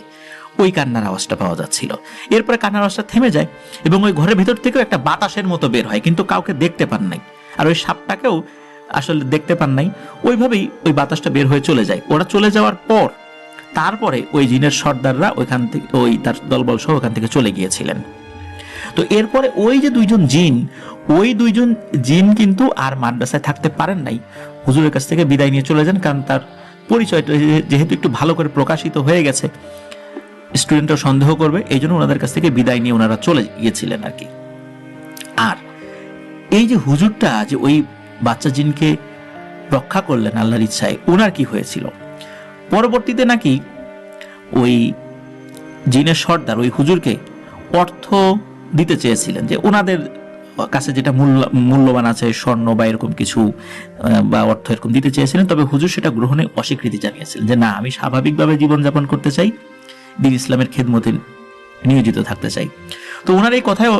ওই কান্নার আওয়াজটা পাওয়া যাচ্ছিল। এরপরে কান্নার আওয়াজটা থেমে যায় এবং ওই ঘরের ভেতর থেকেও একটা বাতাসের মতো বের হয়, কিন্তু কাউকে দেখতে পান নাই, আর ওই সাপটাকেও আসলে দেখতে পান নাই। ওইভাবেই ওই বাতাসটা বের হয়ে চলে যায়। ওরা চলে যাওয়ার পর তারপরে ওই জিনের সর্দাররা ওইখান থেকে, ওই তার দলবল সহ ওখান থেকে চলে গিয়েছিলেন। তো এরপরে ওই যে দুইজন জিন, ওই দুইজন জিন কিন্তু আর মাদ্রাসায় থাকতে পারেন নাই, হুজুরের কাছ থেকে বিদায় নিয়ে চলে যান, কারণ তার পরিচয়টা যেহেতু একটু ভালো করে প্রকাশিত হয়ে গেছে, স্টুডেন্টরা সন্দেহ করবে, এই জন্য ওনাদের কাছ থেকে বিদায় নিয়ে ওনারা চলে গিয়েছিলেন আর কি। আর এই যে হুজুরটা যে ওই বাচ্চা জিনকে রক্ষা করলেন আল্লাহর ইচ্ছায়, ওনার কি হয়েছিল পরবর্তীতে নাকি ওই জিনের সর্দার ওই হুজুরকে অর্থ দিতে চেয়েছিলেন, যে ওনাদের কাছে যেটা মূল্যবান আছে স্বর্ণ বা এরকম কিছু বা অর্থ এরকম দিতে চেয়েছিলেন, তবে হুজুর সেটা গ্রহণে অস্বীকৃতি জানিয়েছিলেন, যে না, আমি স্বাভাবিকভাবে জীবনযাপন করতে চাই, দ্বীন ইসলামের খেদমতে নিয়োজিত থাকতে চাই। তো ওনার এই কথায়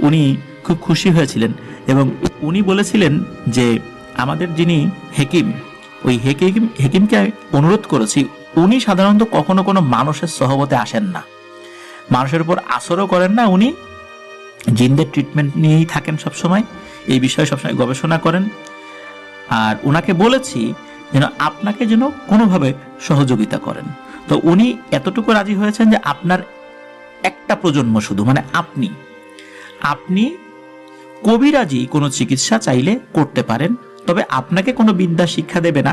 উনি খুব খুশি হয়েছিলেন এবং উনি বলেছিলেন যে আমাদের যিনি হেকিম, ওই হেকিমকে অনুরোধ করেছি, উনি সাধারণত কখনো কোনো মানুষের সহবতে আসেন না, মানুষের উপর আসরও করেন না, উনি জিনদের ট্রিটমেন্ট নিয়েই থাকেন সবসময়, এই বিষয়ে সবসময় গবেষণা করেন। আর ওনাকে বলেছি যেন আপনাকে যেন কোনোভাবে সহযোগিতা করেন। তো উনি এতটুকু রাজি হয়েছেন যে আপনার একটা প্রজন্ম শুধু, মানে আপনি কবিরাজি কোনো চিকিৎসা চাইলে করতে পারেন, তবে আপনাকে কোনো বিদ্যা শিক্ষা দেবে না,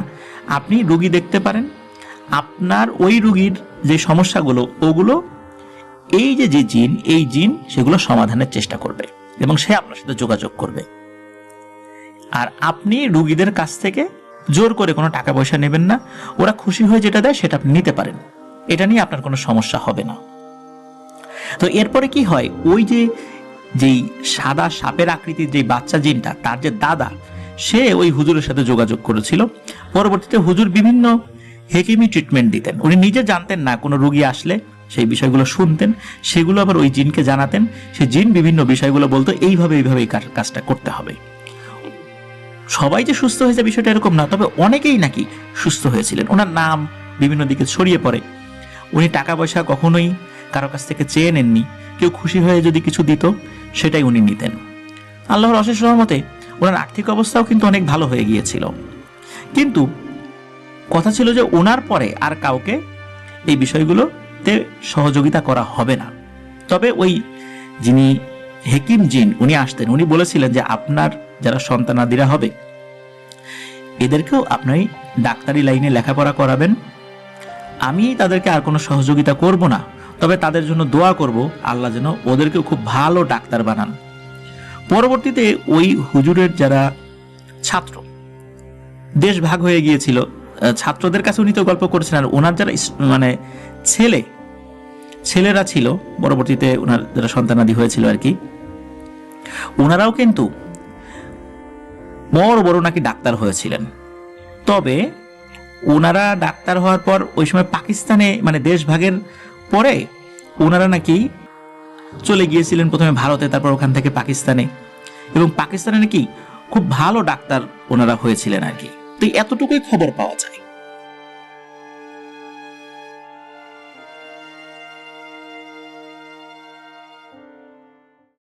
আপনি রোগী দেখতে পারেন, আপনার ওই রোগীর যে সমস্যাগুলো ওগুলো এই যে জিন, এই জিন সেগুলো সমাধানের চেষ্টা করবে এবং সে আপনার সাথে যোগাযোগ করবে। আর আপনি রোগীদের কাছ থেকে জোর করে কোনো টাকা পয়সা নেবেন না, ওরা খুশি হয়ে যেটা দেয় সেটা আপনি নিতে পারেন, এটা নিয়ে আপনার কোনো সমস্যা হবে না। তো এরপরে কি হয়, ওই যে যেই সাদা সাপের আকৃতির যে বাচ্চা জিনটা, তার যে দাদা, সে ওই হুজুরের সাথে যোগাযোগ করেছিল। পরবর্তীতে হুজুর বিভিন্ন হেকিমি ট্রিটমেন্ট দিতেন। উনি নিজে জানতেন না, কোনো রোগী আসলে সেই বিষয়গুলো শুনতেন, সেগুলো আবার ওই জিনকে জানাতেন, সেই জিন বিভিন্ন বিষয়গুলো বলতো এইভাবে এইভাবে এই কাজটা করতে হবে। সবাই যে সুস্থ হয়েছে বিষয়টা এরকম না, তবে অনেকেই নাকি সুস্থ হয়েছিলেন। ওনার নাম বিভিন্ন দিকে ছড়িয়ে পড়ে। উনি টাকা পয়সা কখনোই কারো কাছ থেকে চেয়ে নেননি। কেউ খুশি হয়ে যদি কিছু দিত সেটাই উনি নিতেন। আল্লাহর অশেষ রহমতে ওনার আর্থিক অবস্থাও কিন্তু অনেক ভালো হয়ে গিয়েছিল। কিন্তু কথা ছিল যে ওনার পরে আর কাউকে এই বিষয়গুলোতে সহযোগিতা করা হবে না। তবে ওই যিনি হেকিম জিন উনি আসতেন, উনি বলেছিলেন যে আপনার যারা সন্তানাদিরা হবে এদেরকেও আপনি ডাক্তারি লাইনে লেখাপড়া করাবেন, আমি তাদেরকে আর কোনো সহযোগিতা করব না, তবে তাদের জন্য দোয়া করব আল্লাহ যেন ওদেরকেও খুব ভালো ডাক্তার বানান। পরবর্তীতে ওই হুজুরের যারা ছাত্র, দেশ ভাগ হয়ে গিয়েছিল, ছাত্রদের কাছে উনি তো গল্প করেছেন, আর ওনার যারা মানে ছেলেরা ছিল, পরবর্তীতে ওনার যারা সন্তানাদি হয়েছিল আর কি, ওনারাও কিন্তু বড় বড় নাকি ডাক্তার হয়েছিলেন। তবে ওনারা ডাক্তার হওয়ার পর ওই সময় পাকিস্তানে মানে দেশ ভাগের পরে ওনারা নাকি চলে গিয়েছিলেন প্রথমে ভারতে, তারপর ওখান থেকে পাকিস্তানে, এবং পাকিস্তানে নাকি খুব ভালো ডাক্তার ওনারা হয়েছিলেন আর কি। তো এতটুকুই খবর পাওয়া যায়।